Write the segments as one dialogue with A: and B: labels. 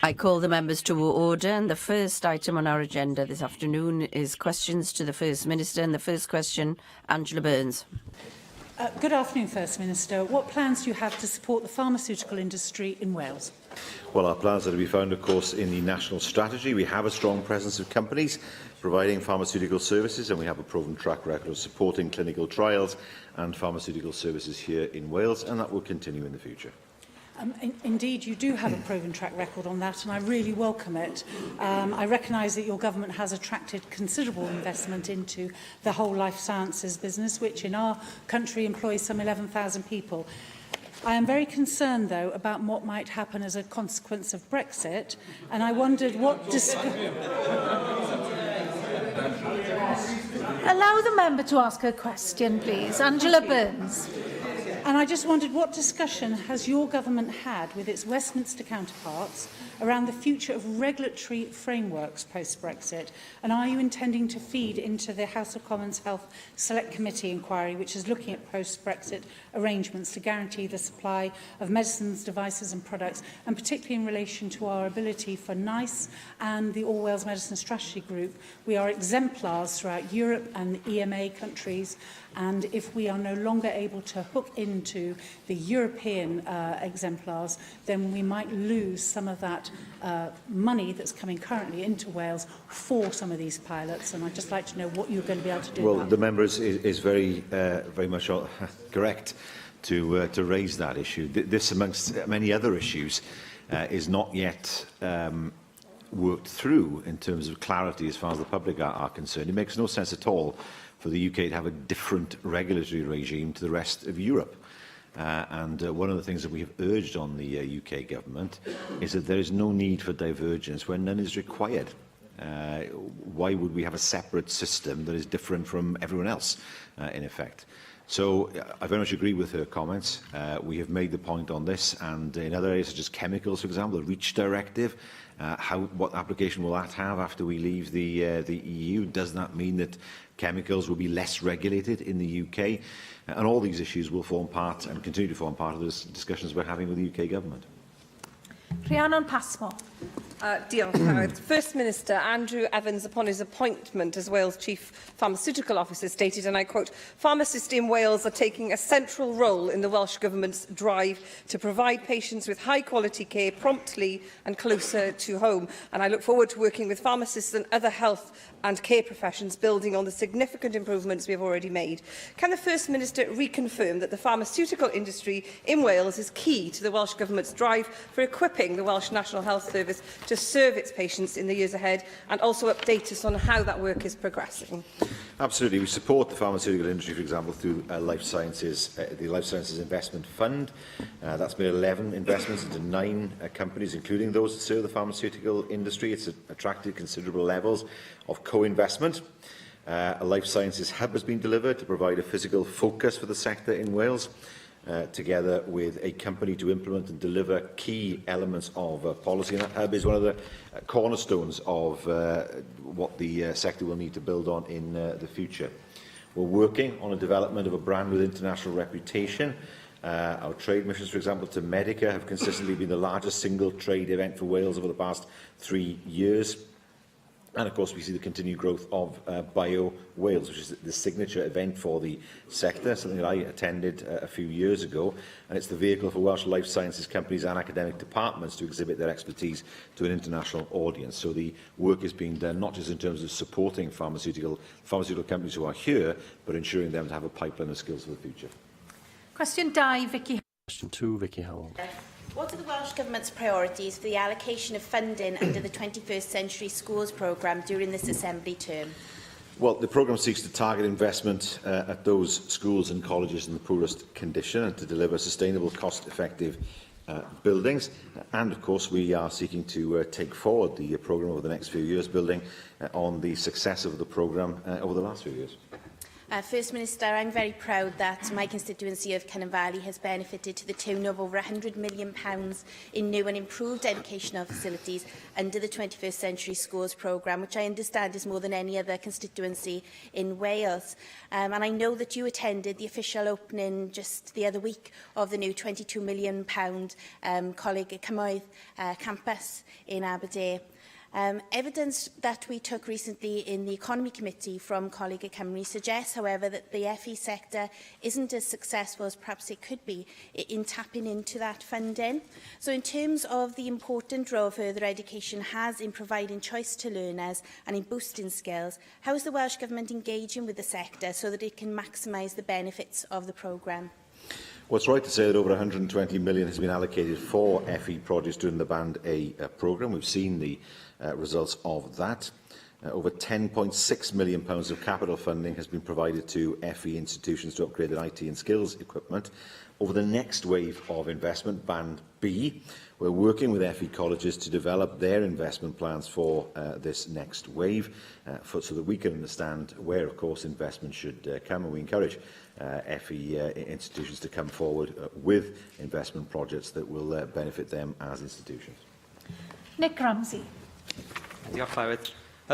A: I call the members to order, and the first item on our agenda this afternoon is questions to the First Minister, and the first question, Angela Burns.
B: Good afternoon, First Minister. What plans do you have to support the pharmaceutical industry in Wales?
C: Well, our plans are to be found, of course, in the national strategy. We have a strong presence of companies providing pharmaceutical services, and we have a proven track record of supporting clinical trials and pharmaceutical services here in Wales, and that will continue in the future.
B: Indeed, you do have a proven track record on that, and I really welcome it. I recognise that your government has attracted considerable investment into the whole life sciences business, which in our country employs some 11,000 people. I am very concerned, though, about what might happen as a consequence of Brexit, and I wondered what...
D: Allow the member to ask her question, please. Angela Burns.
B: And I just wondered what discussion has your government had with its Westminster counterparts around the future of regulatory frameworks post-Brexit? And are you intending to feed into the House of Commons Health Select Committee inquiry, which is looking at post-Brexit arrangements to guarantee the supply of medicines, devices and products, and particularly in relation to our ability for NICE and the All Wales Medicine Strategy Group? We are exemplars throughout Europe and the EMA countries, and if we are no longer able to hook into the European exemplars, then we might lose some of that money that's coming currently into Wales for some of these pilots. And I'd just like to know what you're going to be able to do.
C: Well, the member is very much correct to raise that issue. This, amongst many other issues, is not yet worked through in terms of clarity as far as the public are concerned. It makes no sense at all for the UK to have a different regulatory regime to the rest of Europe. One of the things that we have urged on the UK government is that there is no need for divergence when none is required. Why would we have a separate system that is different from everyone else, in effect? So I very much agree with her comments. We have made the point on this, and in other areas such as chemicals, for example, the REACH directive, what application will that have after we leave the EU? Does that mean that chemicals will be less regulated in the UK? And all these issues will form part and continue to form part of the discussions we're having with the UK government.
D: Rhiannon Passmore.
E: Diolch. First Minister Andrew Evans, upon his appointment as Wales Chief Pharmaceutical Officer, stated, and I quote, "Pharmacists in Wales are taking a central role in the Welsh Government's drive to provide patients with high-quality care promptly and closer to home. And I look forward to working with pharmacists and other health and care professions, building on the significant improvements we have already made." Can the First Minister reconfirm that the pharmaceutical industry in Wales is key to the Welsh Government's drive for equipping the Welsh National Health Service to serve its patients in the years ahead, and also update us on how that work is progressing?
C: Absolutely. We support the pharmaceutical industry, for example, through the Life Sciences Investment Fund. That's made 11 investments into 9 companies, including those that serve the pharmaceutical industry. It's attracted considerable levels of co-investment. A Life Sciences Hub has been delivered to provide a physical focus for the sector in Wales, together with a company to implement and deliver key elements of policy. And that hub is one of the cornerstones of what the sector will need to build on in the future. We're working on a development of a brand with international reputation. Our trade missions, for example, to Medica have consistently been the largest single trade event for Wales over the past 3 years. And, of course, we see the continued growth of Bio Wales, which is the signature event for the sector, something that I attended a few years ago. And it's the vehicle for Welsh life sciences companies and academic departments to exhibit their expertise to an international audience. So the work is being done not just in terms of supporting pharmaceutical companies who are here, but ensuring them to have a pipeline of skills for the future.
D: Question 2, Vicky.
F: Question 2, Vicky Howell.
G: What are the Welsh Government's priorities for the allocation of funding under the 21st Century Schools programme during this Assembly term?
C: Well, the programme seeks to target investment at those schools and colleges in the poorest condition and to deliver sustainable, cost-effective buildings. And, of course, we are seeking to take forward the programme over the next few years, building on the success of the programme over the last few years.
G: First Minister, I'm very proud that my constituency of Cynon Valley has benefited to the tune of over £100 million in new and improved educational facilities under the 21st Century Schools programme, which I understand is more than any other constituency in Wales. And I know that you attended the official opening just the other week of the new £22 million Coleg y Cymoedd campus in Aberdeen. Evidence that we took recently in the Economy Committee from Coleg y Cymru suggests, however, that the FE sector isn't as successful as perhaps it could be in tapping into that funding. So in terms of the important role further education has in providing choice to learners and in boosting skills, how is the Welsh Government engaging with the sector so that it can maximise the benefits of the programme?
C: Well, it's right to say that over £120 million has been allocated for FE projects during the Band A programme. We've seen the results of that. Over £10.6 million of capital funding has been provided to FE institutions to upgrade their IT and skills equipment. Over the next wave of investment, Band B, we're working with FE colleges to develop their investment plans for this next wave, so that we can understand where, of course, investment should come, and we encourage FE institutions to come forward with investment projects that will benefit them as institutions.
D: Nick Ramsey.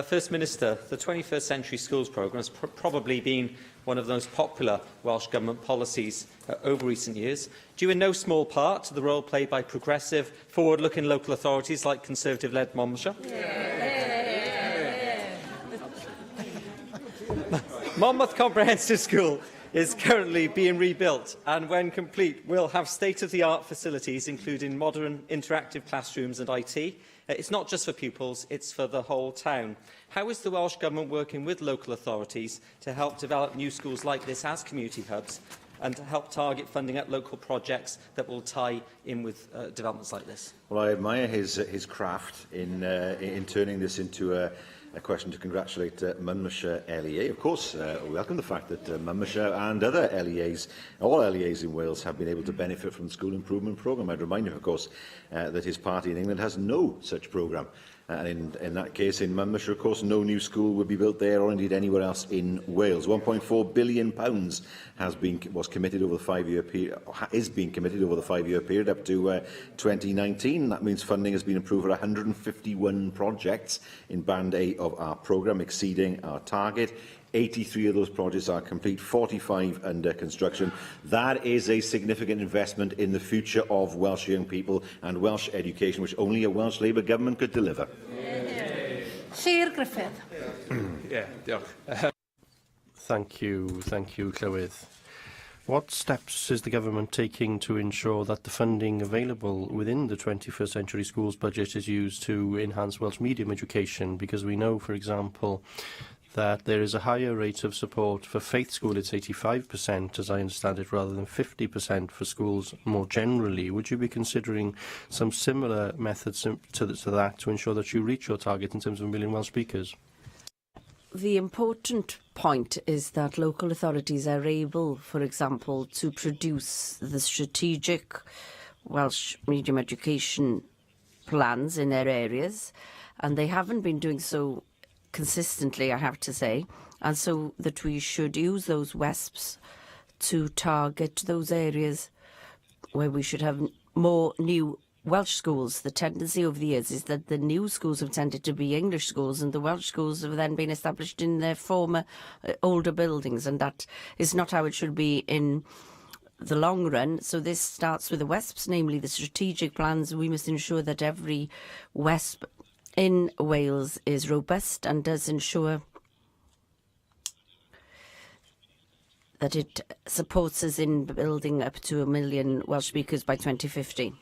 F: First Minister, the 21st Century Schools programme has probably been one of the most popular Welsh Government policies over recent years, due in no small part to the role played by progressive, forward-looking local authorities like Conservative-led Monmouthshire. Monmouth Comprehensive School is currently being rebuilt and, when complete, will have state-of-the-art facilities, including modern interactive classrooms and IT. It's not just for pupils, it's for the whole town. How is the Welsh Government working with local authorities to help develop new schools like this as community hubs and to help target funding at local projects that will tie in with developments like this? Well,
C: I admire his craft in turning this into a question to congratulate Monmouthshire LEA. Of course, we welcome the fact that Monmouthshire and other LEAs, all LEAs in Wales, have been able to benefit from the School Improvement Programme. I'd remind him, of course, that his party in England has no such programme. And in that case, in Monmouthshire, of course, no new school would be built there or indeed anywhere else in Wales. £1.4 billion was committed over the 5-year period, is being committed over the 5-year period up to 2019. That means funding has been approved for 151 projects in Band A of our programme, exceeding our target. 83 of those projects are complete, 45 under construction. That is a significant investment in the future of Welsh young people and Welsh education, which only a Welsh Labour government could deliver.
D: Llŷr Griffith.
H: Thank you, Llywydd. What steps is the government taking to ensure that the funding available within the 21st Century Schools budget is used to enhance Welsh medium education? Because we know, for example, that there is a higher rate of support for faith school. It's 85%, as I understand it, rather than 50% for schools more generally. Would you be considering some similar methods to that to ensure that you reach your target in terms of 1 million Welsh speakers?
A: The important point is that local authorities are able, for example, to produce the strategic Welsh medium education plans in their areas, and they haven't been doing so consistently, I have to say, and so that we should use those WESPs to target those areas where we should have more new Welsh schools. The tendency over the years is that the new schools have tended to be English schools, and the Welsh schools have then been established in their former older buildings, and that is not how it should be in the long run. So this starts with the WESPs, namely the strategic plans. We must ensure that every WESP in Wales is robust and does ensure that it supports us in building up to 1 million Welsh speakers by 2050.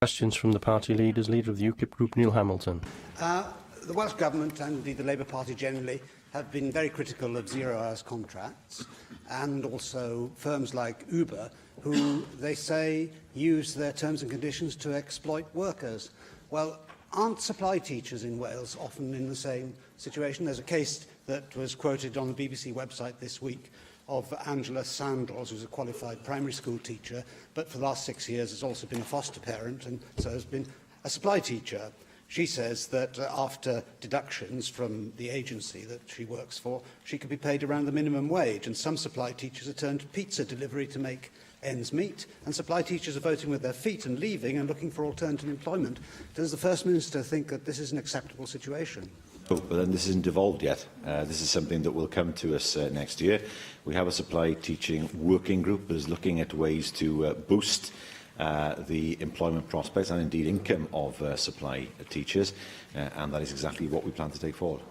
H: Questions from the party leaders. Leader of the UKIP group, Neil Hamilton.
I: The Welsh Government and indeed the Labour Party generally have been very critical of zero-hours contracts, and also firms like Uber, who they say use their terms and conditions to exploit workers. Well, aren't supply teachers in Wales often in the same situation? There's a case that was quoted on the BBC website this week of Angela Sandals, who's a qualified primary school teacher, but for the last 6 years has also been a foster parent and so has been a supply teacher. She says that after deductions from the agency that she works for, she could be paid around the minimum wage, and some supply teachers are turned to pizza delivery to make ends meet, and supply teachers are voting with their feet and leaving and looking for alternative employment. Does the First Minister think that this is an acceptable situation?
C: Oh, but then this isn't evolved yet. This is something that will come to us next year. We have a supply teaching working group that is looking at ways to boost the employment prospects and indeed income of supply teachers, and that is exactly what we plan to take forward.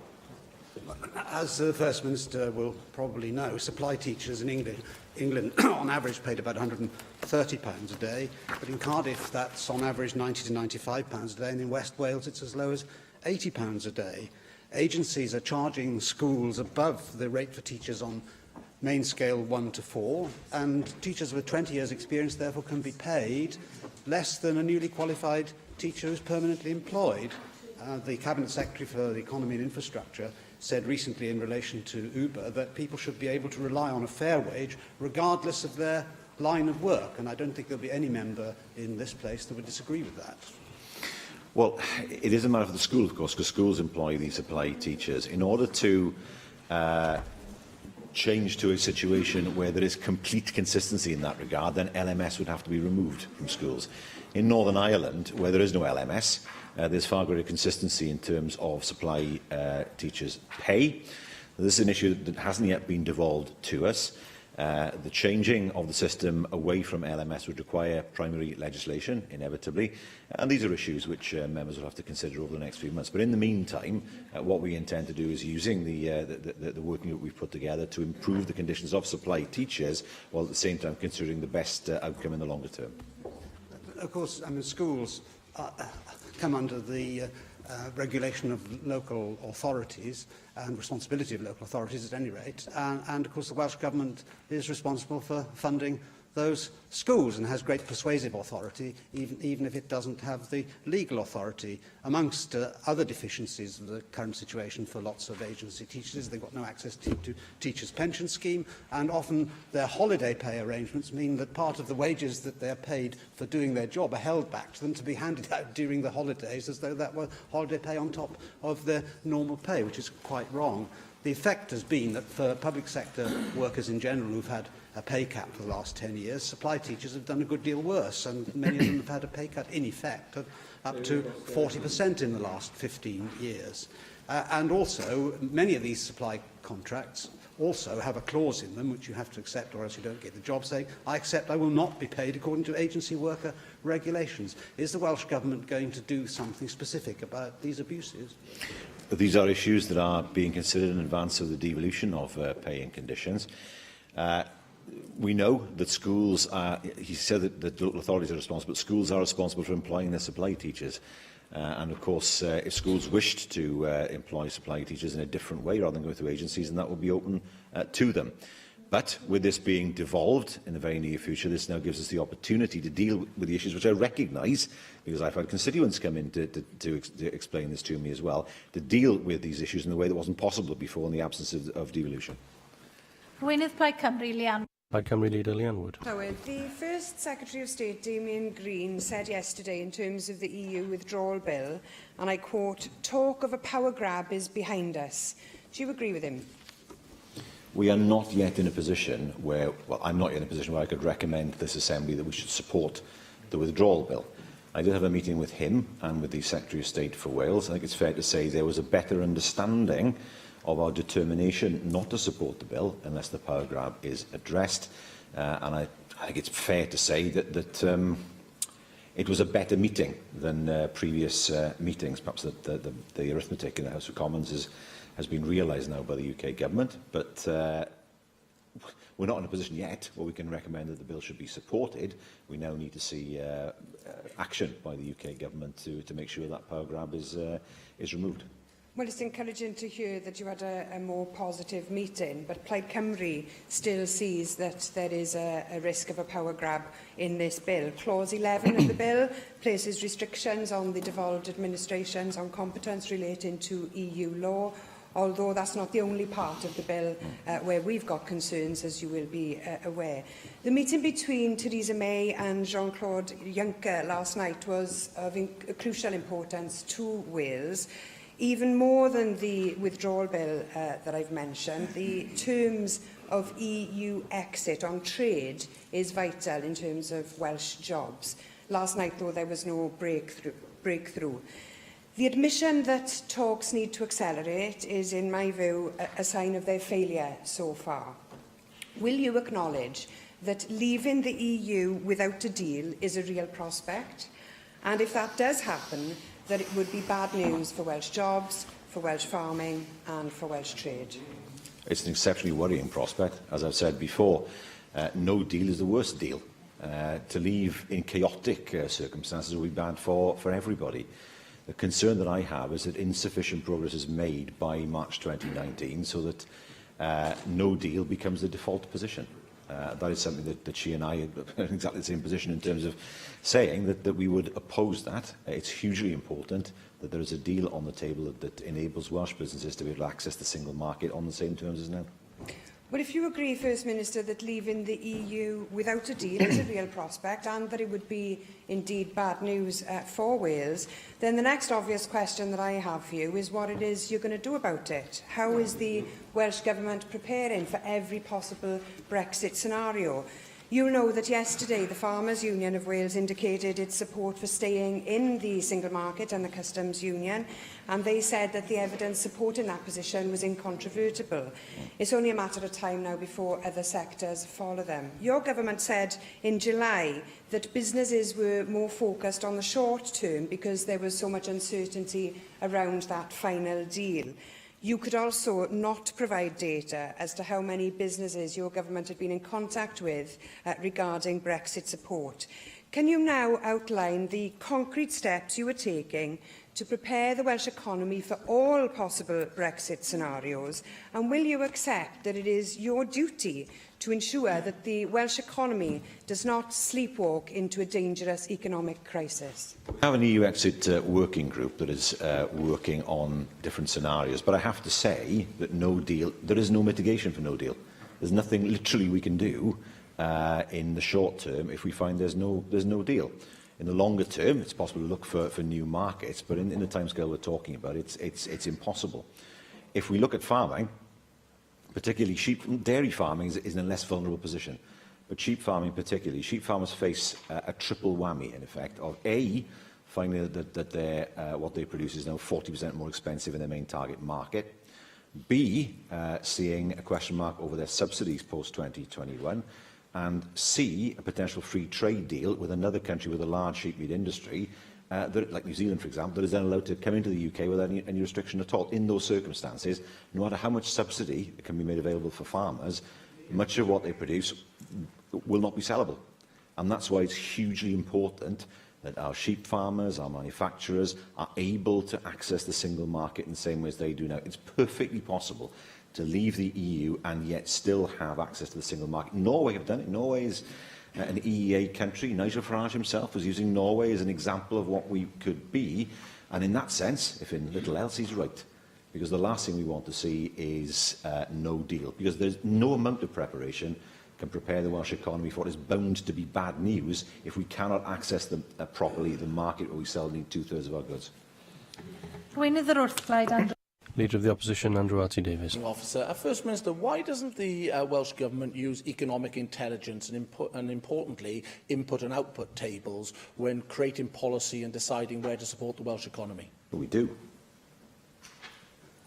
I: As the First Minister will probably know, supply teachers in England on average paid about £130 a day, but in Cardiff that's on average £90 to £95 a day, and in West Wales it's as low as £80 a day. Agencies are charging schools above the rate for teachers on main scale 1 to 4, and teachers with 20 years' experience therefore can be paid less than a newly qualified teacher who is permanently employed. The Cabinet Secretary for the Economy and Infrastructure said recently in relation to Uber that people should be able to rely on a fair wage regardless of their line of work, and I don't think there'll be any member in this place that would disagree with that.
C: Well, it is a matter for the school, of course, because schools employ these supply teachers. In order to change to a situation where there is complete consistency in that regard, then LMS would have to be removed from schools. In Northern Ireland, where there is no LMS, there's far greater consistency in terms of supply teachers' pay. This is an issue that hasn't yet been devolved to us. The changing of the system away from LMS would require primary legislation, inevitably, and these are issues which members will have to consider over the next few months. But in the meantime, what we intend to do is using the working group we've put together to improve the conditions of supply teachers, while at the same time considering the best outcome in the longer term.
I: Of course, I mean, schools come under the regulation of local authorities and responsibility of local authorities at any rate, and of course the Welsh Government is responsible for funding those schools and has great persuasive authority, even if it doesn't have the legal authority. Amongst other deficiencies of the current situation for lots of agency teachers, they've got no access to teachers' pension scheme, and often their holiday pay arrangements mean that part of the wages that they're paid for doing their job are held back to them to be handed out during the holidays as though that were holiday pay on top of their normal pay, which is quite wrong. The effect has been that for public sector workers in general who've had a pay cap for the last 10 years, supply teachers have done a good deal worse, and many of them have had a pay cut in effect of up to 40% in the last 15 years. And also, many of these supply contracts also have a clause in them which you have to accept or else you don't get the job, saying, I accept I will not be paid according to agency worker regulations. Is the Welsh Government going to do something specific about these abuses?
C: These are issues that are being considered in advance of the devolution of pay and conditions. We know that schools are, he said that local authorities are responsible, but schools are responsible for employing their supply teachers. And of course, if schools wished to employ supply teachers in a different way rather than go through agencies, then that will be open to them. But with this being devolved in the very near future, this now gives us the opportunity to deal with the issues which I recognise, because I've had constituents come in to explain this to me as well, to deal with these issues in a way that wasn't possible before in the absence of devolution.
D: Rwynydd Plaid Cymru, Leanne.
H: Plaid Cymru leader Leanne Wood.
J: The First Secretary of State, Damien Green, said yesterday in terms of the EU withdrawal bill, and I quote, "Talk of a power grab is behind us." Do you agree with him?
C: We are not yet in a position where, well, I'm not yet in a position where I could recommend to this Assembly that we should support the withdrawal bill. I did have a meeting with him and with the Secretary of State for Wales. I think it's fair to say there was a better understanding of our determination not to support the bill unless the power grab is addressed. And I think it's fair to say that it was a better meeting than previous meetings. Perhaps the arithmetic in the House of Commons has been realised now by the UK Government, but we're not in a position yet where we can recommend that the bill should be supported. We now need to see action by the UK Government to make sure that power grab is removed.
J: Well, it's encouraging to hear that you had a more positive meeting, but Plaid Cymru still sees that there is a risk of a power grab in this bill. Clause 11 of the bill places restrictions on the devolved administrations on competence relating to EU law. although that's not the only part of the bill where we've got concerns, as you will be aware. The meeting between Theresa May and Jean-Claude Juncker last night was of crucial importance to Wales. Even more than the withdrawal bill that I've mentioned, the terms of EU exit on trade is vital in terms of Welsh jobs. Last night, though, there was no breakthrough. The admission that talks need to accelerate is, in my view, a sign of their failure so far. Will you acknowledge that leaving the EU without a deal is a real prospect? And if that does happen, that it would be bad news for Welsh jobs, for Welsh farming and for Welsh trade?
C: It's an exceptionally worrying prospect. As I've said before, no deal is the worst deal. To leave in chaotic circumstances will be bad for everybody. The concern that I have is that insufficient progress is made by March 2019 so that no deal becomes the default position. That is something that she and I are in exactly the same position in terms of saying that we would oppose that. It's hugely important that there is a deal on the table that enables Welsh businesses to be able to access the single market on the same terms as now.
J: But if you agree, First Minister, that leaving the EU without a deal is a real prospect and that it would be indeed bad news for Wales, then the next obvious question that I have for you is what it is you're going to do about it. How is the Welsh Government preparing for every possible Brexit scenario? You know that yesterday the Farmers Union of Wales indicated its support for staying in the single market and the customs union, and they said that the evidence supporting that position was incontrovertible. It's only a matter of time now before other sectors follow them. Your government said in July that businesses were more focused on the short term because there was so much uncertainty around that final deal. You could also not provide data as to how many businesses your government had been in contact with regarding Brexit support. Can you now outline the concrete steps you are taking to prepare the Welsh economy for all possible Brexit scenarios? And will you accept that it is your duty to ensure that the Welsh economy does not sleepwalk into a dangerous economic crisis?
C: We have an EU exit working group that is working on different scenarios, but I have to say that no deal, there is no mitigation for no deal. There's nothing literally we can do in the short term if we find there's no deal. In the longer term, it's possible to look for new markets, but in the timescale we're talking about, it's impossible. If we look at farming, particularly sheep, dairy farming is in a less vulnerable position. But sheep farming particularly, sheep farmers face a triple whammy, in effect, of A, finding that what they produce is now 40% more expensive in their main target market, B, seeing a question mark over their subsidies post-2021, and C, a potential free trade deal with another country with a large sheep meat industry, like New Zealand, for example, that is then allowed to come into the UK without any restriction at all. In those circumstances, no matter how much subsidy can be made available for farmers, much of what they produce will not be sellable. And that's why it's hugely important that our sheep farmers, our manufacturers, are able to access the single market in the same way as they do now. It's perfectly possible to leave the EU and yet still have access to the single market. Norway have done it. Norway is an EEA country. Nigel Farage himself was using Norway as an example of what we could be. And in that sense, if in little else, he's right. Because the last thing we want to see is no deal. Because there's no amount of preparation can prepare the Welsh economy for what is bound to be bad news if we cannot access properly the market where we sell nearly 2/3 of our goods.
H: Leader of the Opposition, Andrew Arty-Davies.
K: Officer, First Minister, why doesn't the Welsh Government use economic intelligence and importantly, input and output tables when creating policy and deciding where to support the Welsh economy?
C: But we do.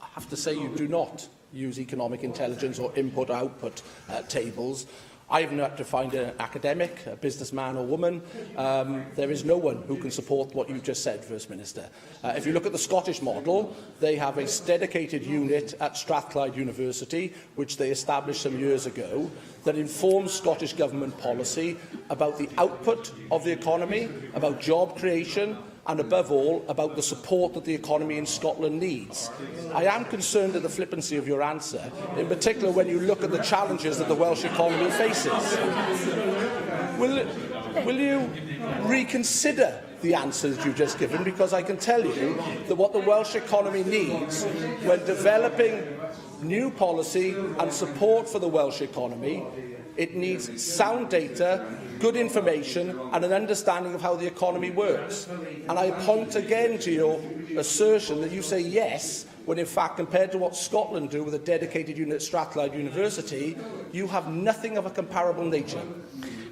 K: I have to say you do not use economic intelligence or input-output tables. I haven't had to find an academic, a businessman or woman. There is no one who can support what you've just said, First Minister. If you look at the Scottish model, they have a dedicated unit at Strathclyde University, which they established some years ago, that informs Scottish Government policy about the output of the economy, about job creation, and above all, about the support that the economy in Scotland needs. I am concerned at the flippancy of your answer, in particular when you look at the challenges that the Welsh economy faces. Will you reconsider the answers you've just given, because I can tell you that what the Welsh economy needs when developing new policy and support for the Welsh economy, it needs sound data, good information and an understanding of how the economy works. And I point again to your assertion that you say yes, when in fact, compared to what Scotland do with a dedicated unit at Strathclyde University, you have nothing of a comparable nature.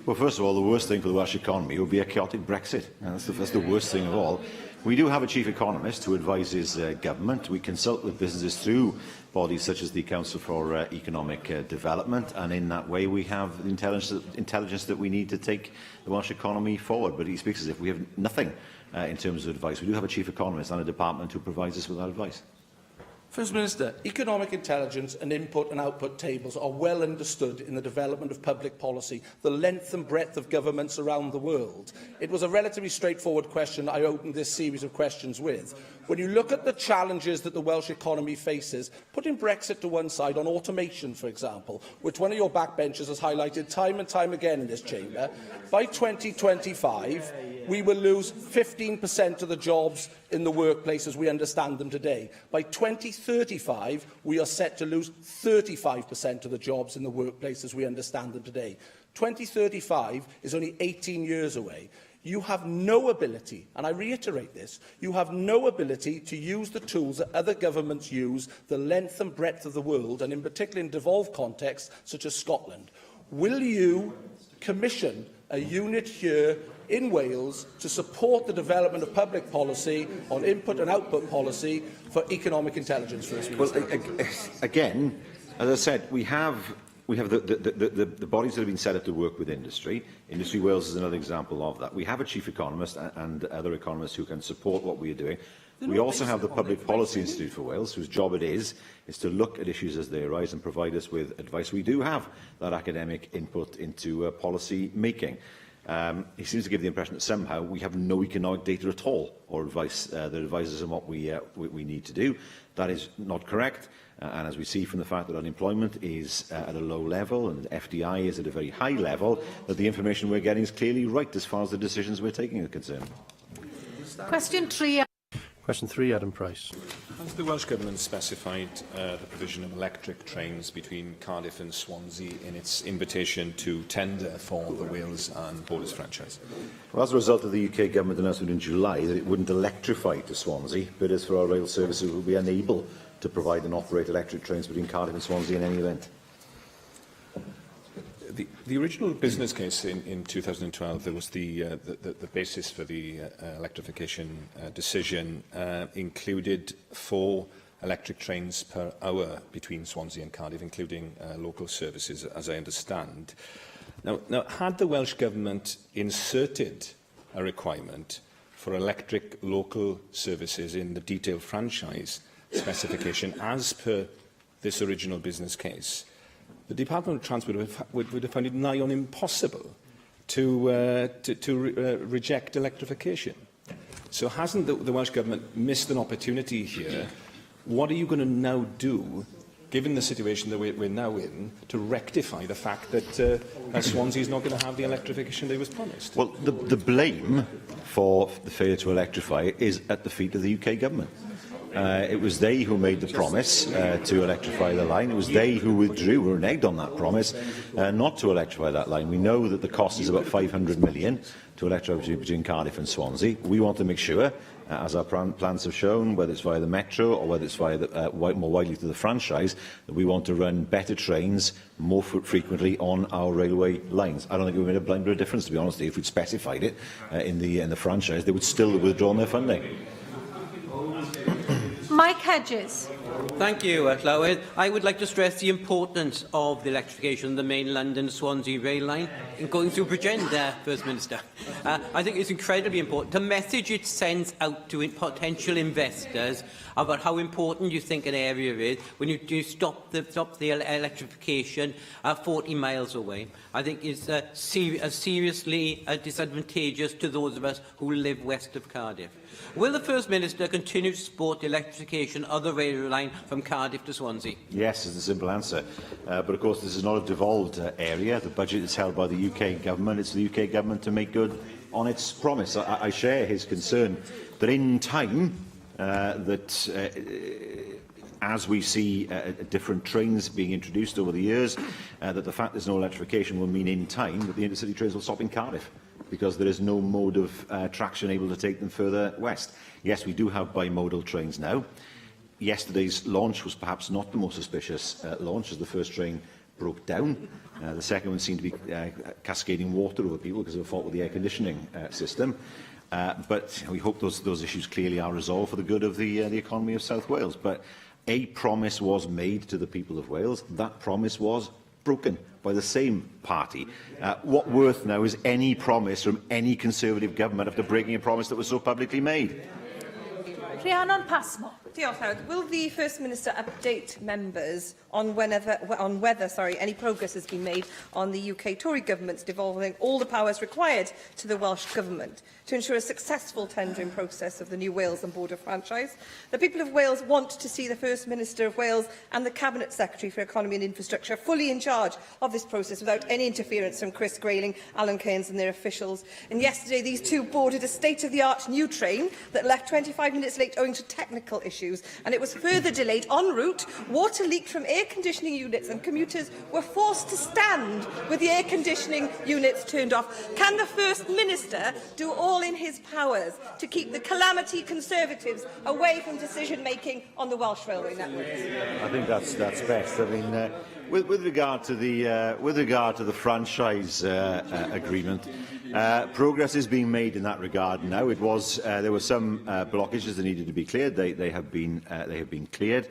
C: Well, first of all, the worst thing for the Welsh economy would be a chaotic Brexit. And that's the worst thing of all. We do have a chief economist who advises government. We consult with businesses through bodies such as the Council for Economic Development, and in that way we have the intelligence that we need to take the Welsh economy forward. But he speaks as if we have nothing in terms of advice. We do have a chief economist and a department who provides us with that advice.
K: First Minister, economic intelligence and input and output tables are well understood in the development of public policy, the length and breadth of governments around the world. It was a relatively straightforward question I opened this series of questions with. When you look at the challenges that the Welsh economy faces, putting Brexit to one side, on automation, for example, which one of your backbenchers has highlighted time and time again in this chamber, by 2025, we will lose 15% of the jobs in the workplace as we understand them today. By 2035, we are set to lose 35% of the jobs in the workplace as we understand them today. 2035 is only 18 years away. You have no ability, and I reiterate this, you have no ability to use the tools that other governments use, the length and breadth of the world, and in particular in devolved contexts such as Scotland. Will you commission a unit here in Wales to support the development of public policy on input and output policy for economic intelligence, First Minister?
C: Well, again, as I said, we have the bodies that have been set up to work with industry. Industry Wales is another example of that. We have a chief economist and other economists who can support what we are doing. We also have the Public Policy Institute for Wales, whose job it is to look at issues as they arise and provide us with advice. We do have that academic input into policy making. He seems to give the impression that somehow we have no economic data at all, or advice that advises on what we need to do. That is not correct. And as we see from the fact that unemployment is at a low level and FDI is at a very high level, that the information we're getting is clearly right as far as the decisions we're taking are concerned.
D: Question 3.
H: Question 3, Adam Price.
L: Has the Welsh Government specified the provision of electric trains between Cardiff and Swansea in its invitation to tender for the Wales and Borders franchise?
C: Well, as a result of the UK Government announcement in July that it wouldn't electrify to Swansea, bidders for our rail services will be unable to provide and operate electric trains between Cardiff and Swansea in any event.
L: The original business case in 2012, there was the basis for the electrification decision included 4 electric trains per hour between Swansea and Cardiff, including local services, as I understand. Now, had the Welsh Government inserted a requirement for electric local services in the detailed franchise specification as per this original business case, the Department of Transport would have found it nigh on impossible to reject electrification. So hasn't the Welsh Government missed an opportunity here? What are you going to now do, given the situation that we're now in, to rectify the fact that Swansea is not going to have the electrification that was promised?
C: Well, the blame for the failure to electrify is at the feet of the UK Government. It was they who made the promise to electrify the line. It was they who withdrew or reneged on that promise not to electrify that line. We know that the cost is about 500 million to electrify between Cardiff and Swansea. We want to make sure, as our plans have shown, whether it's via the Metro or whether it's via more widely to the franchise, that we want to run better trains more frequently on our railway lines. I don't think it would have made a blind bit of difference, to be honest. If we'd specified it in the franchise, they would still have withdrawn their funding.
D: Mike Hedges.
M: Thank you, Llywydd. I would like to stress the importance of the electrification of the main London-Swansea rail line in going through Bridgend, First Minister. I think it's incredibly important. The message it sends out to potential investors about how important you think an area is when you stop the electrification 40 miles away, I think is seriously disadvantageous to those of us who live west of Cardiff. Will the First Minister continue to support the electrification of the railway line from Cardiff to Swansea?
C: Yes, is the simple answer. But of course, this is not a devolved area. The budget is held by the UK Government. It's the UK Government to make good on its promise. I share his concern that in time, as we see different trains being introduced over the years, that the fact there's no electrification will mean in time that the intercity trains will stop in Cardiff, because there is no mode of traction able to take them further west. Yes, we do have bimodal trains now. Yesterday's launch was perhaps not the most auspicious launch, as the first train broke down. The second one seemed to be cascading water over people because of a fault with the air conditioning system. But we hope those issues clearly are resolved for the good of the economy of South Wales. But a promise was made to the people of Wales. That promise was broken by the same party. What worth now is any promise from any Conservative government after breaking a promise that was so publicly made?
D: Rhiannon Passmore.
E: Diolch, Howard. Will the First Minister update members on whether any progress has been made on the UK Tory government's devolving all the powers required to the Welsh Government to ensure a successful tendering process of the new Wales and Border franchise? The people of Wales want to see the First Minister of Wales and the Cabinet Secretary for Economy and Infrastructure fully in charge of this process without any interference from Chris Grayling, Alan Cairns and their officials. And yesterday, these two boarded a state-of-the-art new train that left 25 minutes late owing to technical issues, and it was further delayed en route. Water leaked from air conditioning units and commuters were forced to stand with the air conditioning units turned off. Can the First Minister do all in his powers to keep the calamity Conservatives away from decision-making on the Welsh railway network?
C: I think that's best. I mean, with regard to the franchise agreement, progress is being made in that regard now. There were some blockages that needed to be cleared. They have been cleared.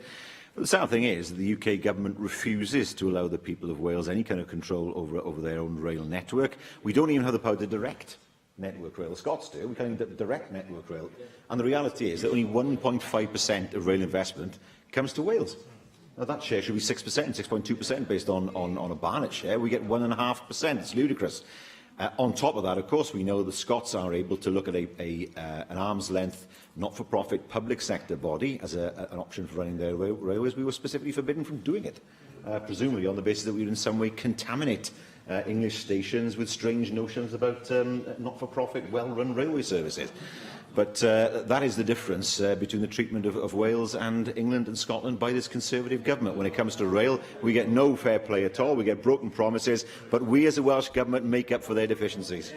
C: But the sad thing is that the UK government refuses to allow the people of Wales any kind of control over their own rail network. We don't even have the power to direct Network Rail. The Scots do. We can't direct Network Rail. And the reality is that only 1.5% of rail investment comes to Wales. Now, that share should be 6%, 6.2% based on a Barnet share. We get 1.5%. It's ludicrous. On top of that, of course, we know the Scots are able to look at an arm's-length, not-for-profit public sector body as an option for running their railways. We were specifically forbidden from doing it, presumably on the basis that we would in some way contaminate English stations with strange notions about not-for-profit, well-run railway services. But that is the difference between the treatment of Wales and England and Scotland by this Conservative government. When it comes to rail, we get no fair play at all. We get broken promises, but we as a Welsh government make up for their deficiencies.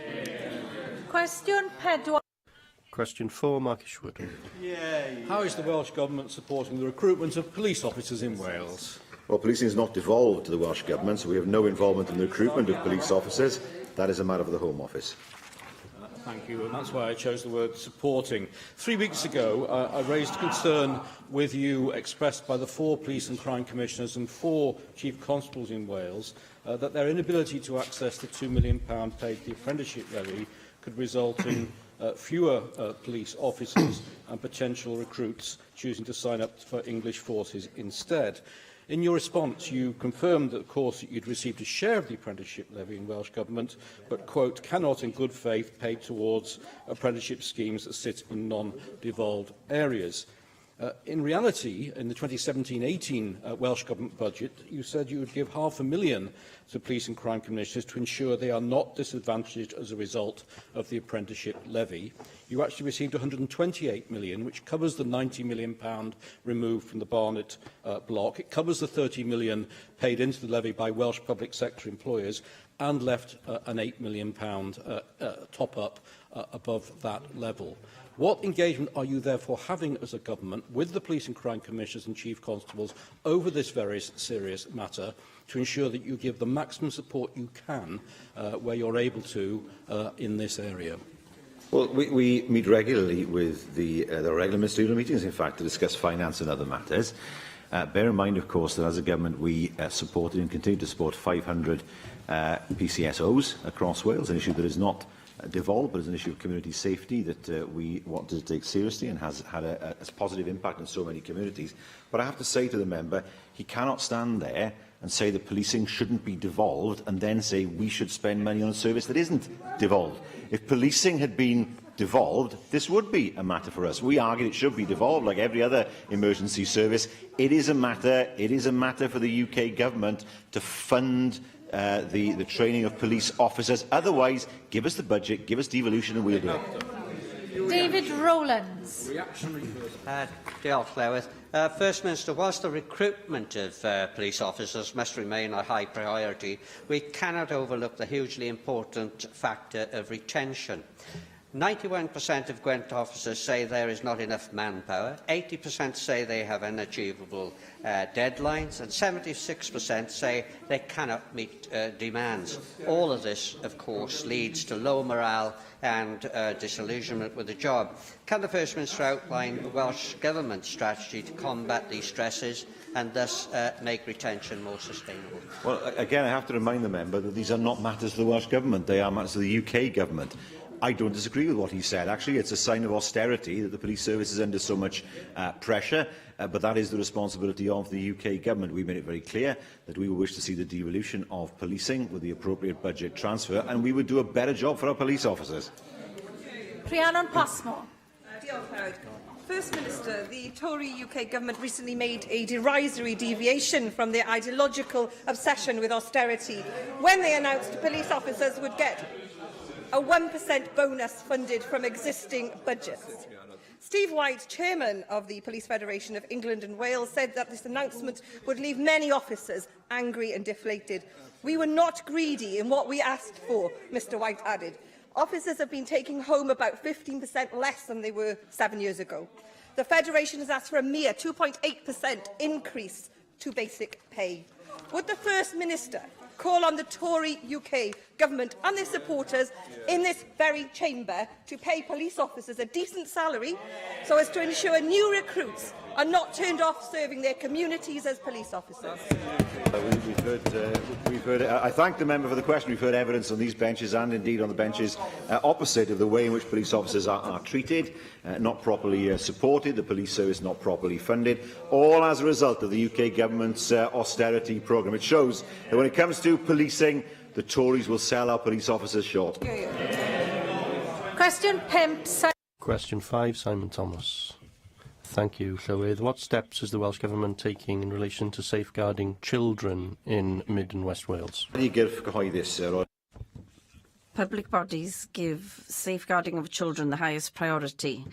D: Question 4.
H: Question 4, Mark Ishwood.
N: How is the Welsh Government supporting the recruitment of police officers in Wales?
C: Well, policing is not devolved to the Welsh Government, so we have no involvement in the recruitment of police officers. That is a matter for the Home Office.
N: Thank you, and that's why I chose the word supporting. 3 weeks ago, I raised concern with you expressed by the 4 police and crime commissioners and 4 chief constables in Wales that their inability to access the £2 million paid the apprenticeship levy could result in fewer police officers and potential recruits choosing to sign up for English forces instead. In your response, you confirmed that, of course, that you'd received a share of the apprenticeship levy in Welsh Government, but, quote, cannot in good faith pay towards apprenticeship schemes that sit in non-devolved areas. In reality, in the 2017-18 Welsh Government budget, you said you would give £500,000 to police and crime commissioners to ensure they are not disadvantaged as a result of the apprenticeship levy. You actually received £128 million, which covers the £90 million removed from the Barnet block. It covers the £30 million paid into the levy by Welsh public sector employers and left an £8 million top-up above that level. What engagement are you therefore having as a government with the police and crime commissioners and chief constables over this very serious matter to ensure that you give the maximum support you can where you're able to in this area?
C: Well, we meet regularly with the regular ministerial meetings, in fact, to discuss finance and other matters. Bear in mind, of course, that as a government we supported and continue to support 500 PCSOs across Wales, an issue that is not devolved, but is an issue of community safety that we want to take seriously and has had a positive impact on so many communities. But I have to say to the member, he cannot stand there and say that policing shouldn't be devolved and then say we should spend money on a service that isn't devolved. If policing had been devolved, this would be a matter for us. We argue it should be devolved like every other emergency service. It is a matter for the UK government to fund the training of police officers. Otherwise, give us the budget, give us devolution and we'll do it.
D: David Rowlands.
M: Diolch, Llywydd. First Minister, whilst the recruitment of police officers must remain a high priority, we cannot overlook the hugely important factor of retention. 91% of Gwent officers say there is not enough manpower, 80% say they have unachievable deadlines, and 76% say they cannot meet demands. All of this, of course, leads to low morale and disillusionment with the job. Can the First Minister outline the Welsh Government strategy to combat these stresses and thus make retention more sustainable?
C: Well, again, I have to remind the member that these are not matters of the Welsh Government, they are matters of the UK Government. I don't disagree with what he said. Actually, it's a sign of austerity that the police service is under so much pressure, but that is the responsibility of the UK Government. We made it very clear that we wish to see the devolution of policing with the appropriate budget transfer, and we would do a better job for our police officers.
D: Rhiannon Passmore.
E: First Minister, the Tory UK Government recently made a derisory deviation from their ideological obsession with austerity when they announced police officers would get a 1% bonus funded from existing budgets. Steve White, chairman of the Police Federation of England and Wales, said that this announcement would leave many officers angry and deflated. We were not greedy in what we asked for, Mr White added. Officers have been taking home about 15% less than they were 7 years ago. The Federation has asked for a mere 2.8% increase to basic pay. Would the First Minister call on the Tory UK Government and their supporters in this very chamber to pay police officers a decent salary so as to ensure new recruits are not turned off serving their communities as police officers?
C: We've heard, I thank the member for the question. We've heard evidence on these benches and indeed on the benches opposite of the way in which police officers are treated, not properly supported, the police service not properly funded, all as a result of the UK Government's austerity programme. It shows that when it comes to policing, the Tories will sell our police officers short.
D: Question 5.
H: Question 5, Simon Thomas. Thank you, Llywydd. What steps is the Welsh Government taking in relation to safeguarding children in Mid and West Wales?
A: Public bodies give safeguarding of children the highest priority,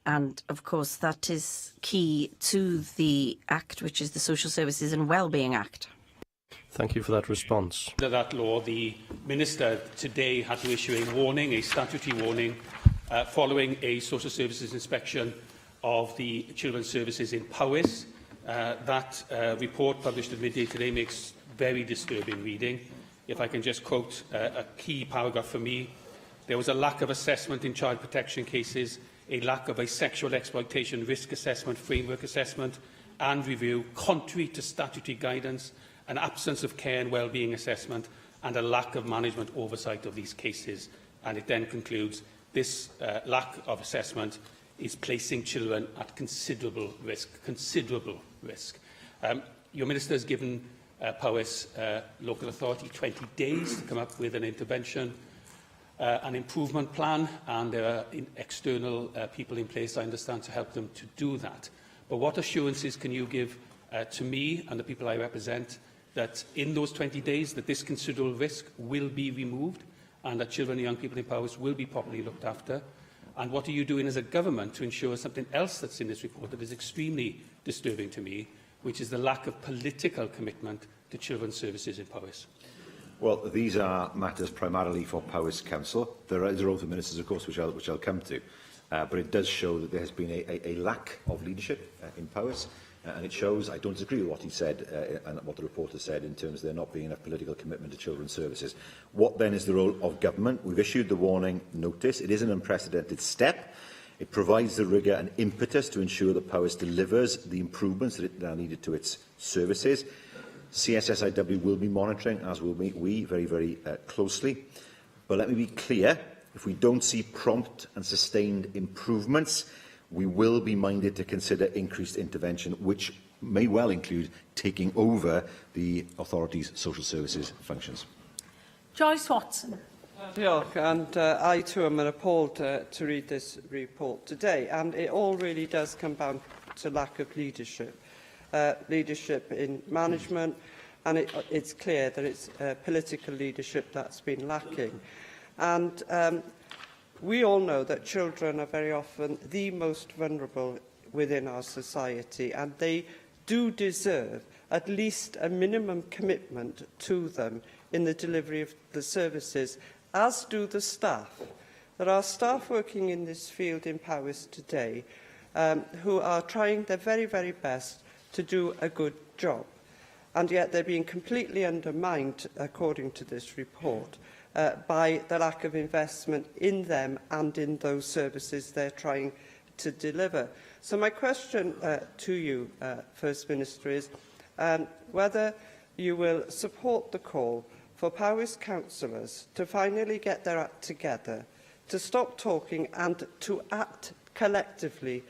A: and of course that is key to the Act, which is the Social Services and Wellbeing Act.
H: Thank you for that response.
O: Under that law, the Minister today had to issue a warning, a statutory warning, following a social services inspection of the children's services in Powys. That report published at midday today makes very disturbing reading. If I can just quote a key paragraph for me: there was a lack of assessment in child protection cases, a lack of a sexual exploitation risk assessment, framework assessment and review, contrary to statutory guidance, an absence of care and wellbeing assessment, and a lack of management oversight of these cases. And it then concludes, this lack of assessment is placing children at considerable risk. Your Minister has given Powys local authority 20 days to come up with an intervention, an improvement plan, and there are external people in place, I understand, to help them to do that. But what assurances can you give to me and the people I represent that in those 20 days that this considerable risk will be removed and that children and young people in Powys will be properly looked after? And what are you doing as a government to ensure something else that's in this report that is extremely disturbing to me, which is the lack of political commitment to children's services in Powys?
C: Well, these are matters primarily for Powys Council. There are other ministers, of course, which I'll come to. But it does show that there has been a lack of leadership in Powys. And it shows, I don't disagree with what he said and what the reporter said in terms of there not being enough political commitment to children's services. What then is the role of government? We've issued the warning notice. It is an unprecedented step. It provides the rigour and impetus to ensure that Powys delivers the improvements that are needed to its services. CSSIW will be monitoring, as will we, very, very closely. But let me be clear, if we don't see prompt and sustained improvements, we will be minded to consider increased intervention, which may well include taking over the authority's social services functions.
D: Joyce Watson.
P: Diolch, and I too am appalled to read this report today, and it all really does come down to lack of leadership. Leadership in management, and it's clear that it's political leadership that's been lacking. And we all know that children are very often the most vulnerable within our society, and they do deserve at least a minimum commitment to them in the delivery of the services, as do the staff. There are staff working in this field in Powys today who are trying their very, very best to do a good job, and yet they're being completely undermined, according to this report, by the lack of investment in them and in those services they're trying to deliver. So my question to you, First Minister, is whether you will support the call for Powys councillors to finally get their act together, to stop talking and to act collectively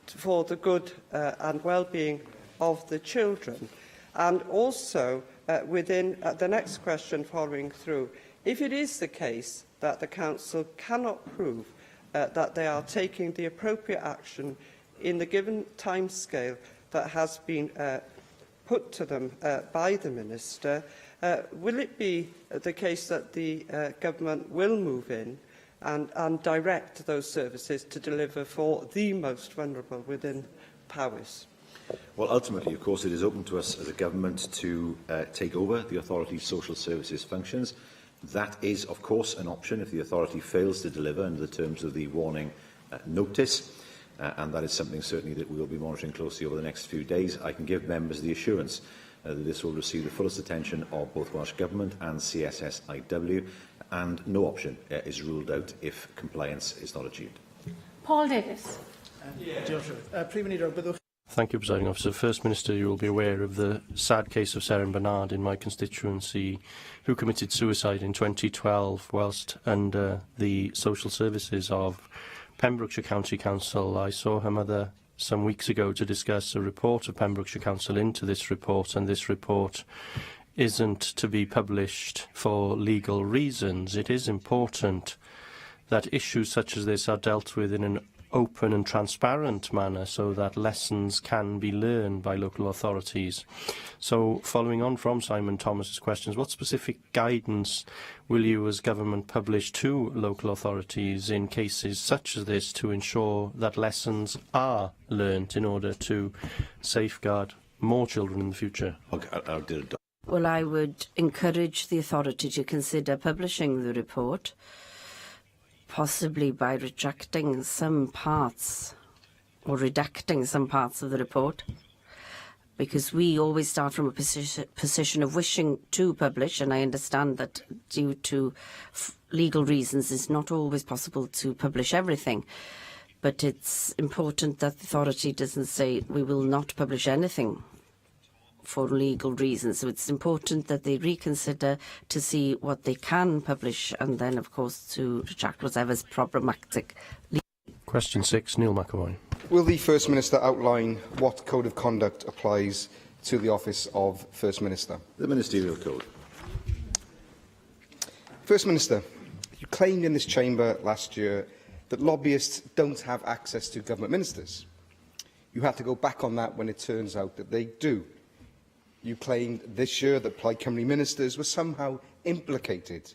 P: for the good and well-being of the children. And also, within the next question following through, if it is the case that the Council cannot prove that they are taking the appropriate action in the given timescale that has been put to them by the Minister, will it be the case that the Government will move in and direct those services to deliver for the most vulnerable within Powys?
C: Well, ultimately, of course, it is open to us as a government to take over the authority's social services functions. That is, of course, an option if the authority fails to deliver under the terms of the warning notice, and that is something certainly that we will be monitoring closely over the next few days. I can give members the assurance that this will receive the fullest attention of both Welsh Government and CSSIW, and no option is ruled out if compliance is not achieved.
D: Paul Davis.
H: Thank you, Presiding Officer. First Minister, you will be aware of the sad case of Seren Bernard in my constituency, who committed suicide in 2012 whilst under the social services of Pembrokeshire County Council. I saw her mother some weeks ago to discuss a report of Pembrokeshire Council into this report, and this report isn't to be published for legal reasons. It is important that issues such as this are dealt with in an open and transparent manner so that lessons can be learned by local authorities. So, following on from Simon Thomas's questions, what specific guidance will you as government publish to local authorities in cases such as this to ensure that lessons are learnt in order to safeguard more children in the future?
A: Well, I would encourage the authority to consider publishing the report, possibly by rejecting some parts or redacting some parts of the report, because we always start from a position of wishing to publish, and I understand that due to legal reasons it's not always possible to publish everything. But it's important that the authority doesn't say we will not publish anything for legal reasons. So it's important that they reconsider to see what they can publish, and then, of course, to reject whatever's problematic.
H: Question 6, Neil McAvoy.
Q: Will the First Minister outline what code of conduct applies to the office of First Minister?
C: The Ministerial Code.
Q: First Minister, you claimed in this chamber last year that lobbyists don't have access to government ministers. You had to go back on that when it turns out that they do. You claimed this year that Plaid Cymru ministers were somehow implicated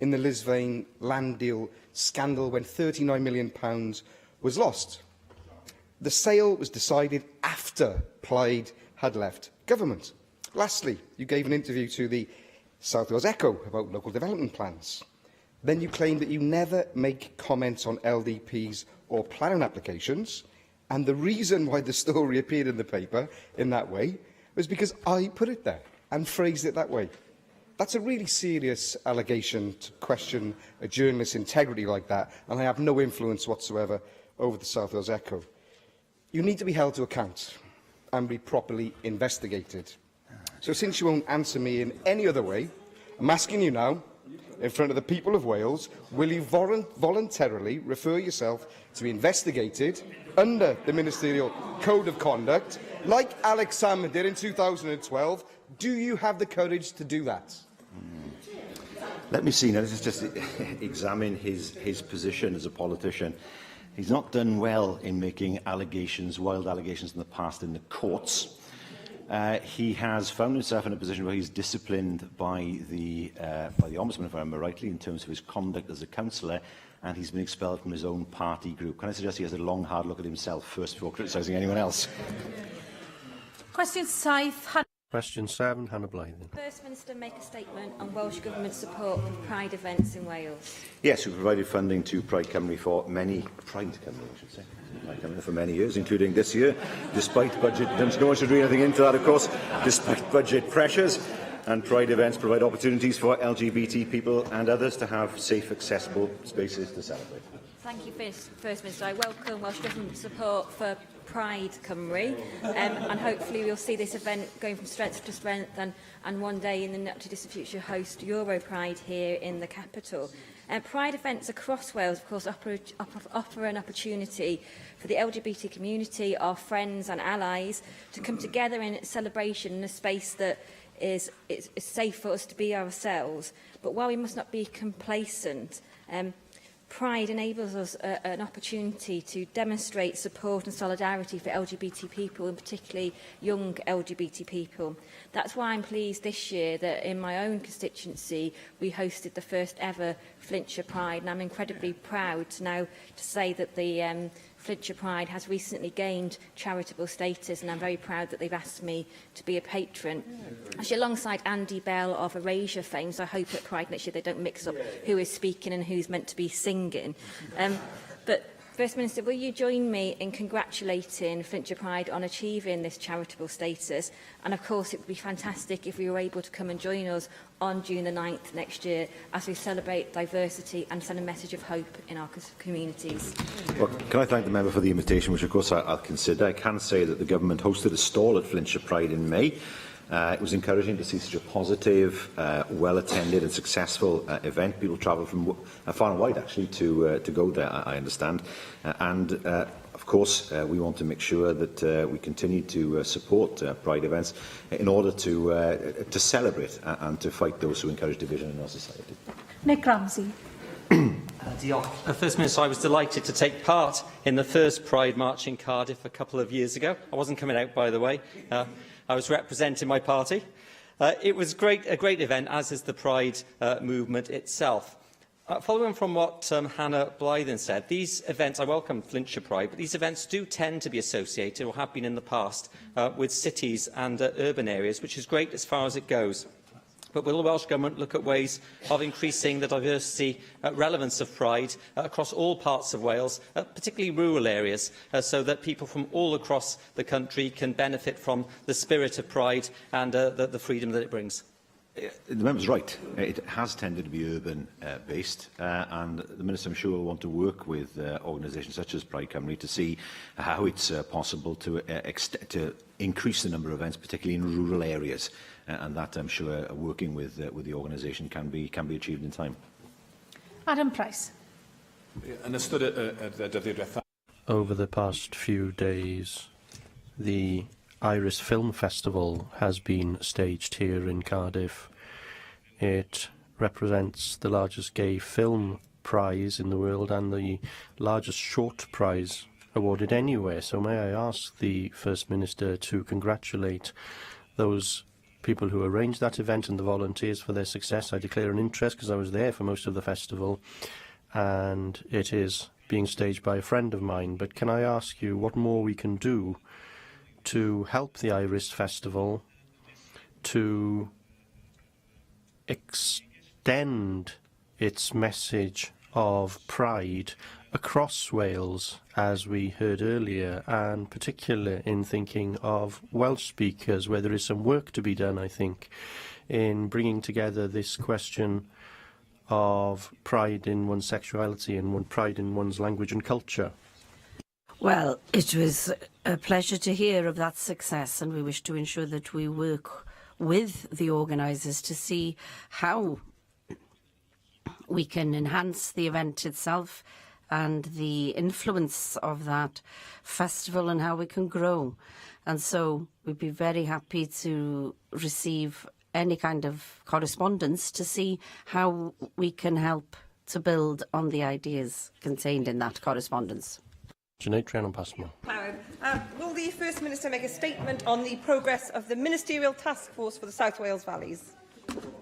Q: in the Lisvane land deal scandal when £39 million was lost. The sale was decided after Plaid had left government. Lastly, you gave an interview to the South Wales Echo about local development plans. Then you claimed that you never make comments on LDPs or planning applications, and the reason why the story appeared in the paper in that way was because I put it there and phrased it that way. That's a really serious allegation to question a journalist's integrity like that, and I have no influence whatsoever over the South Wales Echo. You need to be held to account and be properly investigated. So since you won't answer me in any other way, I'm asking you now, in front of the people of Wales, will you voluntarily refer yourself to be investigated under the Ministerial Code of Conduct, like Alex Salmond did in 2012? Do you have the courage to do that?
C: Let me see. Now, let's just examine his position as a politician. He's not done well in making allegations, wild allegations in the past in the courts. He has found himself in a position where he's disciplined by the Ombudsman, if I remember rightly, in terms of his conduct as a councillor, and he's been expelled from his own party group. Can I suggest he has a long, hard look at himself first before criticising anyone else?
D: Cwestiwn 7.
H: Question 7, Hannah Blythen.
R: First Minister make a statement on Welsh Government support for Pride events in Wales.
C: Yes, we provided funding to Pride Cymru for many for many years, including this year, despite budget. No one should read anything into that, of course. Despite budget pressures, and Pride events provide opportunities for LGBT people and others to have safe, accessible spaces to celebrate.
R: Thank you, First Minister. I welcome Welsh Government support for Pride Cymru, and hopefully we'll see this event going from strength to strength, and one day in the not too distant future host Euro Pride here in the capital. Pride events across Wales, of course, offer an opportunity for the LGBT community, our friends and allies, to come together in celebration in a space that is safe for us to be ourselves. But while we must not be complacent, Pride enables us an opportunity to demonstrate support and solidarity for LGBT people, and particularly young LGBT people. That's why I'm pleased this year that in my own constituency we hosted the first ever Flintshire Pride, and I'm incredibly proud now to say that the Flintshire Pride has recently gained charitable status, and I'm very proud that they've asked me to be a patron. Actually, alongside Andy Bell of Erasure fame, so I hope at Pride next year they don't mix up who is speaking and who's meant to be singing. But First Minister, will you join me in congratulating Flintshire Pride on achieving this charitable status? And of course, it would be fantastic if we were able to come and join us on June the 9th next year as we celebrate diversity and send a message of hope in our communities.
C: Well, can I thank the member for the invitation, which of course I'll consider. I can say that the government hosted a stall at Flintshire Pride in May. It was encouraging to see such a positive, well-attended and successful event. People travel from far and wide, actually, to go there, I understand. Of course, we want to make sure that we continue to support Pride events in order to celebrate and to fight those who encourage division in our society.
D: Nick Ramsey.
F: First Minister, I was delighted to take part in the first Pride March in Cardiff a couple of years ago. I wasn't coming out, by the way. I was representing my party. It was a great event, as is the Pride movement itself. Following from what Hannah Blythen said, these events, I welcome Flintshire Pride, but these events do tend to be associated, or have been in the past, with cities and urban areas, which is great as far as it goes. But will the Welsh Government look at ways of increasing the diversity relevance of Pride across all parts of Wales, particularly rural areas, so that people from all across the country can benefit from the spirit of Pride and the freedom that it brings?
C: The member's right. It has tended to be urban-based, and the Minister, I'm sure, will want to work with organisations such as Pride Cymru to see how it's possible to increase the number of events, particularly in rural areas, and that, I'm sure, working with the organisation can be achieved in time.
D: Adam Price.
H: Over the past few days, the Iris Film Festival has been staged here in Cardiff. It represents the largest gay film prize in the world and the largest short prize awarded anywhere. So may I ask the First Minister to congratulate those people who arranged that event and the volunteers for their success. I declare an interest because I was there for most of the festival, and it is being staged by a friend of mine. But can I ask you what more we can do to help the Iris Festival to extend its message of pride across Wales, as we heard earlier, and particularly in thinking of Welsh speakers, where there is some work to be done, I think, in bringing together this question of pride in one's sexuality and pride in one's language and culture?
A: Well, it was a pleasure to hear of that success, and we wish to ensure that we work with the organisers to see how we can enhance the event itself and the influence of that festival and how we can grow. And so we'd be very happy to receive any kind of correspondence to see how we can help to build on the ideas contained in that correspondence.
H: Sinead Trenon Passmore.
E: Will the First Minister make a statement on the progress of the Ministerial Task Force for the South Wales Valleys?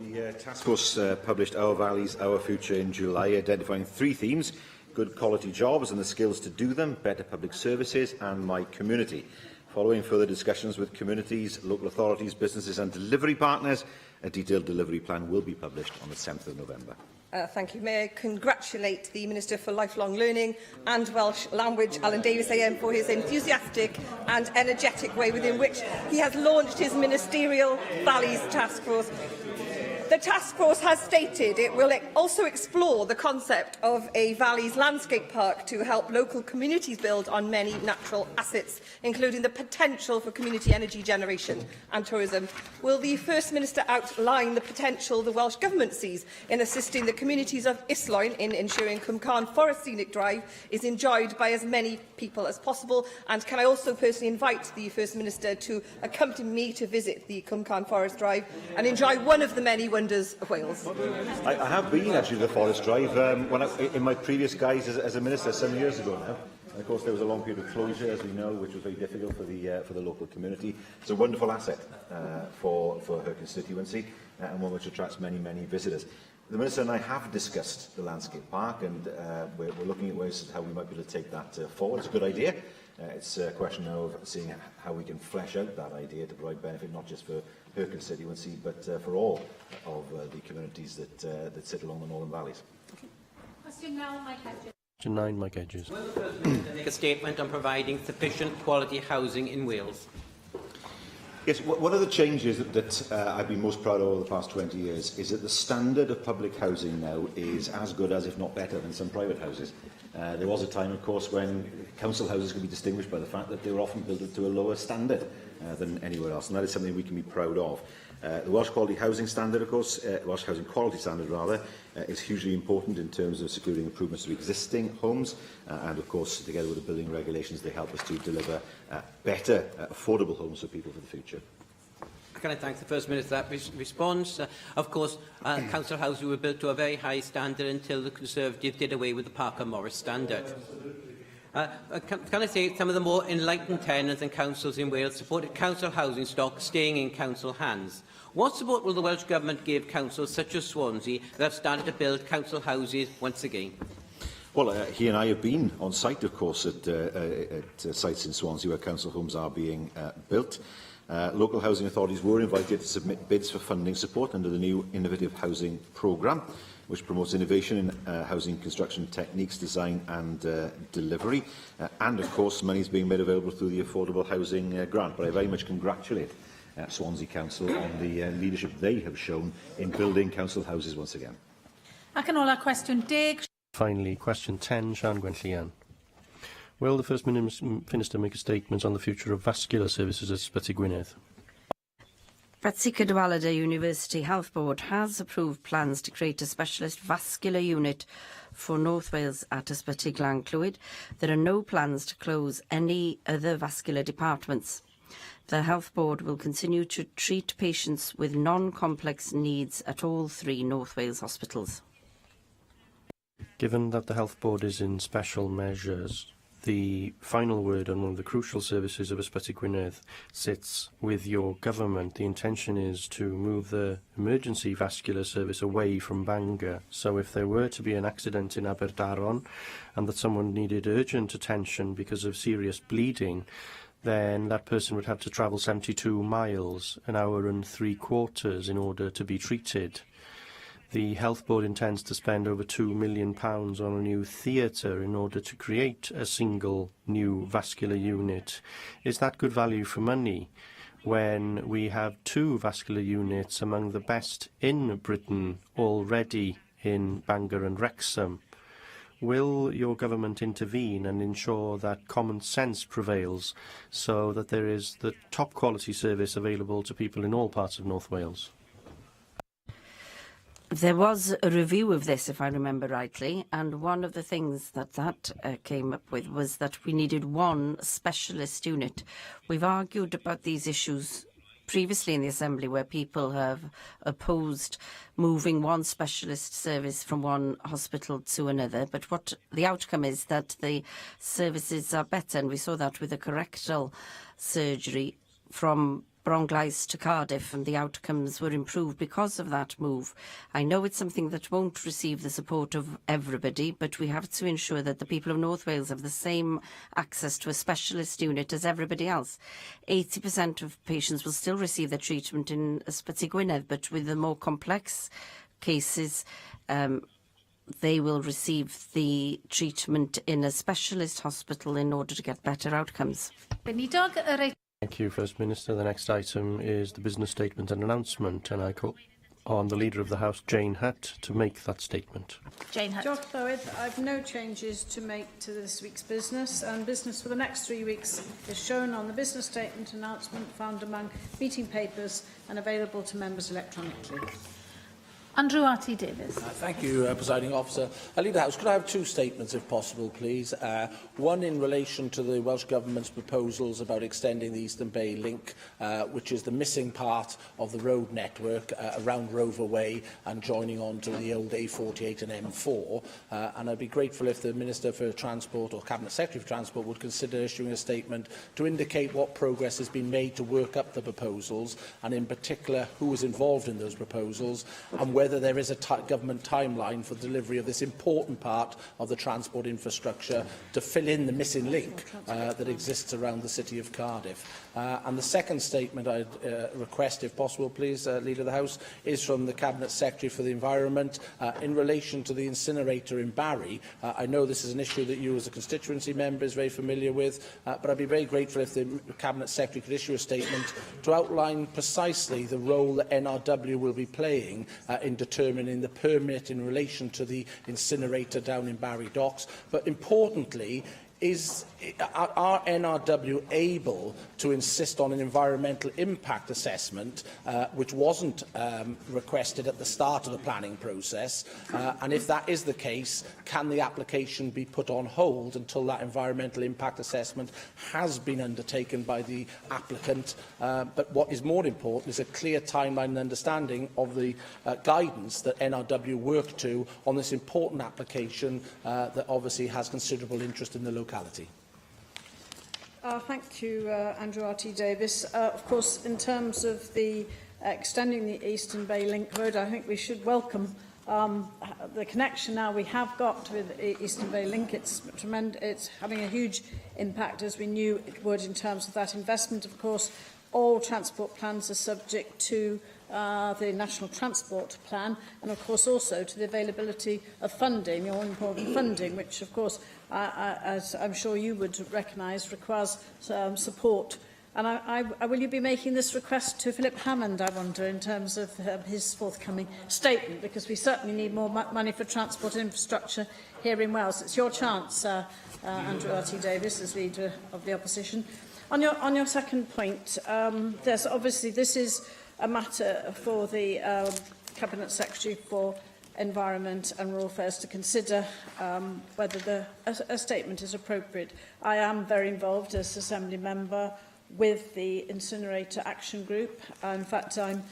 C: The task force published Our Valleys, Our Future in July, identifying 3 themes: good quality jobs and the skills to do them, better public services and my community. Following further discussions with communities, local authorities, businesses and delivery partners, a detailed delivery plan will be published on the 7th of November.
E: Thank you. May I congratulate the Minister for Lifelong Learning and Welsh Language, Alan Davies AM, for his enthusiastic and energetic way within which he has launched his Ministerial Valleys Task Force. The task force has stated it will also explore the concept of a Valleys landscape park to help local communities build on many natural assets, including the potential for community energy generation and tourism. Will the First Minister outline the potential the Welsh Government sees in assisting the communities of Isloyn in ensuring Cwmcarn Forest Scenic Drive is enjoyed by as many people as possible? And can I also personally invite the First Minister to accompany me to visit the Cwmcarn Forest Drive and enjoy one of the many wonders of Wales?
C: I have been actually to the Forest Drive in my previous guise as a minister some years ago now. And of course there was a long period of closure, as we know, which was very difficult for the local community. It's a wonderful asset for her constituency and one which attracts many visitors. The Minister and I have discussed the landscape park, and we're looking at ways how we might be able to take that forward. It's a good idea. It's a question now of seeing how we can flesh out that idea to provide benefit not just for her constituency but for all of the communities that sit along the Northern Valleys.
D: Question now, Mike Hedges.
H: Question 9, Mike Hedges.
M: Will the First Minister make a statement on providing sufficient quality housing in Wales?
C: Yes, one of the changes that I've been most proud of over the past 20 years is that the standard of public housing now is as good as, if not better, than some private houses. There was a time, of course, when council houses could be distinguished by the fact that they were often built to a lower standard than anywhere else, and that is something we can be proud of. The Welsh Quality Housing Standard, of course, Welsh Housing Quality Standard, rather, is hugely important in terms of securing improvements to existing homes, and, of course, together with the building regulations, they help us to deliver better, affordable homes for people for the future.
M: Can I thank the First Minister for that response? Of course, council houses were built to a very high standard until the Conservatives did away with the Parker Morris standard. Can I say some of the more enlightened tenants and councils in Wales supported council housing stock staying in council hands? What support will the Welsh Government give councils such as Swansea that have started to build council houses once again?
C: Well, he and I have been on site, of course, at sites in Swansea where council homes are being built. Local housing authorities were invited to submit bids for funding support under the new Innovative Housing Programme, which promotes innovation in housing construction techniques, design and delivery. And, of course, money is being made available through the Affordable Housing Grant. But I very much congratulate Swansea Council on the leadership they have shown in building council houses once again.
D: Ac yn ola, cwestiwn 10.
H: Finally, question 10, Sian Gwenllian. Will the First Minister make a statement on the future of vascular services at Ysbyty Gwynedd?
A: Betsy Cadwaladr University Health Board has approved plans to create a specialist vascular unit for North Wales at Ysbyty Glan Clwyd. There are no plans to close any other vascular departments. The Health Board will continue to treat patients with non-complex needs at all 3 North Wales hospitals.
H: Given that the Health Board is in special measures, the final word on one of the crucial services of Ysbyty Gwynedd sits with your government. The intention is to move the emergency vascular service away from Bangor. So if there were to be an accident in Aberdaron and that someone needed urgent attention because of serious bleeding, then that person would have to travel 72 miles, an hour and 3/4 in order to be treated. The Health Board intends to spend over £2 million on a new theatre in order to create a single new vascular unit. Is that good value for money when we have 2 vascular units among the best in Britain already in Bangor and Wrexham? Will your government intervene and ensure that common sense prevails so that there is the top quality service available to people in all parts of North Wales?
A: There was a review of this, if I remember rightly, and one of the things that came up with was that we needed 1 specialist unit. We've argued about these issues previously in the Assembly where people have opposed moving one specialist service from one hospital to another, but what the outcome is that the services are better, and we saw that with the colorectal surgery from Bronglais to Cardiff, and the outcomes were improved because of that move. I know it's something that won't receive the support of everybody, but we have to ensure that the people of North Wales have the same access to a specialist unit as everybody else. 80% of patients will still receive their treatment in Ysbyty Gwynedd, but with the more complex cases, they will receive the treatment in a specialist hospital in order to get better outcomes.
H: Thank you, First Minister. The next item is the business statement and announcement, and I call on the Leader of the House, Jane Hutt, to make that statement.
D: Jane Hutt.
S: Jock Lywyd, I've no changes to make to this week's business, and business for the next 3 weeks is shown on the business statement announcement found among meeting papers and available to members electronically.
D: Andrew Arty-Davies.
K: Thank you, Presiding Officer. Leader of the House, could I have two statements, if possible, please? One in relation to the Welsh Government's proposals about extending the Eastern Bay link, which is the missing part of the road network around Rover Way and joining on to the old A48 and M4. And I'd be grateful if the Minister for Transport or Cabinet Secretary for Transport would consider issuing a statement to indicate what progress has been made to work up the proposals, and in particular who is involved in those proposals, and whether there is a government timeline for delivery of this important part of the transport infrastructure to fill in the missing link that exists around the city of Cardiff. And the second statement I'd request, if possible, please, Leader of the House, is from the Cabinet Secretary for the Environment in relation to the incinerator in Barry. I know this is an issue that you as a constituency member is very familiar with, but I'd be very grateful if the Cabinet Secretary could issue a statement to outline precisely the role that NRW will be playing in determining the permit in relation to the incinerator down in Barry Docks. But importantly, are NRW able to insist on an environmental impact assessment, which wasn't requested at the start of the planning process? And if that is the case, can the application be put on hold until that environmental impact assessment has been undertaken by the applicant? But what is more important is a clear timeline and understanding of the guidance that NRW work to on this important application that obviously has considerable interest in the locality.
S: Thank you, Andrew Arty-Davies. Of course, in terms of the extending the Eastern Bay Link Road, I think we should welcome the connection now we have got with Eastern Bay Link. It's tremendous. It's having a huge impact, as we knew it would, in terms of that investment. Of course, all transport plans are subject to the National Transport Plan, and of course also to the availability of funding, the all-important funding, which of course, as I'm sure you would recognise, requires support. And will you be making this request to Philip Hammond, I wonder, in terms of his forthcoming statement? Because we certainly need more money for transport infrastructure here in Wales. It's your chance, Andrew Arty-Davies, as Leader of the Opposition. On your second point, there's obviously this is a matter for the Cabinet Secretary for Environment and Rural Affairs to consider whether a statement is appropriate. I am very involved as Assembly member with the Incinerator Action Group. In fact, I'm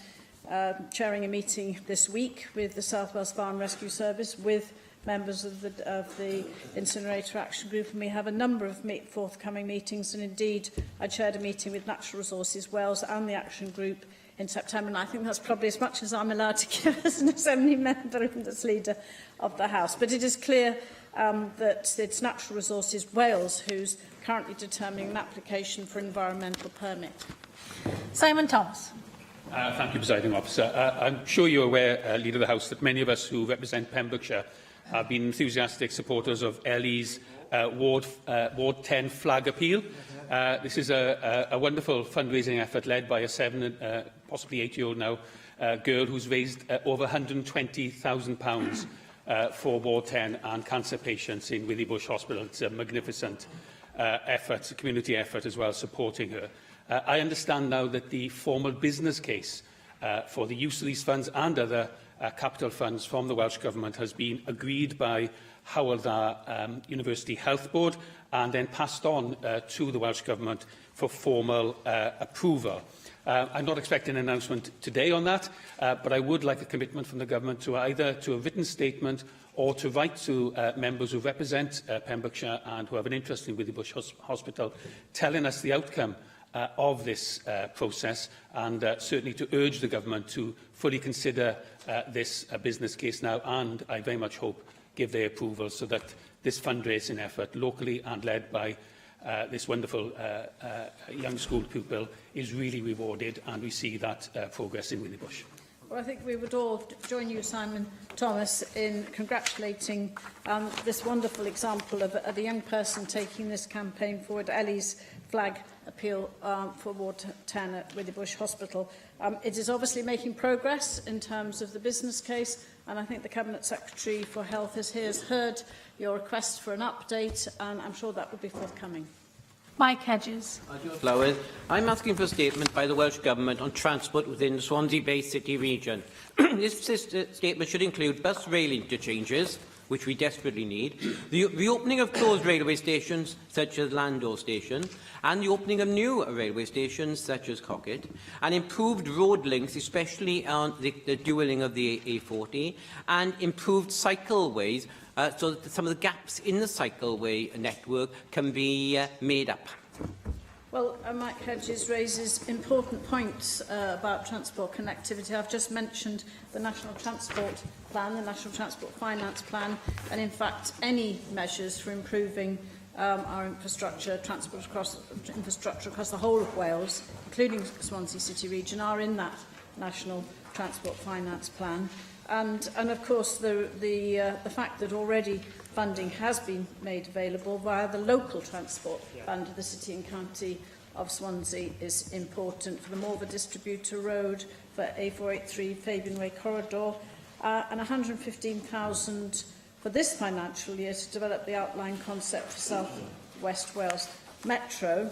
S: chairing a meeting this week with the South Wales Fire and Rescue Service with members of the Incinerator Action Group, and we have a number of forthcoming meetings, and indeed I chaired a meeting with Natural Resources Wales and the Action Group in September, and I think that's probably as much as I'm allowed to give as an Assembly member and as Leader of the House. But it is clear that it's Natural Resources Wales who's currently determining an application for environmental permit.
D: Simon Thomas.
O: Thank you, Presiding Officer. I'm sure you're aware, Leader of the House, that many of us who represent Pembrokeshire have been enthusiastic supporters of Ellie's Ward 10 flag appeal. This is a wonderful fundraising effort led by a possibly 8-year-old now, girl who's raised over £120,000 for Ward 10 and cancer patients in Withybush Hospital. It's a magnificent effort, a community effort as well, supporting her. I understand now that the formal business case for the use of these funds and other capital funds from the Welsh Government has been agreed by Hywel Dda University Health Board and then passed on to the Welsh Government for formal approval. I'm not expecting an announcement today on that, but I would like a commitment from the Government to either to a written statement or to write to members who represent Pembrokeshire and who have an interest in Withybush Hospital, telling us the outcome of this process, and certainly to urge the Government to fully consider this business case now, and I very much hope give their approval so that this fundraising effort, locally and led by this wonderful young school pupil, is really rewarded, and we see that progress in Withybush.
S: Well, I think we would all join you, Simon Thomas, in congratulating this wonderful example of a young person taking this campaign forward, Ellie's flag appeal for Ward 10 at Withybush Hospital. It is obviously making progress in terms of the business case, and I think the Cabinet Secretary for Health has heard your request for an update, and I'm sure that will be forthcoming.
D: Mike Hedges.
M: Llywydd, I'm asking for a statement by the Welsh Government on transport within the Swansea Bay City region. This statement should include bus rail interchanges, which we desperately need, the reopening of closed railway stations, such as Landor Station, and the opening of new railway stations, such as Cocket, and improved road links, especially on the dualling of the A40, and improved cycleways, so that some of the gaps in the cycleway network can be made up.
S: Well, Mike Hedges raises important points about transport connectivity. I've just mentioned the National Transport Plan, the National Transport Finance Plan, and in fact any measures for improving our infrastructure, infrastructure across the whole of Wales, including Swansea City region, are in that National Transport Finance Plan. And of course, the fact that already funding has been made available via the local transport fund of the City and County of Swansea is important for the Morva Distributor Road, for A483 Fabian Way Corridor, and £115,000 for this financial year to develop the outline concept for South West Wales Metro.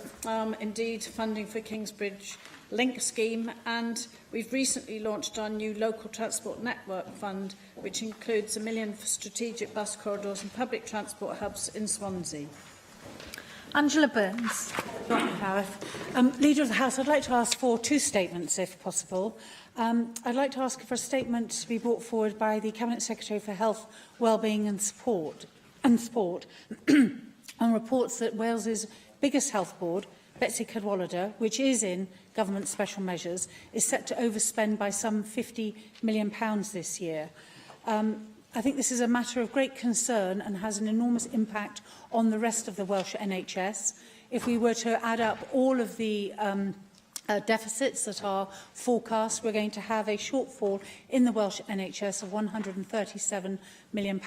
S: Indeed, funding for Kingsbridge Link scheme, and we've recently launched our new local transport network fund, which includes £1 million for strategic bus corridors and public transport hubs in Swansea.
D: Angela Burns.
B: Leader of the House, I'd like to ask for two statements, if possible. I'd like to ask for a statement to be brought forward by the Cabinet Secretary for Health, Wellbeing and Sport on reports that Wales's biggest health board, Betsy Cadwallader, which is in government special measures, is set to overspend by some £50 million this year. I think this is a matter of great concern and has an enormous impact on the rest of the Welsh NHS. If we were to add up all of the deficits that are forecast, we're going to have a shortfall in the Welsh NHS of £137 million,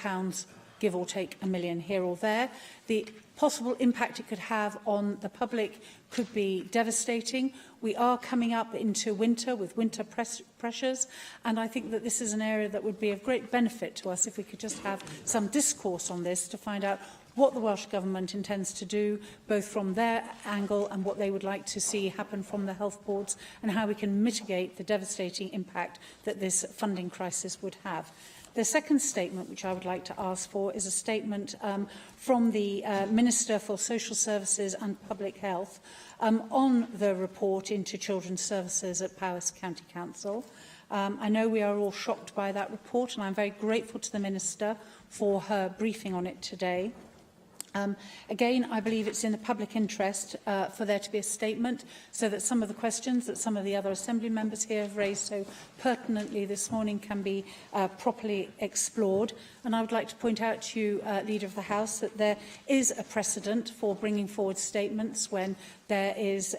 B: give or take a million here or there. The possible impact it could have on the public could be devastating. We are coming up into winter with winter pressures, and I think that this is an area that would be of great benefit to us if we could just have some discourse on this to find out what the Welsh Government intends to do, both from their angle and what they would like to see happen from the health boards, and how we can mitigate the devastating impact that this funding crisis would have. The second statement which I would like to ask for is a statement from the Minister for Social Services and Public Health on the report into children's services at Powys County Council. I know we are all shocked by that report, and I'm very grateful to the Minister for her briefing on it today. Again, I believe it's in the public interest for there to be a statement so that some of the questions that some of the other Assembly members here have raised so pertinently this morning can be properly explored. And I would like to point out to you, Leader of the House, that there is a precedent for bringing forward statements when there is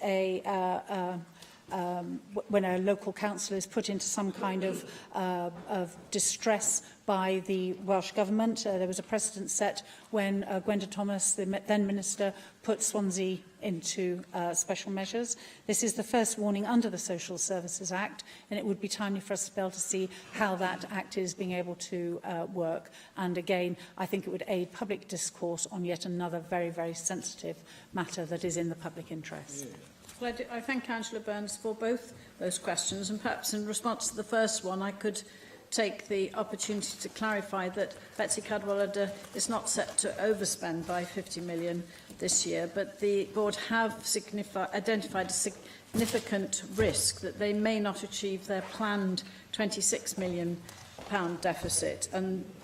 B: when a local council is put into some kind of distress by the Welsh Government. There was a precedent set when Gwenda Thomas, the then Minister, put Swansea into special measures. This is the first warning under the Social Services Act, and it would be timely for us to be able to see how that Act is being able to work. And again, I think it would aid public discourse on yet another very, very sensitive matter that is in the public interest.
S: Well, I thank Angela Burns for both those questions, and perhaps in response to the first one, I could take the opportunity to clarify that Betsy Cadwallader is not set to overspend by 50 million this year, but the board have identified a significant risk that they may not achieve their planned £26 million deficit,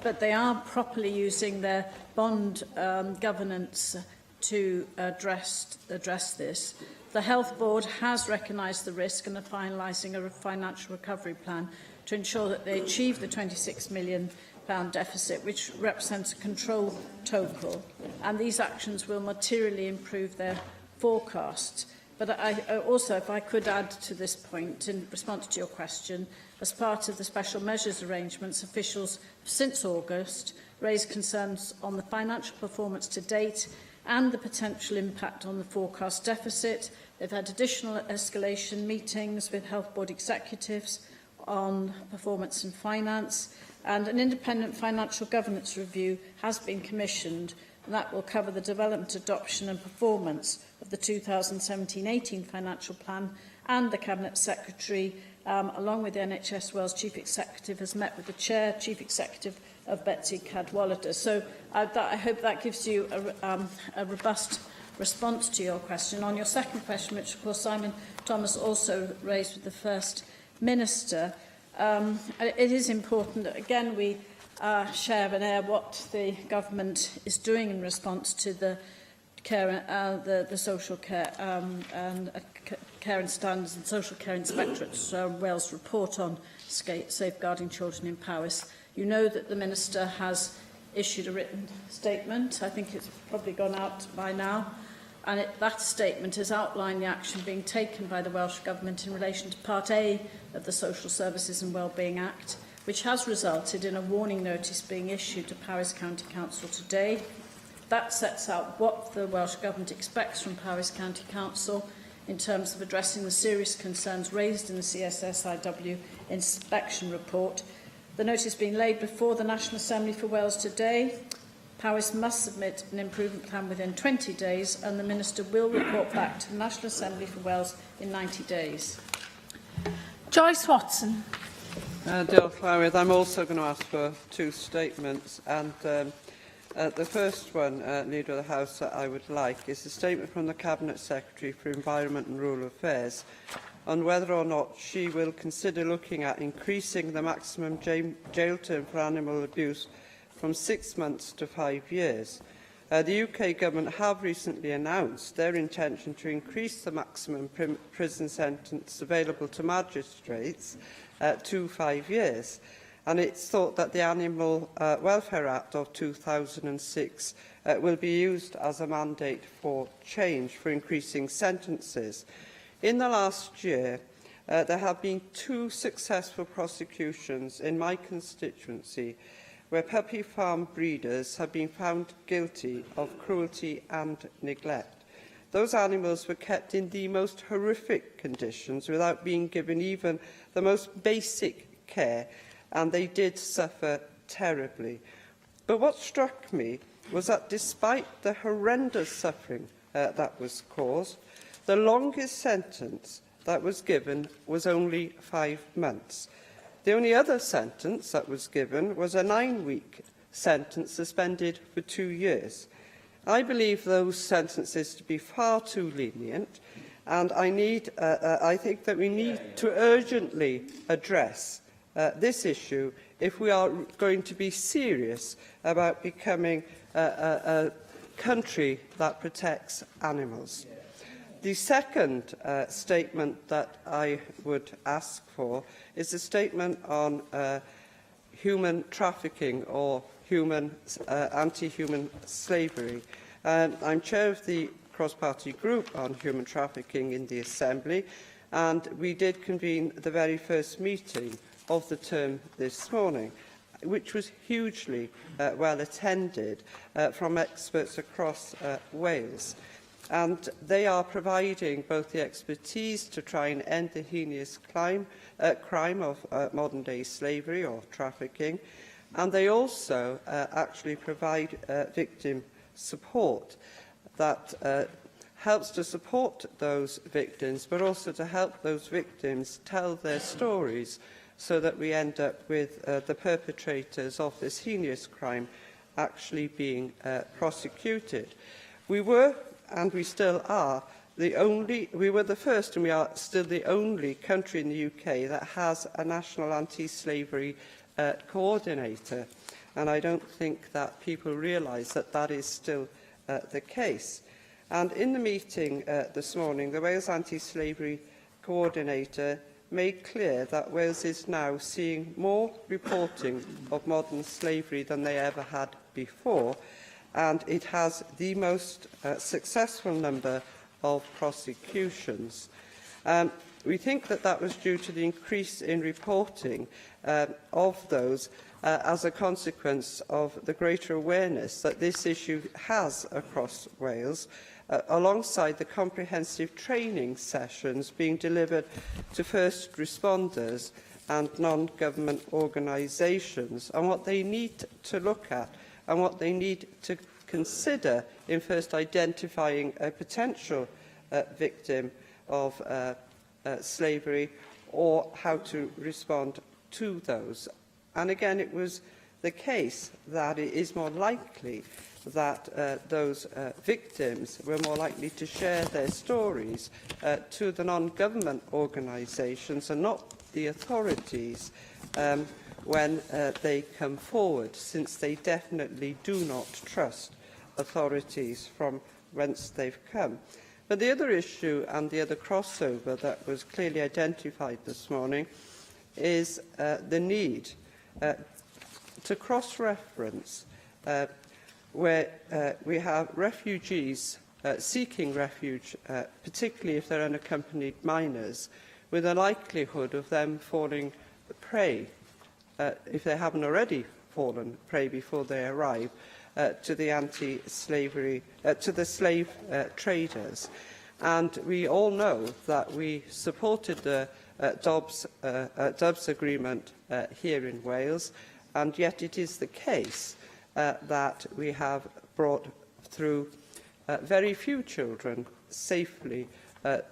S: but they are properly using their bond governance to address this. The Health Board has recognised the risk and are finalising a financial recovery plan to ensure that they achieve the £26 million deficit, which represents a control total, and these actions will materially improve their forecasts. But also, if I could add to this point, in response to your question, as part of the special measures arrangements, officials since August raised concerns on the financial performance to date and the potential impact on the forecast deficit. They've had additional escalation meetings with Health Board executives on performance and finance, and an independent financial governance review has been commissioned, and that will cover the development, adoption and performance of the 2017-18 financial plan, and the Cabinet Secretary, along with the NHS Wales Chief Executive, has met with the Chair, Chief Executive of Betsy Cadwallader. So I hope that gives you a robust response to your question. On your second question, which of course Simon Thomas also raised with the First Minister, it is important that, again, we share and air what the government is doing in response to the care, the social care and care and standards and social care inspectorate's Wales report on safeguarding children in Powys. You know that the Minister has issued a written statement. I think it's probably gone out by now. And that statement has outlined the action being taken by the Welsh Government in relation to Part A of the Social Services and Wellbeing Act, which has resulted in a warning notice being issued to Powys County Council today. That sets out what the Welsh Government expects from Powys County Council in terms of addressing the serious concerns raised in the CSSIW inspection report. The notice being laid before the National Assembly for Wales today. Powys must submit an improvement plan within 20 days, and the Minister will report back to the National Assembly for Wales in 90 days.
D: Joyce Watson.
P: Diolch, Llywydd. I'm also going to ask for two statements, and the first one, Leader of the House, that I would like is a statement from the Cabinet Secretary for Environment and Rural Affairs on whether or not she will consider looking at increasing the maximum jail term for animal abuse from 6 months to 5 years. The UK Government have recently announced their intention to increase the maximum prison sentence available to magistrates to 5 years. And it's thought that the Animal Welfare Act of 2006 will be used as a mandate for change for increasing sentences. In the last year, there have been 2 successful prosecutions in my constituency where puppy farm breeders have been found guilty of cruelty and neglect. Those animals were kept in the most horrific conditions without being given even the most basic care, and they did suffer terribly. But what struck me was that despite the horrendous suffering that was caused, the longest sentence that was given was only 5 months. The only other sentence that was given was a 9-week sentence suspended for 2 years. I believe those sentences to be far too lenient, and I think that we need to urgently address this issue if we are going to be serious about becoming a country that protects animals. The second statement that I would ask for is a statement on human trafficking or anti-human slavery. I'm chair of the cross-party group on human trafficking in the Assembly, and we did convene the very first meeting of the term this morning, which was hugely well attended from experts across Wales. And they are providing both the expertise to try and end the heinous crime of modern-day slavery or trafficking, and they also actually provide victim support that helps to support those victims, but also to help those victims tell their stories so that we end up with the perpetrators of this heinous crime actually being prosecuted. We were, and we still are, we were the first and we are still the only country in the UK that has a national anti-slavery coordinator. And I don't think that people realise that that is still the case. And in the meeting this morning, the Wales Anti-Slavery Coordinator made clear that Wales is now seeing more reporting of modern slavery than they ever had before, and it has the most successful number of prosecutions. We think that that was due to the increase in reporting of those as a consequence of the greater awareness that this issue has across Wales, alongside the comprehensive training sessions being delivered to first responders and non-government organisations on what they need to look at and what they need to consider in first identifying a potential victim of slavery, or how to respond to those. And again, it was the case that it is more likely that those victims were more likely to share their stories to the non-government organisations and not the authorities when they come forward, since they definitely do not trust authorities from whence they've come. But the other issue and the other crossover that was clearly identified this morning is the need to cross-reference where we have refugees seeking refuge, particularly if they're unaccompanied minors, with a likelihood of them falling prey, if they haven't already fallen prey before they arrive, to the anti-slavery, to the slave traders. And we all know that we supported the Dobbs Agreement here in Wales, and yet it is the case that we have brought through very few children safely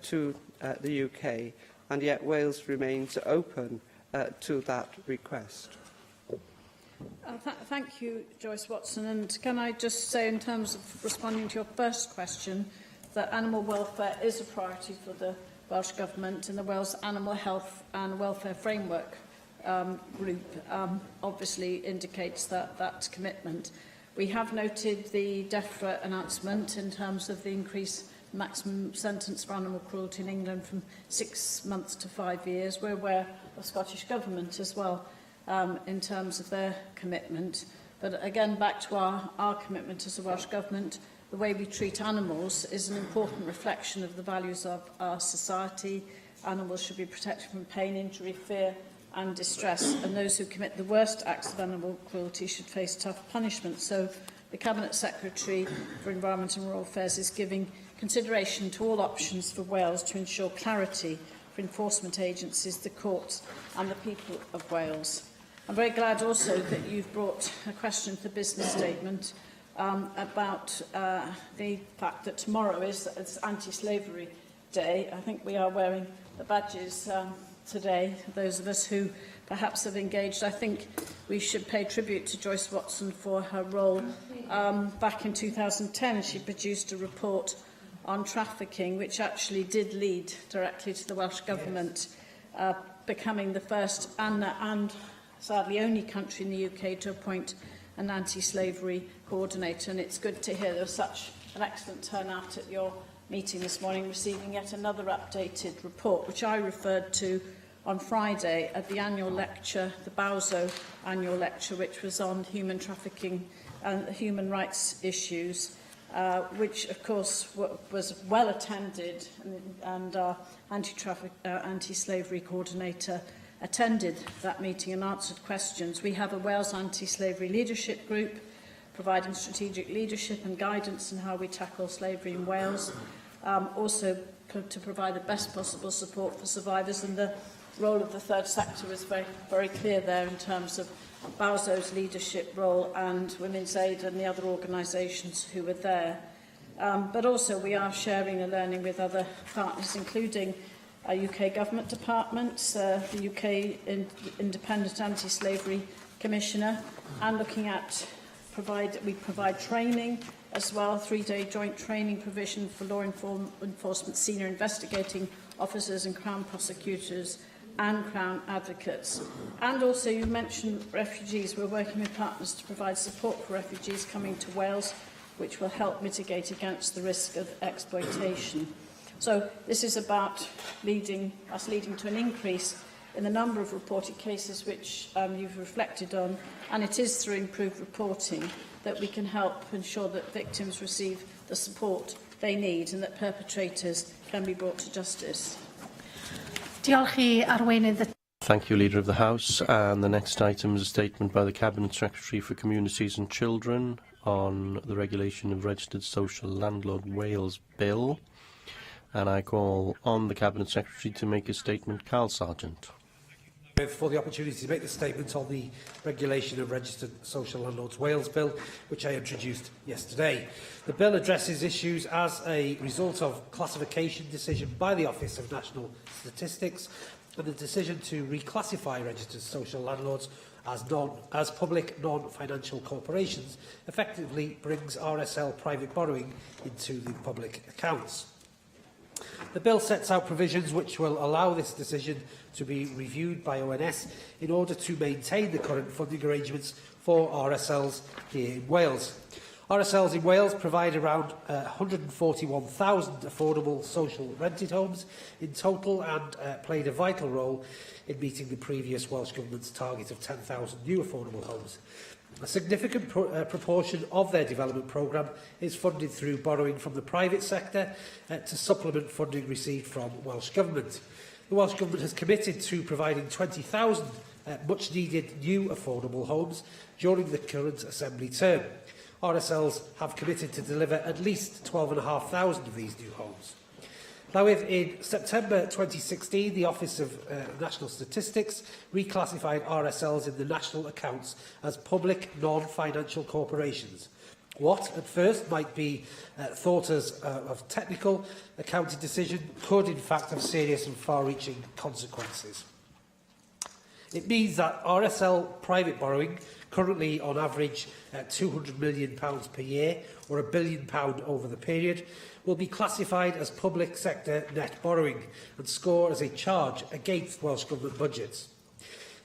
P: to the UK, and yet Wales remains open to that request.
S: Thank you, Joyce Watson. And can I just say, in terms of responding to your first question, that animal welfare is a priority for the Welsh Government, and the Wales Animal Health and Welfare Framework group obviously indicates that commitment. We have noted the DEFRA announcement in terms of the increased maximum sentence for animal cruelty in England from 6 months to 5 years. We're aware of Scottish Government as well in terms of their commitment. But again, back to our commitment as a Welsh Government, the way we treat animals is an important reflection of the values of our society. Animals should be protected from pain, injury, fear and distress, and those who commit the worst acts of animal cruelty should face tough punishment. So the Cabinet Secretary for Environment and Rural Affairs is giving consideration to all options for Wales to ensure clarity for enforcement agencies, the courts and the people of Wales. I'm very glad also that you've brought a question to the business statement about the fact that tomorrow is Anti-Slavery Day. I think we are wearing the badges today, those of us who perhaps have engaged. I think we should pay tribute to Joyce Watson for her role. Back in 2010, she produced a report on trafficking, which actually did lead directly to the Welsh Government becoming the first and sadly only country in the UK to appoint an anti-slavery coordinator. And it's good to hear there was such an excellent turnout at your meeting this morning, receiving yet another updated report, which I referred to on Friday at the annual lecture, the Bowso annual lecture, which was on human trafficking and human rights issues, which, of course, was well attended, and our anti-slavery coordinator attended that meeting and answered questions. We have a Wales Anti-Slavery Leadership Group providing strategic leadership and guidance in how we tackle slavery in Wales, also to provide the best possible support for survivors, and the role of the third sector was very, very clear there in terms of Bowso's leadership role and Women's Aid and the other organisations who were there. But also we are sharing and learning with other partners, including UK government departments, the UK Independent Anti-Slavery Commissioner, and looking at we provide training as well, 3-day joint training provision for law enforcement senior investigating officers and Crown prosecutors and Crown advocates. And also, you mentioned refugees. We're working with partners to provide support for refugees coming to Wales, which will help mitigate against the risk of exploitation. So this is about leading to an increase in the number of reported cases which you've reflected on, and it is through improved reporting that we can help ensure that victims receive the support they need and that perpetrators can be brought to justice.
D: Diolch I Arweinydd.
H: Thank you, Leader of the House. And the next item is a statement by the Cabinet Secretary for Communities and Children on the regulation of registered social landlord Wales Bill. And I call on the Cabinet Secretary to make a statement. Carl Sargent.
T: For the opportunity to make the statement on the regulation of registered social landlords Wales Bill, which I introduced yesterday. The bill addresses issues as a result of classification decision by the Office of National Statistics and the decision to reclassify registered social landlords as public non-financial corporations effectively brings RSL private borrowing into the public accounts. The bill sets out provisions which will allow this decision to be reviewed by ONS in order to maintain the current funding arrangements for RSLs here in Wales. RSLs in Wales provide around 141,000 affordable social rented homes in total and played a vital role in meeting the previous Welsh Government's target of 10,000 new affordable homes. A significant proportion of their development programme is funded through borrowing from the private sector to supplement funding received from Welsh Government. The Welsh Government has committed to providing 20,000 much-needed new affordable homes during the current Assembly term. RSLs have committed to deliver at least 12,500 of these new homes. Now, in September 2016, the Office of National Statistics reclassified RSLs in the national accounts as public non-financial corporations. What, at first, might be thought as a technical accounting decision could, in fact, have serious and far-reaching consequences. It means that RSL private borrowing, currently on average £200 million per year, or £1 billion over the period, will be classified as public sector net borrowing and score as a charge against Welsh Government budgets.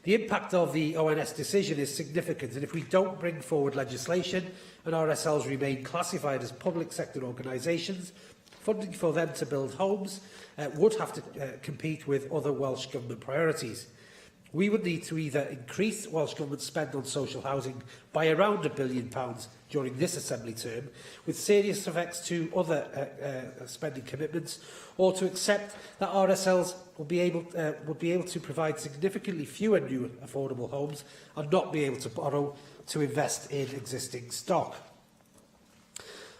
T: The impact of the ONS decision is significant, and if we don't bring forward legislation and RSLs remain classified as public sector organisations, funding for them to build homes would have to compete with other Welsh Government priorities. We would need to either increase Welsh Government spend on social housing by around £1 billion during this Assembly term, with serious effects to other spending commitments, or to accept that RSLs would be able to provide significantly fewer new affordable homes and not be able to borrow to invest in existing stock.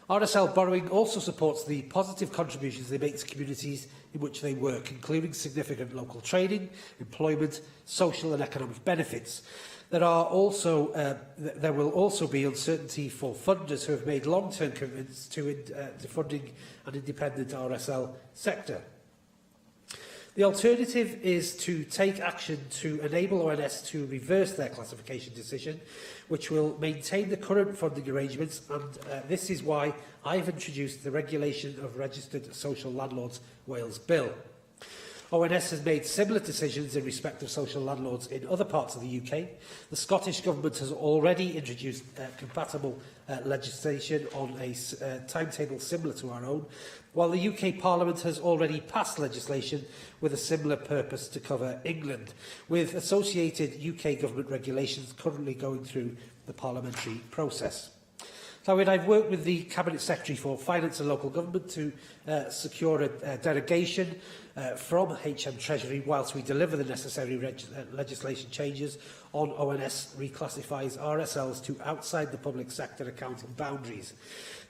T: RSL borrowing also supports the positive contributions they make to communities in which they work, including significant local training, employment, social and economic benefits. There will also be uncertainty for funders who have made long-term commitments to funding an independent RSL sector. The alternative is to take action to enable ONS to reverse their classification decision, which will maintain the current funding arrangements, and this is why I've introduced the Regulation of Registered Social Landlords Wales Bill. ONS has made similar decisions in respect of social landlords in other parts of the UK. The Scottish Government has already introduced compatible legislation on a timetable similar to our own, while the UK Parliament has already passed legislation with a similar purpose to cover England, with associated UK Government regulations currently going through the parliamentary process. So I've worked with the Cabinet Secretary for Finance and Local Government to secure a derogation from HM Treasury whilst we deliver the necessary legislation changes on ONS reclassifies RSLs to outside the public sector accounting boundaries.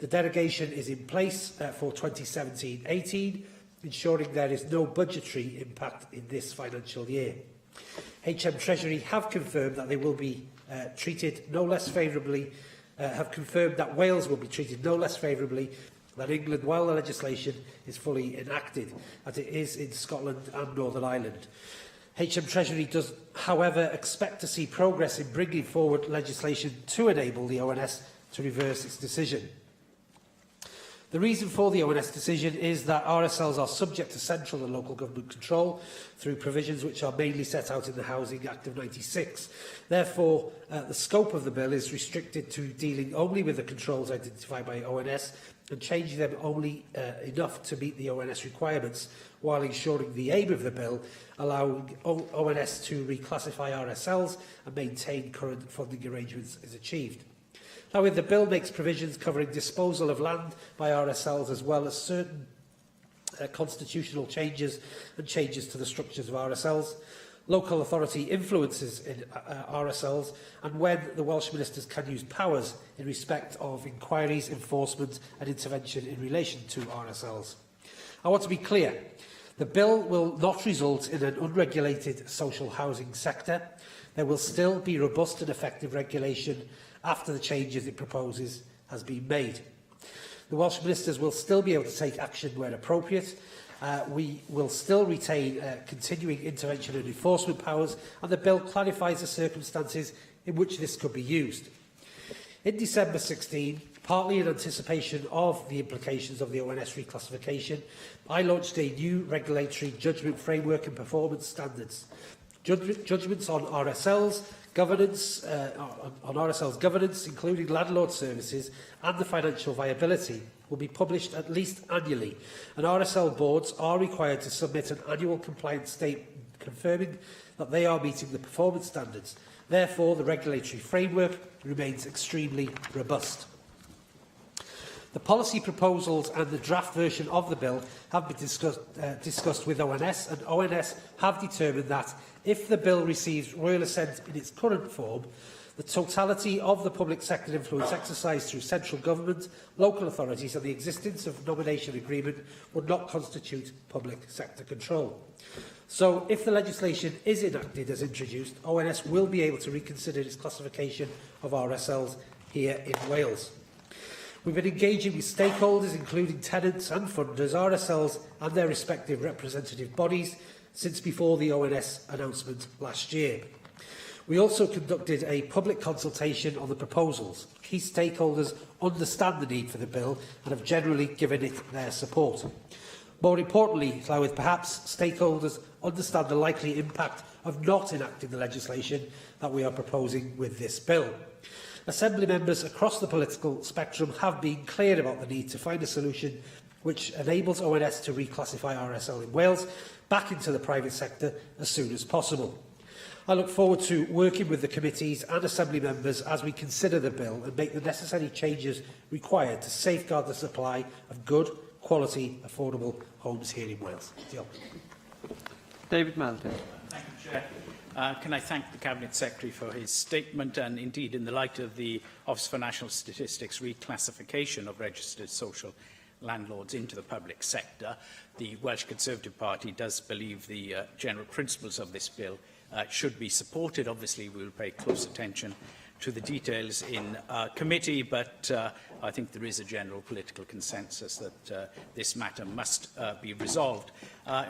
T: The derogation is in place for 2017-18, ensuring there is no budgetary impact in this financial year. HM Treasury have confirmed that they will be treated no less favourably have confirmed that Wales will be treated no less favourably that England, while the legislation is fully enacted, as it is in Scotland and Northern Ireland. HM Treasury does, however, expect to see progress in bringing forward legislation to enable the ONS to reverse its decision. The reason for the ONS decision is that RSLs are subject to central and local government control through provisions which are mainly set out in the Housing Act of '96. Therefore, the scope of the bill is restricted to dealing only with the controls identified by ONS and changing them only enough to meet the ONS requirements, while ensuring the aim of the bill, allowing ONS to reclassify RSLs and maintain current funding arrangements, is achieved. However, the bill makes provisions covering disposal of land by RSLs, as well as certain constitutional changes and changes to the structures of RSLs, local authority influences in RSLs, and when the Welsh ministers can use powers in respect of inquiries, enforcement and intervention in relation to RSLs. I want to be clear. The bill will not result in an unregulated social housing sector. There will still be robust and effective regulation after the changes it proposes has been made. The Welsh ministers will still be able to take action where appropriate. We will still retain continuing intervention and enforcement powers, and the bill clarifies the circumstances in which this could be used. In December 16, partly in anticipation of the implications of the ONS reclassification, I launched a new regulatory judgment framework and performance standards. Judgments on RSLs governance, including landlord services and the financial viability, will be published at least annually, and RSL boards are required to submit an annual compliance statement confirming that they are meeting the performance standards. Therefore, the regulatory framework remains extremely robust. The policy proposals and the draft version of the bill have been discussed with ONS, and ONS have determined that if the bill receives royal assent in its current form, the totality of the public sector influence exercised through central government, local authorities and the existence of nomination agreement would not constitute public sector control. So, if the legislation is enacted as introduced, ONS will be able to reconsider its classification of RSLs here in Wales. We've been engaging with stakeholders, including tenants and funders, RSLs and their respective representative bodies, since before the ONS announcement last year. We also conducted a public consultation on the proposals. Key stakeholders understand the need for the bill and have generally given it their support. More importantly, perhaps stakeholders understand the likely impact of not enacting the legislation that we are proposing with this bill. Assembly members across the political spectrum have been clear about the need to find a solution which enables ONS to reclassify RSL in Wales back into the private sector as soon as possible. I look forward to working with the committees and Assembly members as we consider the bill and make the necessary changes required to safeguard the supply of good, quality, affordable homes here in Wales.
M: David Malden.
U: Thank you, Chair. Can I thank the Cabinet Secretary for his statement, and indeed in the light of the Office for National Statistics reclassification of registered social landlords into the public sector, the Welsh Conservative Party does believe the general principles of this bill should be supported. Obviously, we will pay close attention to the details in committee, but I think there is a general political consensus that this matter must be resolved.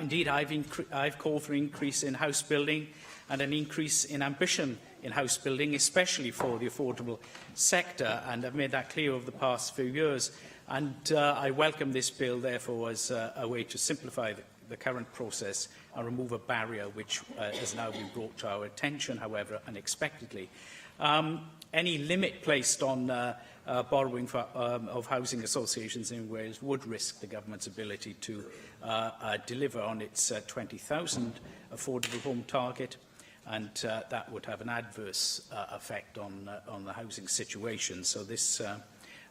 U: Indeed, I've called for an increase in house building and an increase in ambition in house building, especially for the affordable sector, and I've made that clear over the past few years. And I welcome this bill, therefore, as a way to simplify the current process and remove a barrier which has now been brought to our attention, however, unexpectedly. Any limit placed on borrowing of housing associations in Wales would risk the government's ability to deliver on its 20,000 affordable home target, and that would have an adverse effect on the housing situation. So this,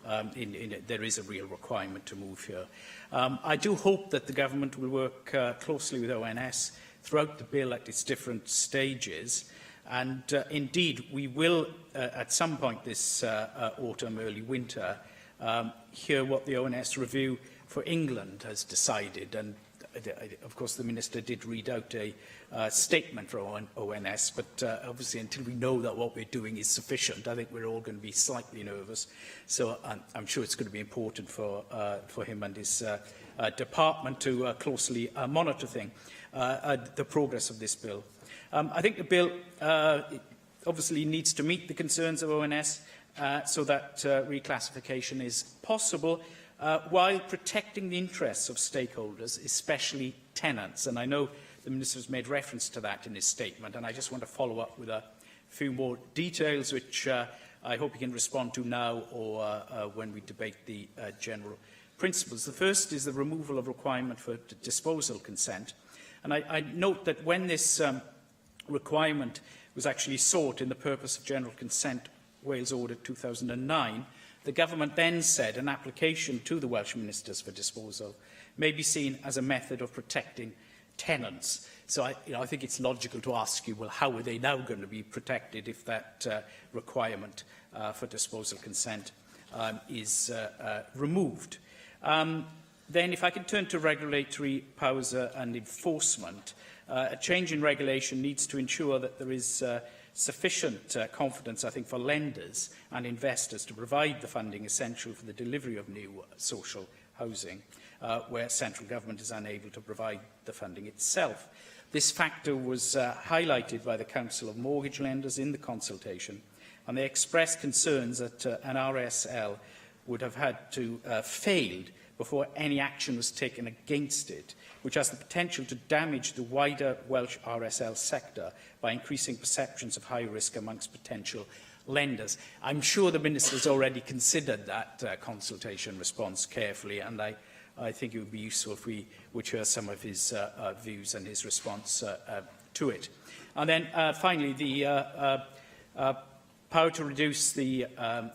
U: there is a real requirement to move here. I do hope that the government will work closely with ONS throughout the bill at its different stages. And indeed, we will, at some point this autumn, early winter, hear what the ONS review for England has decided. And of course, the Minister did read out a statement from ONS, but obviously until we know that what we're doing is sufficient, I think we're all going to be slightly nervous. So I'm sure it's going to be important for him and his department to closely monitor the progress of this bill. I think the bill obviously needs to meet the concerns of ONS so that reclassification is possible, while protecting the interests of stakeholders, especially tenants. And I know the Minister has made reference to that in his statement, and I just want to follow up with a few more details, which I hope he can respond to now or when we debate the general principles. The first is the removal of requirement for disposal consent. And I note that when this requirement was actually sought in the purpose of general consent Wales Order 2009, the government then said an application to the Welsh Ministers for disposal may be seen as a method of protecting tenants. So I think it's logical to ask you, well, how are they now going to be protected if that requirement for disposal consent is removed? Then, if I can turn to regulatory powers and enforcement, a change in regulation needs to ensure that there is sufficient confidence, I think, for lenders and investors to provide the funding essential for the delivery of new social housing, where central government is unable to provide the funding itself. This factor was highlighted by the Council of Mortgage Lenders in the consultation, and they expressed concerns that an RSL would have had to failed before any action was taken against it, which has the potential to damage the wider Welsh RSL sector by increasing perceptions of high risk amongst potential lenders. I'm sure the Minister has already considered that consultation response carefully, and I think it would be useful if we would hear some of his views and his response to it. And then finally, the power to reduce the,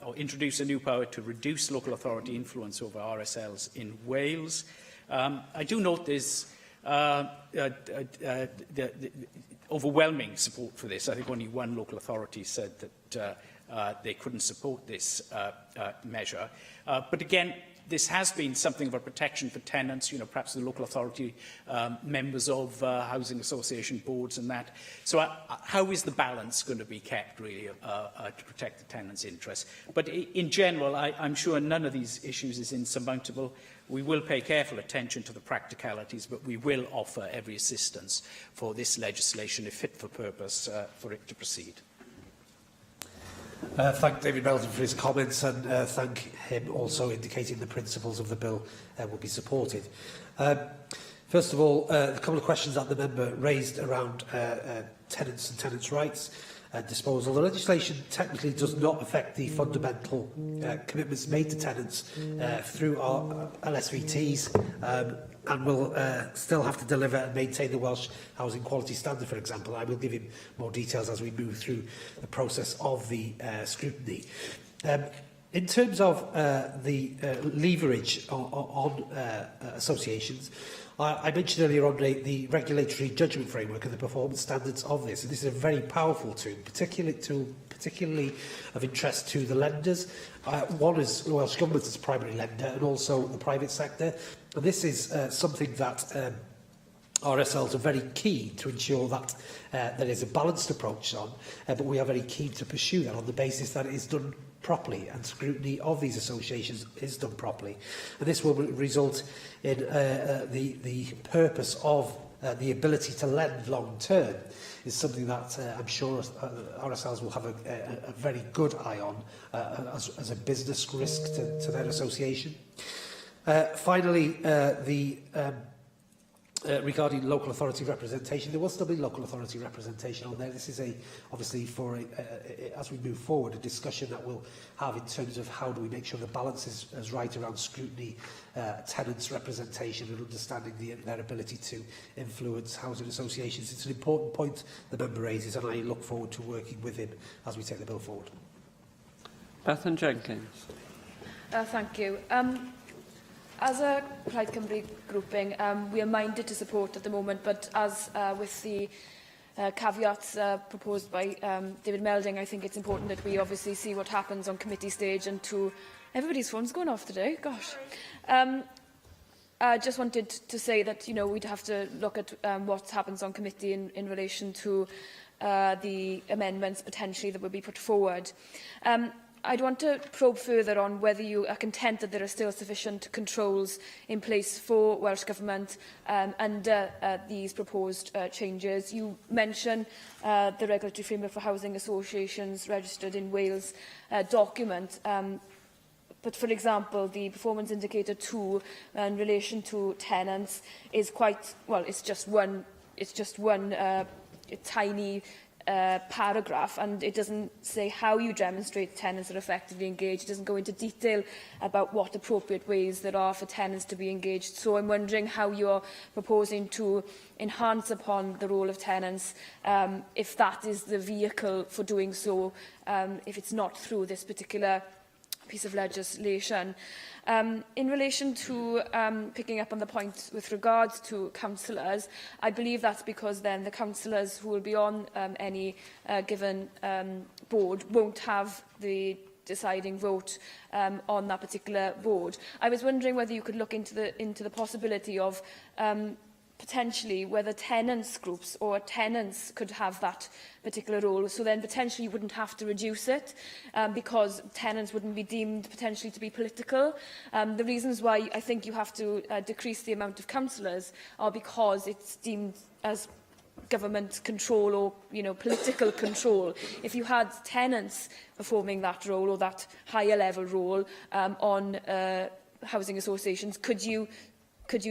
U: or introduce a new power to reduce local authority influence over RSLs in Wales. I do note there's overwhelming support for this. I think only one local authority said that they couldn't support this measure. But again, this has been something of a protection for tenants, perhaps the local authority members of housing association boards and that. So how is the balance going to be kept, really, to protect the tenants' interests? But in general, I'm sure none of these issues is insurmountable. We will pay careful attention to the practicalities, but we will offer every assistance for this legislation, if fit for purpose, for it to proceed.
T: Thank David Melton for his comments, and thank him also indicating the principles of the bill will be supported. First of all, a couple of questions that the member raised around tenants and tenants' rights and disposal. The legislation technically does not affect the fundamental commitments made to tenants through our LSVTs, and will still have to deliver and maintain the Welsh Housing Quality Standard, for example. I will give him more details as we move through the process of the scrutiny. In terms of the leverage on
U: associations, I mentioned earlier on the regulatory judgment framework and the performance standards of this. And this is a very powerful tool, particularly of interest to the lenders. One is the Welsh Government as a primary lender, and also the private sector. And this is something that RSLs are very keen to ensure that there is a balanced approach on, but we are very keen to pursue that on the basis that it is done properly and scrutiny of these associations is done properly. And this will result in the purpose of the ability to lend long term is something that I'm sure RSLs will have a very good eye on as a business risk to their association. Finally, regarding local authority representation, there will still be local authority representation on there. This is obviously for as we move forward, a discussion that we'll have in terms of how do we make sure the balance is right around scrutiny, tenants' representation, and understanding their ability to influence housing associations. It's an important point the member raises, and I look forward to working with him as we take the bill forward.
P: Bethan Jenkins.
G: Thank you. As a Plaid Cymru grouping, we are minded to support at the moment, but as with the caveats proposed by David Melding, I think it's important that we obviously see what happens on committee stage and to... Everybody's phone's going off today, gosh. I just wanted to say that, you know, we'd have to look at what happens on committee in relation to the amendments potentially that will be put forward. I'd want to probe further on whether you are content that there are still sufficient controls in place for Welsh Government under these proposed changes. You mention the Regulatory Framework for Housing Associations registered in Wales document. But, for example, the Performance Indicator 2 in relation to tenants is quite, well, it's just one tiny paragraph, and it doesn't say how you demonstrate tenants are effectively engaged. It doesn't go into detail about what appropriate ways there are for tenants to be engaged. So I'm wondering how you're proposing to enhance upon the role of tenants, if that is the vehicle for doing so, if it's not through this particular piece of legislation. In relation to picking up on the point with regards to councillors, I believe that's because then the councillors who will be on any given board won't have the deciding vote on that particular board. I was wondering whether you could look into the possibility of potentially whether tenants groups or tenants could have that particular role, so then potentially you wouldn't have to reduce it because tenants wouldn't be deemed potentially to be political. The reasons why I think you have to decrease the amount of councillors are because it's deemed as government control or, you know, political control. If you had tenants performing that role or that higher level role on housing associations, could you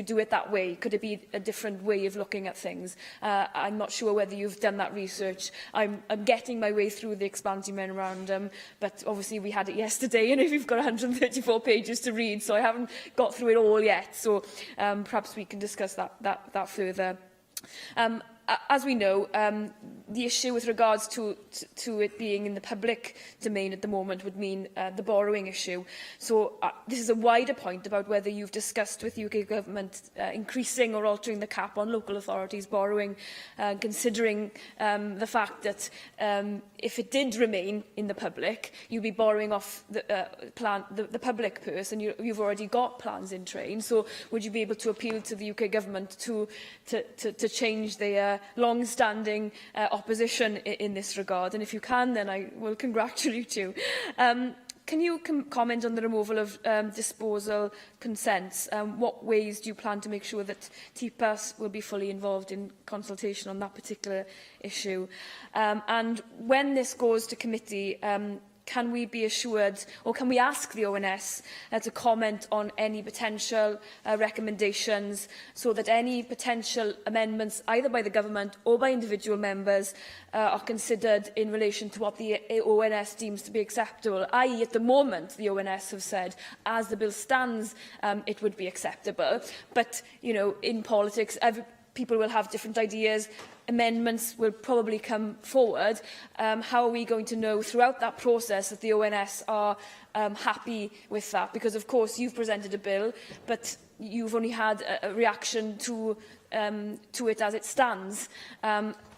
G: do it that way? Could it be a different way of looking at things? I'm not sure whether you've done that research. I'm getting my way through the explanatory memorandum, but obviously we had it yesterday, and if you've got 134 pages to read, so I haven't got through it all yet. So perhaps we can discuss that further. As we know, the issue with regards to it being in the public domain at the moment would mean the borrowing issue. So this is a wider point about whether you've discussed with the UK Government increasing or altering the cap on local authorities borrowing, considering the fact that if it did remain in the public, you'd be borrowing off the public purse, and you've already got plans in train. So would you be able to appeal to the UK Government to change their long-standing opposition in this regard? And if you can, then I will congratulate you. Can you comment on the removal of disposal consents? What ways do you plan to make sure that TPAS will be fully involved in consultation on that particular issue? And when this goes to committee, can we be assured, or can we ask the ONS to comment on any potential recommendations, so that any potential amendments, either by the government or by individual members, are considered in relation to what the ONS deems to be acceptable? I.e., at the moment, the ONS have said, as the bill stands, it would be acceptable. But, you know, in politics, people will have different ideas. Amendments will probably come forward. How are we going to know throughout that process that the ONS are happy with that? Because, of course, you've presented a bill, but you've only had a reaction to it as it stands.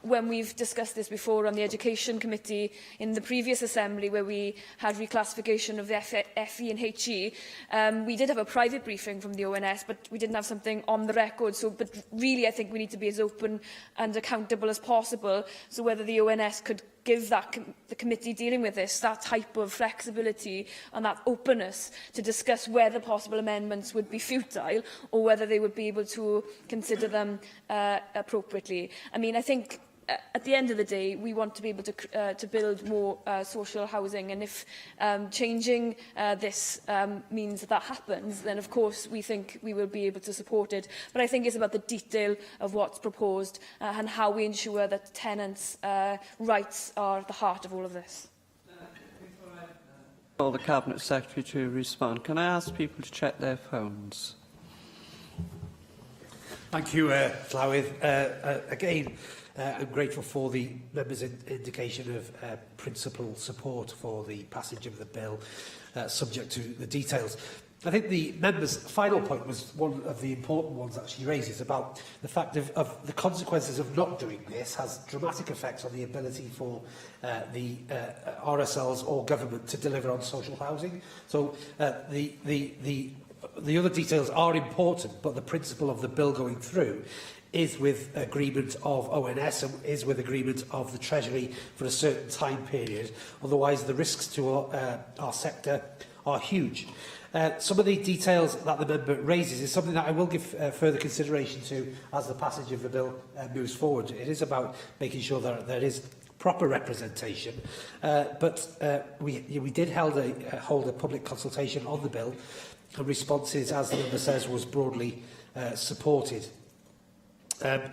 G: When we've discussed this before on the Education Committee in the previous Assembly, where we had reclassification of the FE and HE, we did have a private briefing from the ONS, but we didn't have something on the record. But really, I think we need to be as open and accountable as possible. So whether the ONS could give the committee dealing with this that type of flexibility and that openness to discuss whether possible amendments would be futile or whether they would be able to consider them appropriately. I mean, I think at the end of the day, we want to be able to build more social housing, and if changing this means that happens, then of course we think we will be able to support it. But I think it's about the detail of what's proposed and how we ensure that tenants' rights are at the heart of all of this.
P: The Cabinet Secretary to respond. Can I ask people to check their phones?
T: Thank you, Llywydd. Again, I'm grateful for the members' indication of principal support for the passage of the bill, subject to the details. I think the member's final point was one of the important ones that she raises about the fact of the consequences of not doing this has dramatic effects on the ability for the RSLs or government to deliver on social housing. So the the other details are important, but the principle of the bill going through is with agreement of ONS and is with agreement of the Treasury for a certain time period. Otherwise, the risks to our sector are huge. Some of the details that the member raises is something that I will give further consideration to as the passage of the bill moves forward. It is about making sure that there is proper representation, but we did hold a public consultation on the bill, and responses, as the member says, was broadly supported. The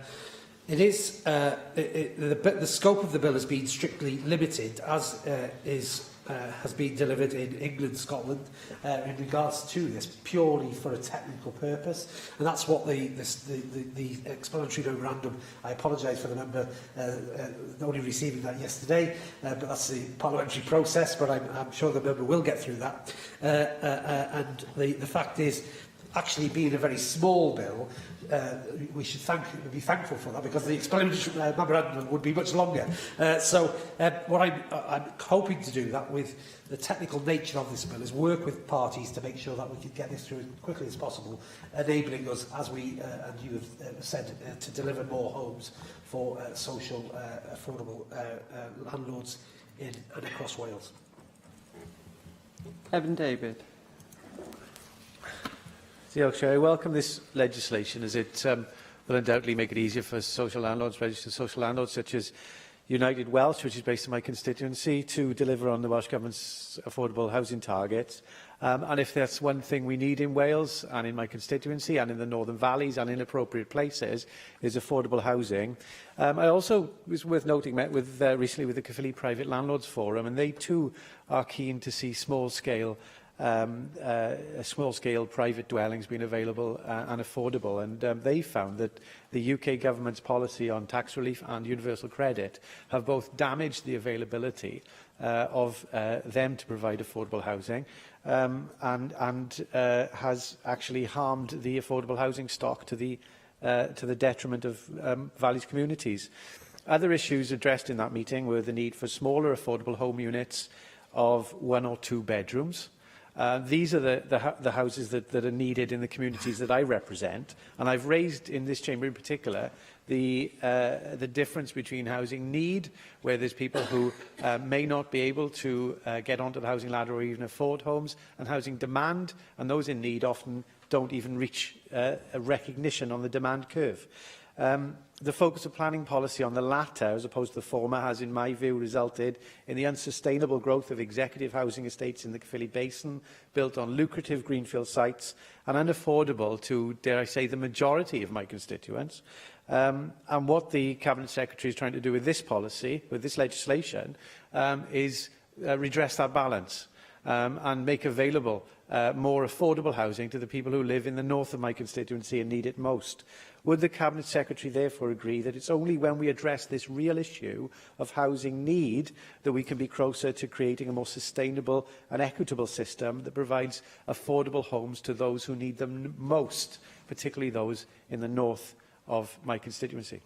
T: scope of the bill has been strictly limited, as has been delivered in England, Scotland, in regards to this, purely for a technical purpose, and that's what the explanatory memorandum. I apologise for the member only receiving that yesterday, but that's the parliamentary process. But I'm sure the member will get through that. And the fact is, actually being a very small bill, we should be thankful for that, because the explanatory memorandum would be much longer. What I'm hoping to do that with the technical nature of this bill is work with parties to make sure that we can get this through as quickly as possible, enabling us, as we and you have said, to deliver more homes for social, affordable landlords in and across Wales.
I: Evan David.
V: I welcome this legislation, as it will undoubtedly make it easier for social landlords, registered social landlords such as United Welsh, which is based in my constituency, to deliver on the Welsh Government's affordable housing targets. And if that's one thing we need in Wales and in my constituency and in the Northern Valleys and in appropriate places, is affordable housing. I also, was worth noting, met with recently with the Caerphilly Private Landlords Forum, and they too are keen to see small-scale private dwellings being available and affordable, and they found that the UK government's policy on tax relief and universal credit have both damaged the availability of them to provide affordable housing and has actually harmed the affordable housing stock to the detriment of Valleys communities. Other issues addressed in that meeting were the need for smaller affordable home units of 1 or 2 bedrooms. These are the houses that are needed in the communities that I represent, and I've raised in this chamber in particular the difference between housing need, where there's people who may not be able to get onto the housing ladder or even afford homes, and housing demand, and those in need often don't even reach a recognition on the demand curve. The focus of planning policy on the latter, as opposed to the former, has, in my view, resulted in the unsustainable growth of executive housing estates in the Caerphilly Basin, built on lucrative greenfield sites and unaffordable to, dare I say, the majority of my constituents. And what the Cabinet Secretary is trying to do with this policy, with this legislation, is redress that balance and make available more affordable housing to the people who live in the north of my constituency and need it most. Would the Cabinet Secretary therefore agree that it's only when we address this real issue of housing need that we can be closer to creating a more sustainable and equitable system that provides affordable homes to those who need them most, particularly those in the north of my constituency?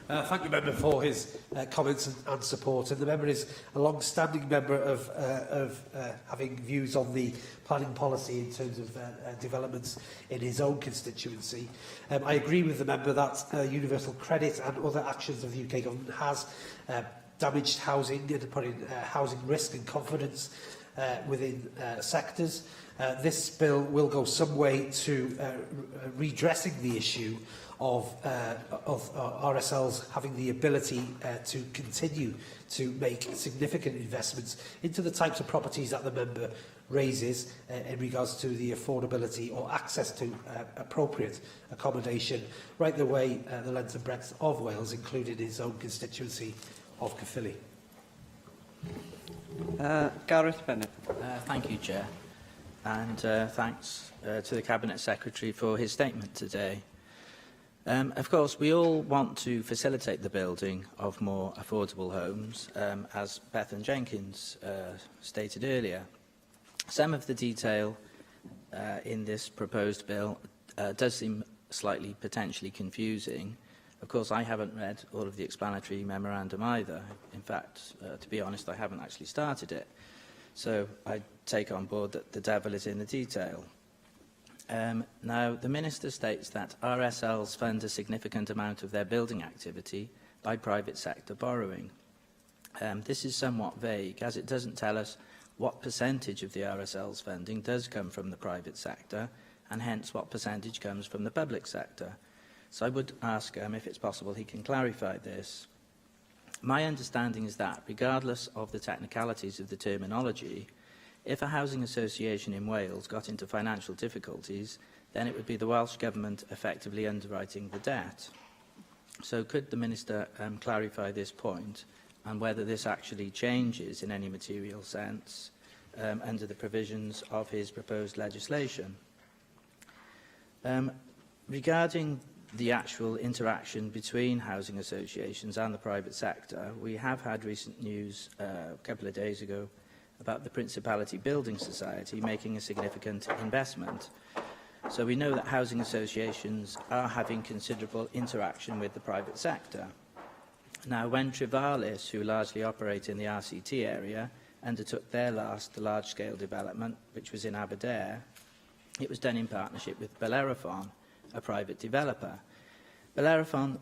T: Thank you, Member, for his comments and support. And the member is a long-standing member of having views on the planning policy in terms of developments in his own constituency. I agree with the member that universal credit and other actions of the UK government has damaged housing and put in housing risk and confidence within sectors. This bill will go some way to redressing the issue of RSLs having the ability to continue to make significant investments into the types of properties that the member raises in regards to the affordability or access to appropriate accommodation right the way the length and breadth of Wales, including his own constituency of Caerphilly.
I: Gareth Bennett.
W: Thank you, Chair, and thanks to the Cabinet Secretary for his statement today. Of course, we all want to facilitate the building of more affordable homes, as Bethan Jenkins stated earlier. Some of the detail in this proposed bill does seem slightly potentially confusing. Of course, I haven't read all of the explanatory memorandum either. In fact, to be honest, I haven't actually started it. So I take on board that the devil is in the detail. Now, the Minister states that RSLs fund a significant amount of their building activity by private sector borrowing. This is somewhat vague, as it doesn't tell us what percentage of the RSL's funding does come from the private sector, and hence what percentage comes from the public sector. So I would ask him if it's possible he can clarify this. My understanding is that, regardless of the technicalities of the terminology, if a housing association in Wales got into financial difficulties, then it would be the Welsh Government effectively underwriting the debt. So could the Minister clarify this point, and whether this actually changes in any material sense under the provisions of his proposed legislation? Regarding the actual interaction between housing associations and the private sector, we have had recent news a couple of days ago about the Principality Building Society making a significant investment. So we know that housing associations are having considerable interaction with the private sector. Now, when Trevalis, who largely operate in the RCT area, undertook their last large-scale development, which was in Aberdare, it was done in partnership with Bellerophon, a private developer. Bellerophon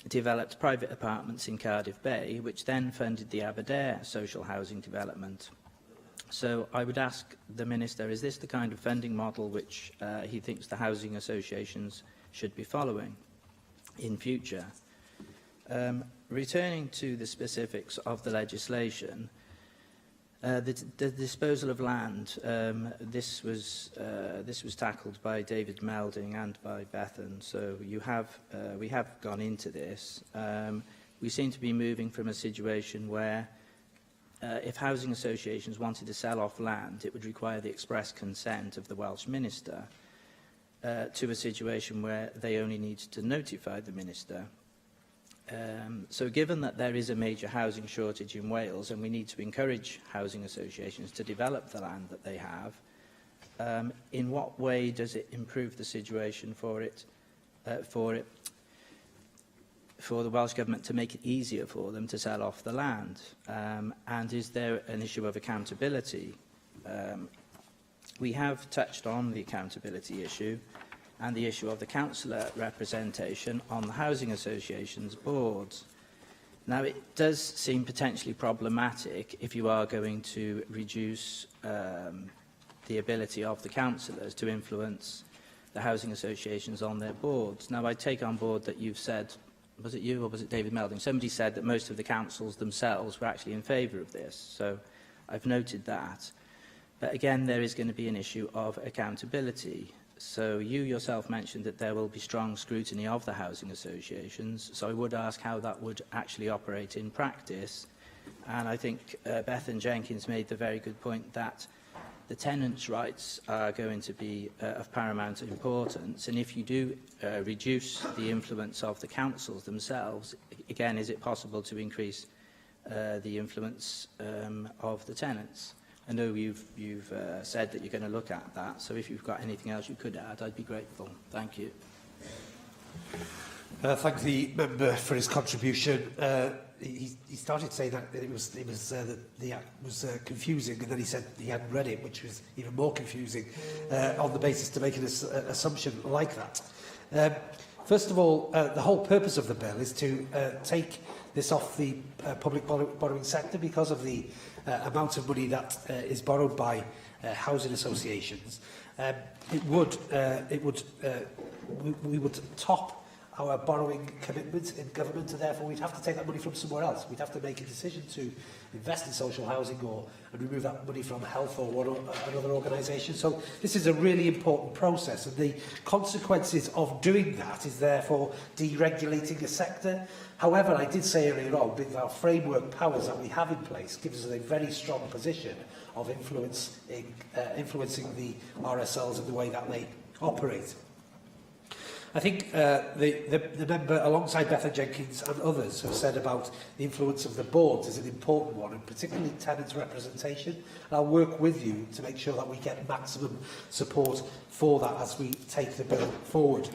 W: developed private apartments in Cardiff Bay, which then funded the Aberdare social housing development. So I would ask the Minister, is this the kind of funding model which he thinks the housing associations should be following in future? Returning to the specifics of the legislation, the disposal of land, this was tackled by David Melding and by Bethan, so we have gone into this. We seem to be moving from a situation where if housing associations wanted to sell off land, it would require the express consent of the Welsh Minister, to a situation where they only need to notify the Minister. So given that there is a major housing shortage in Wales and we need to encourage housing associations to develop the land that they have, in what way does it improve the situation for the Welsh Government to make it easier for them to sell off the land? And is there an issue of accountability? We have touched on the accountability issue and the issue of the councillor representation on the housing association's boards. Now, it does seem potentially problematic if you are going to reduce the ability of the councillors to influence the housing associations on their boards. Now, I take on board that you've said, was it you or was it David Melding? Somebody said that most of the councils themselves were actually in favour of this, so I've noted that. But again, there is going to be an issue of accountability. So you yourself mentioned that there will be strong scrutiny of the housing associations, so I would ask how that would actually operate in practice. And I think Bethan Jenkins made the very good point that the tenants' rights are going to be of paramount importance, and if you do reduce the influence of the councils themselves, again, is it possible to increase the influence of the tenants? I know you've said that you're going to look at that, so if you've got anything else you could add, I'd be grateful. Thank you.
T: Thank the member for his contribution. He started saying that it was that the Act was confusing, and then he said he hadn't read it, which was even more confusing, on the basis to make an assumption like that. First of all, the whole purpose of the bill is to take this off the public borrowing sector because of the amount of money that is borrowed by housing associations. We would top our borrowing commitment in government, and therefore we'd have to take that money from somewhere else. We'd have to make a decision to invest in social housing and remove that money from health or another organisation. So this is a really important process, and the consequences of doing that is therefore deregulating a sector. However, I did say earlier on, with our framework powers that we have in place, gives us a very strong position of influencing the RSLs and the way that they operate. I think the member, alongside Bethan Jenkins and others, have said about the influence of the boards is an important one, and particularly tenants' representation. And I'll work with you to make sure that we get maximum support for that as we take the bill forward.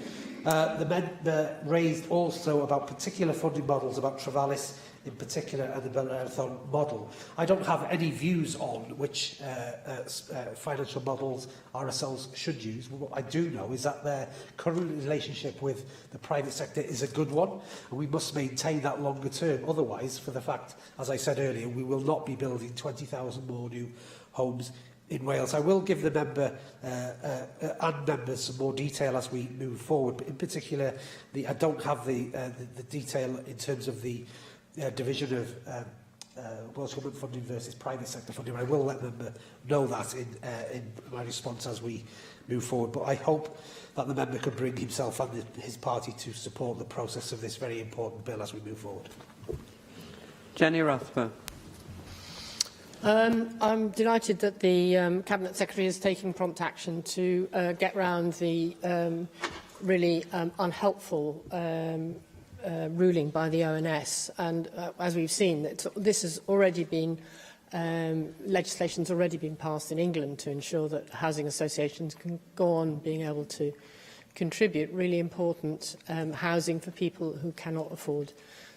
T: The member raised also about particular funding models, about Trevalis in particular and the Bill-a-thon model. I don't have any views on which financial models RSLs should use. What I do know is that their current relationship with the private sector is a good one, and we must maintain that longer term. Otherwise, for the fact, as I said earlier, we will not be building 20,000 more new homes in Wales. I will give the member and members some more detail as we move forward, but in particular, I don't have the detail in terms of the division of Welsh Government funding versus private sector funding. I will let the member know that in my response as we move forward, but I hope that the member can bring himself and his party to support the process of this very important bill as we move forward.
I: Jenny Rathbone.
J: I'm delighted that the Cabinet Secretary is taking prompt action to get round the really unhelpful ruling by the ONS. And as we've seen, this has already been, legislation's already been passed in England to ensure that housing associations can go on being able to contribute really important housing for people who cannot afford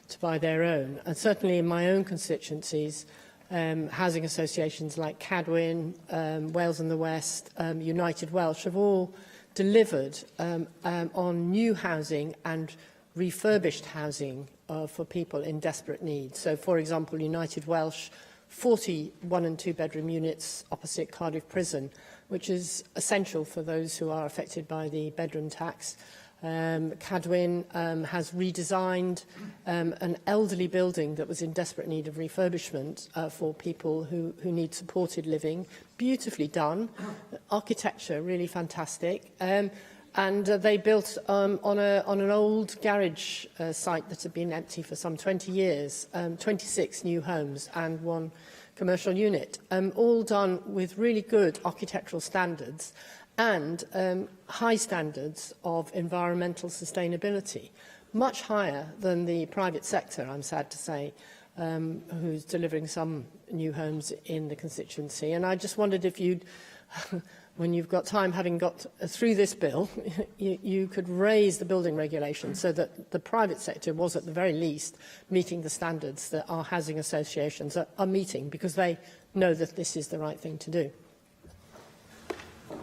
J: to buy their own. And certainly in my own constituencies, housing associations like Cadwyn, Wales and the West, United Welsh have all delivered on new housing and refurbished housing for people in desperate need. So, for example, United Welsh, 40 one- and two-bedroom units opposite Cardiff Prison, which is essential for those who are affected by the bedroom tax. Cadwyn has redesigned an elderly building that was in desperate need of refurbishment for people who need supported living. Beautifully done. Architecture, really fantastic. And they built on an old garage site that had been empty for some 20 years, 26 new homes and one commercial unit, all done with really good architectural standards and high standards of environmental sustainability, much higher than the private sector, I'm sad to say, who's delivering some new homes in the constituency. And I just wondered if you'd, when you've got time, having got through this bill, you could raise the building regulation so that the private sector was, at the very least, meeting the standards that our housing associations are meeting, because they know that this is the right thing to do.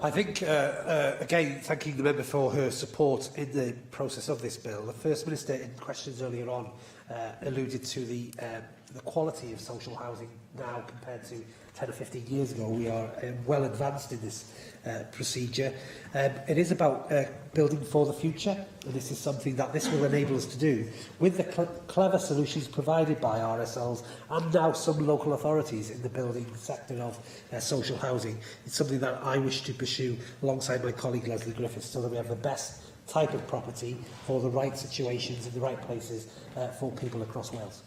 T: I think, again, thanking the member for her support in the process of this bill. The First Minister, in questions earlier on, alluded to the quality of social housing now compared to 10 or 15 years ago. We are well advanced in this procedure. It is about building for the future, and this is something that this will enable us to do with the clever solutions provided by RSLs and now some local authorities in the building sector of social housing. It's something that I wish to pursue alongside my colleague Leslie Griffiths, so that we have the best type of property for the right situations in the right places for people across Wales.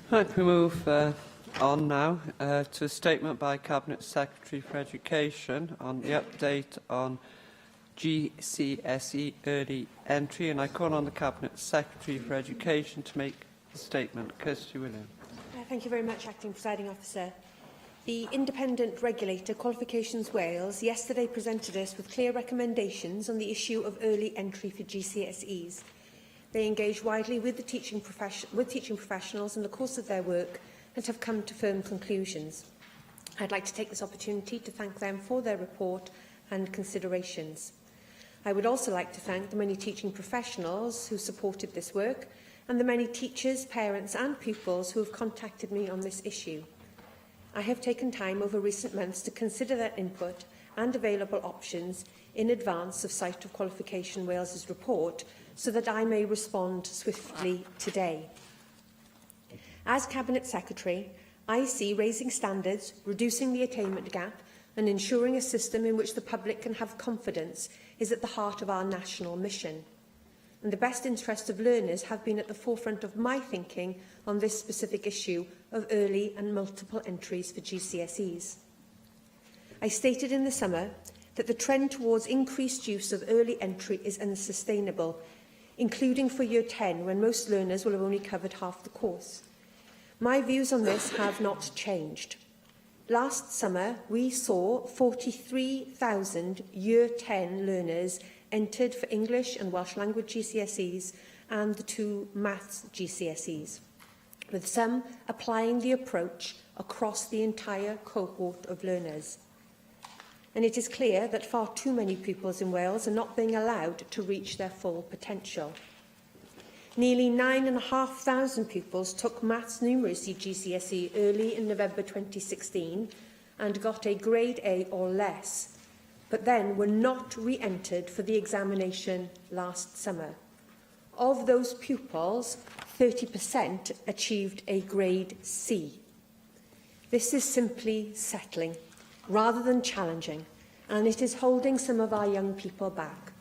I: Right, we move on now to a statement by Cabinet Secretary for Education on the update on GCSE early entry, and I call on the Cabinet Secretary for Education to make the statement. Kirsty Williams.
L: Thank you very much, Acting Presiding Officer. The independent regulator, Qualifications Wales, yesterday presented us with clear recommendations on the issue of early entry for GCSEs. They engage widely with the teaching professionals in the course of their work and have come to firm conclusions. I'd like to take this opportunity to thank them for their report and considerations. I would also like to thank the many teaching professionals who supported this work and the many teachers, parents and pupils who have contacted me on this issue. I have taken time over recent months to consider their input and available options in advance of sight of Qualification Wales's report, so that I may respond swiftly today. As Cabinet Secretary, I see raising standards, reducing the attainment gap and ensuring a system in which the public can have confidence is at the heart of our national mission. And the best interests of learners have been at the forefront of my thinking on this specific issue of early and multiple entries for GCSEs. I stated in the summer that the trend towards increased use of early entry is unsustainable, including for Year 10, when most learners will have only covered half the course. My views on this have not changed. Last summer, we saw 43,000 Year 10 learners entered for English and Welsh language GCSEs and the 2 maths GCSEs, with some applying the approach across the entire cohort of learners. And it is clear that far too many pupils in Wales are not being allowed to reach their full potential. Nearly 9,500 pupils took Maths Numeracy GCSE early in November 2016 and got a grade A or less, but then were not re-entered for the examination last summer. Of those pupils, 30% achieved a grade C. This is simply settling, rather than challenging, and it is holding some of our young people back.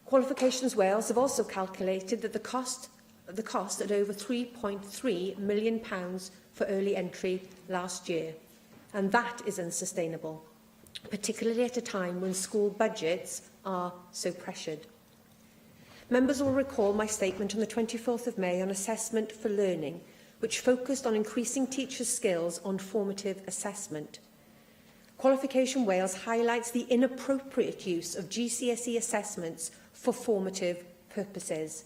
L: Qualifications Wales have also calculated that the cost at over £3.3 million for early entry last year, and that is unsustainable, particularly at a time when school budgets are so pressured. Members will recall my statement on the 24th of May on assessment for learning, which focused on increasing teachers' skills on formative assessment. Qualification Wales highlights the inappropriate use of GCSE assessments for formative purposes.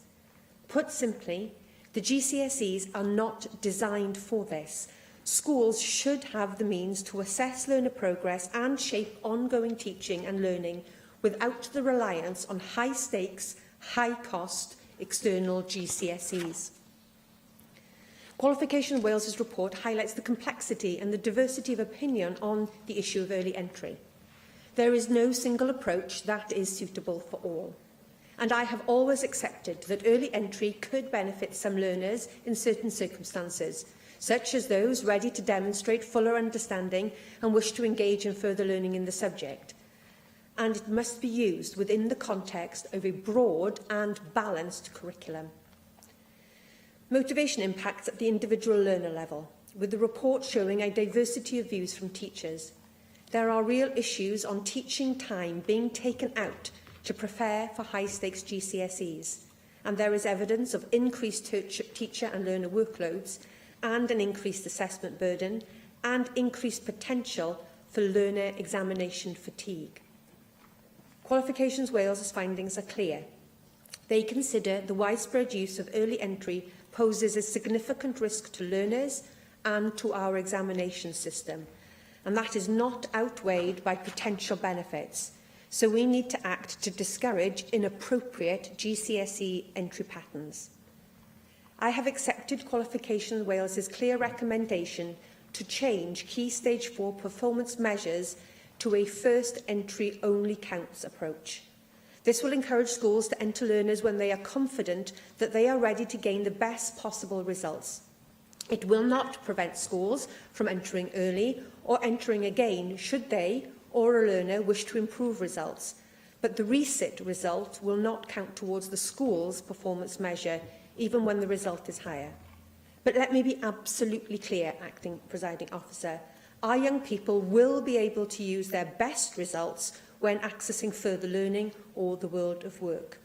L: Put simply, the GCSEs are not designed for this. Schools should have the means to assess learner progress and shape ongoing teaching and learning without the reliance on high-stakes, high-cost external GCSEs. Qualification Wales's report highlights the complexity and the diversity of opinion on the issue of early entry. There is no single approach that is suitable for all, and I have always accepted that early entry could benefit some learners in certain circumstances, such as those ready to demonstrate fuller understanding and wish to engage in further learning in the subject. And it must be used within the context of a broad and balanced curriculum. Motivation impacts at the individual learner level, with the report showing a diversity of views from teachers. There are real issues on teaching time being taken out to prepare for high-stakes GCSEs, and there is evidence of increased teacher and learner workloads and an increased assessment burden and increased potential for learner examination fatigue. Qualifications Wales's findings are clear. They consider the widespread use of early entry poses a significant risk to learners and to our examination system, and that is not outweighed by potential benefits. So we need to act to discourage inappropriate GCSE entry patterns. I have accepted Qualifications Wales's clear recommendation to change Key Stage 4 performance measures to a first entry only counts approach. This will encourage schools to enter learners when they are confident that they are ready to gain the best possible results. It will not prevent schools from entering early or entering again should they or a learner wish to improve results, but the resit result will not count towards the school's performance measure, even when the result is higher. But let me be absolutely clear, Acting Presiding Officer, our young people will be able to use their best results when accessing further learning or the world of work.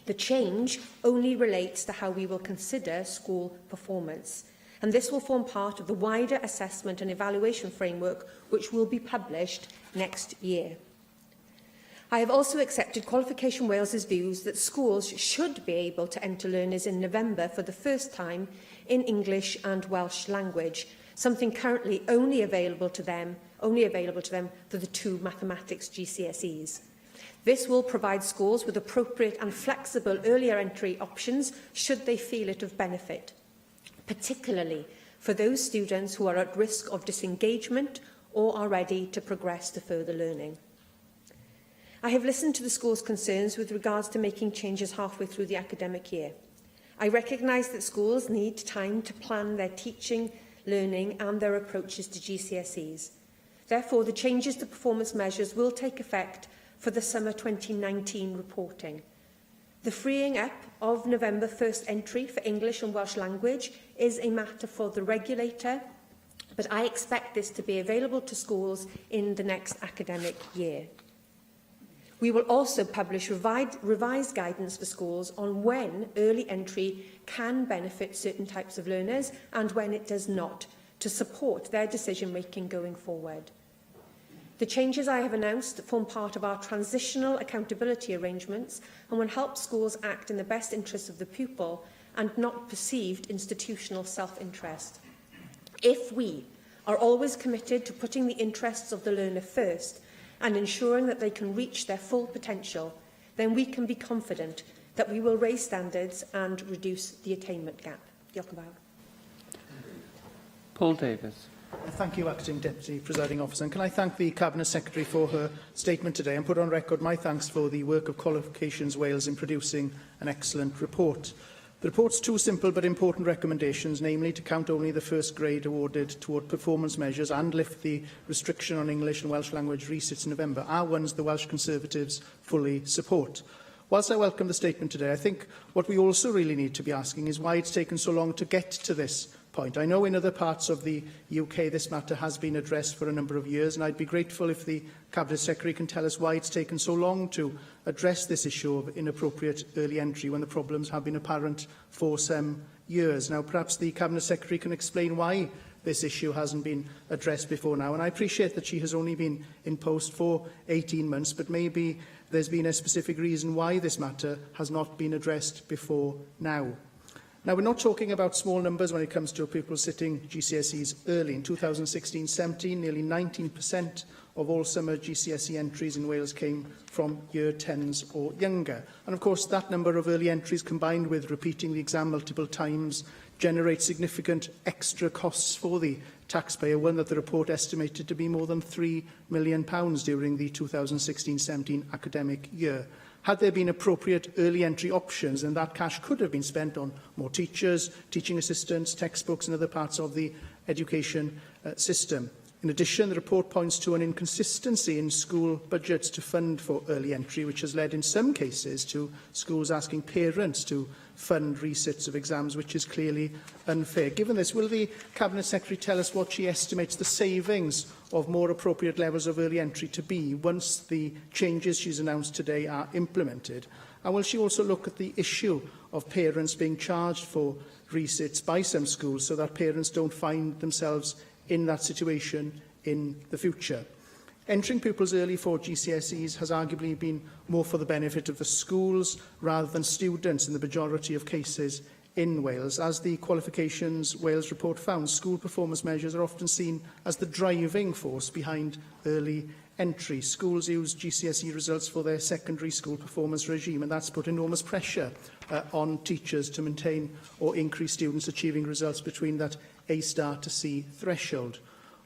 L: The change only relates to how we will consider school performance, and this will form part of the wider assessment and evaluation framework which will be published next year. I have also accepted Qualification Wales's views that schools should be able to enter learners in November for the first time in English and Welsh language, something currently only available to them for the 2 mathematics GCSEs. This will provide schools with appropriate and flexible earlier entry options should they feel it of benefit, particularly for those students who are at risk of disengagement or are ready to progress to further learning. I have listened to the school's concerns with regards to making changes halfway through the academic year. I recognise that schools need time to plan their teaching, learning and their approaches to GCSEs. Therefore, the changes to performance measures will take effect for the summer 2019 reporting. The freeing up of November 1st entry for English and Welsh language is a matter for the regulator, but I expect this to be available to schools in the next academic year. We will also publish revised guidance for schools on when early entry can benefit certain types of learners and when it does not, to support their decision-making going forward. The changes I have announced form part of our transitional accountability arrangements and will help schools act in the best interests of the pupil and not perceived institutional self-interest. If we are always committed to putting the interests of the learner first and ensuring that they can reach their full potential, then we can be confident that we will raise standards and reduce the attainment gap. Diolch yn fawr.
I: Paul Davis.
N: Thank you, Acting Deputy Presiding Officer. And can I thank the Cabinet Secretary for her statement today and put on record my thanks for the work of Qualifications Wales in producing an excellent report. The report's two simple but important recommendations, namely to count only the first grade awarded toward performance measures and lift the restriction on English and Welsh language resits in November, are ones the Welsh Conservatives fully support. Whilst I welcome the statement today, I think what we also really need to be asking is why it's taken so long to get to this point. I know in other parts of the UK this matter has been addressed for a number of years, and I'd be grateful if the Cabinet Secretary can tell us why it's taken so long to address this issue of inappropriate early entry when the problems have been apparent for some years. Now, perhaps the Cabinet Secretary can explain why this issue hasn't been addressed before now. And I appreciate that she has only been in post for 18 months, but maybe there's been a specific reason why this matter has not been addressed before now. Now, we're not talking about small numbers when it comes to pupils sitting GCSEs early. In 2016-17, nearly 19% of all summer GCSE entries in Wales came from year 10s or younger. And of course, that number of early entries, combined with repeating the exam multiple times, generates significant extra costs for the taxpayer, one that the report estimated to be more than £3 million during the 2016-17 academic year. Had there been appropriate early entry options, then that cash could have been spent on more teachers, teaching assistants, textbooks and other parts of the education system. In addition, the report points to an inconsistency in school budgets to fund for early entry, which has led in some cases to schools asking parents to fund resits of exams, which is clearly unfair. Given this, will the Cabinet Secretary tell us what she estimates the savings of more appropriate levels of early entry to be once the changes she's announced today are implemented? And will she also look at the issue of parents being charged for resits by some schools so that parents don't find themselves in that situation in the future? Entering pupils early for GCSEs has arguably been more for the benefit of the schools rather than students in the majority of cases in Wales. As the Qualifications Wales report found, school performance measures are often seen as the driving force behind early entry. Schools use GCSE results for their secondary school performance regime, and that's put enormous pressure on teachers to maintain or increase students achieving results between that A-star to C threshold.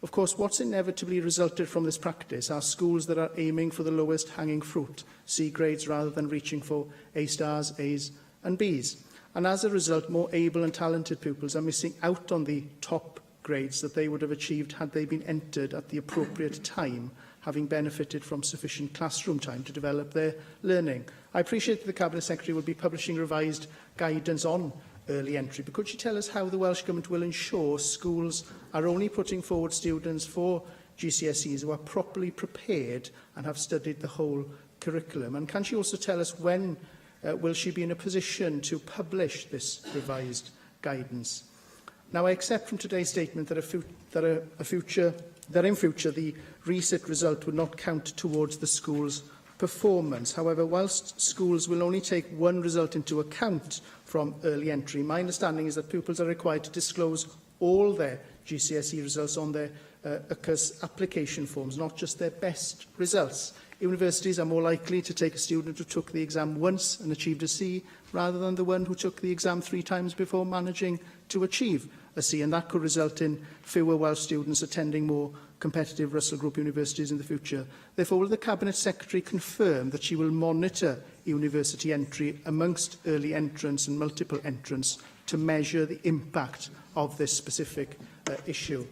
N: Of course, what's inevitably resulted from this practice are schools that are aiming for the lowest hanging fruit, C grades, rather than reaching for A-stars, A's and B's. And as a result, more able and talented pupils are missing out on the top grades that they would have achieved had they been entered at the appropriate time, having benefited from sufficient classroom time to develop their learning. I appreciate that the Cabinet Secretary will be publishing revised guidance on early entry, but could she tell us how the Welsh Government will ensure schools are only putting forward students for GCSEs who are properly prepared and have studied the whole curriculum? And can she also tell us when will she be in a position to publish this revised guidance? Now, I accept from today's statement that in future the resit result would not count towards the school's performance. However, whilst schools will only take one result into account from early entry, my understanding is that pupils are required to disclose all their GCSE results on their UCAS application forms, not just their best results. Universities are more likely to take a student who took the exam once and achieved a C, rather than the one who took the exam 3 times before managing to achieve a C, and that could result in fewer Welsh students attending more competitive Russell Group universities in the future. Therefore, will the Cabinet Secretary confirm that she will monitor university entry amongst early entrants and multiple entrants to measure the impact of this specific issue?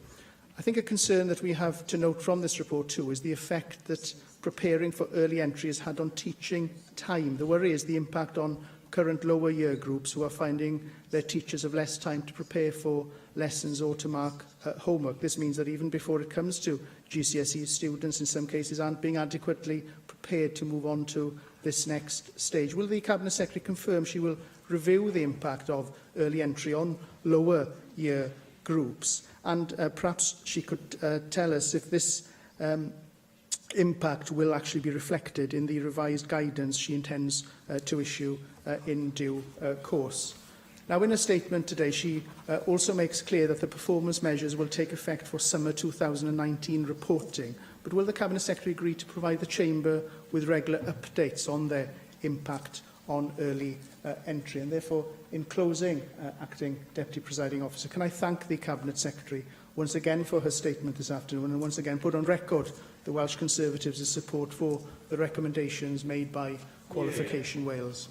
N: I think a concern that we have to note from this report too is the effect that preparing for early entry has had on teaching time. The worry is the impact on current lower year groups who are finding their teachers have less time to prepare for lessons or to mark homework. This means that even before it comes to GCSE, students in some cases aren't being adequately prepared to move on to this next stage. Will the Cabinet Secretary confirm she will review the impact of early entry on lower year groups? And perhaps she could tell us if this impact will actually be reflected in the revised guidance she intends to issue in due course. Now, in a statement today, she also makes clear that the performance measures will take effect for summer 2019 reporting. But will the Cabinet Secretary agree to provide the Chamber with regular updates on their impact on early entry? And therefore, in closing, Acting Deputy Presiding Officer, can I thank the Cabinet Secretary once again for her statement this afternoon, and once again put on record the Welsh Conservatives' support for the recommendations made by Qualification Wales.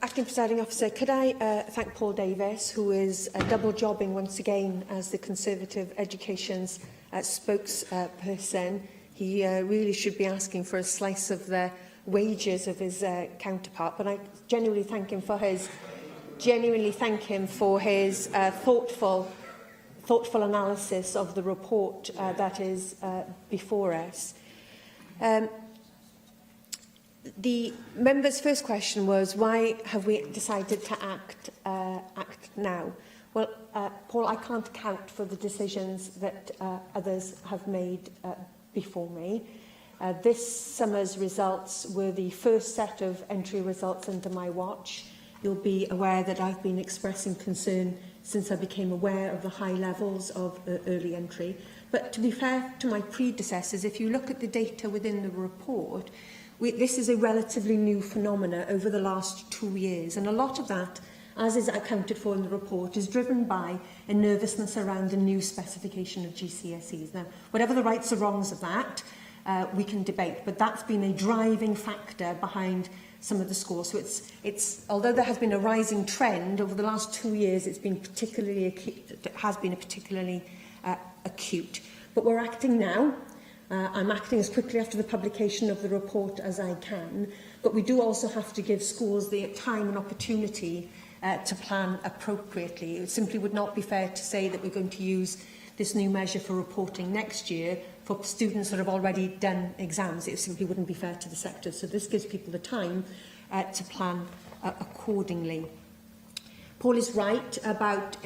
L: Acting Presiding Officer, could I thank Paul Davies, who is double jobbing once again as the Conservative Education's spokesperson. He really should be asking for a slice of the wages of his counterpart, but I genuinely thank him for his thoughtful analysis of the report that is before us. The member's first question was, why have we decided to act now? Well, Paul, I can't account for the decisions that others have made before me. This summer's results were the first set of entry results under my watch. You'll be aware that I've been expressing concern since I became aware of the high levels of early entry. But to be fair to my predecessors, if you look at the data within the report, this is a relatively new phenomena over the last 2 years, and a lot of that, as is accounted for in the report, is driven by a nervousness around the new specification of GCSEs. Now, whatever the rights or wrongs of that, we can debate, but that's been a driving factor behind some of the scores. So although there has been a rising trend over the last 2 years, it's been particularly acute, it has been particularly acute. But we're acting now. I'm acting as quickly after the publication of the report as I can, but we do also have to give schools the time and opportunity to plan appropriately. It simply would not be fair to say that we're going to use this new measure for reporting next year for students that have already done exams. It simply wouldn't be fair to the sector. So this gives people the time to plan accordingly. Paul is right about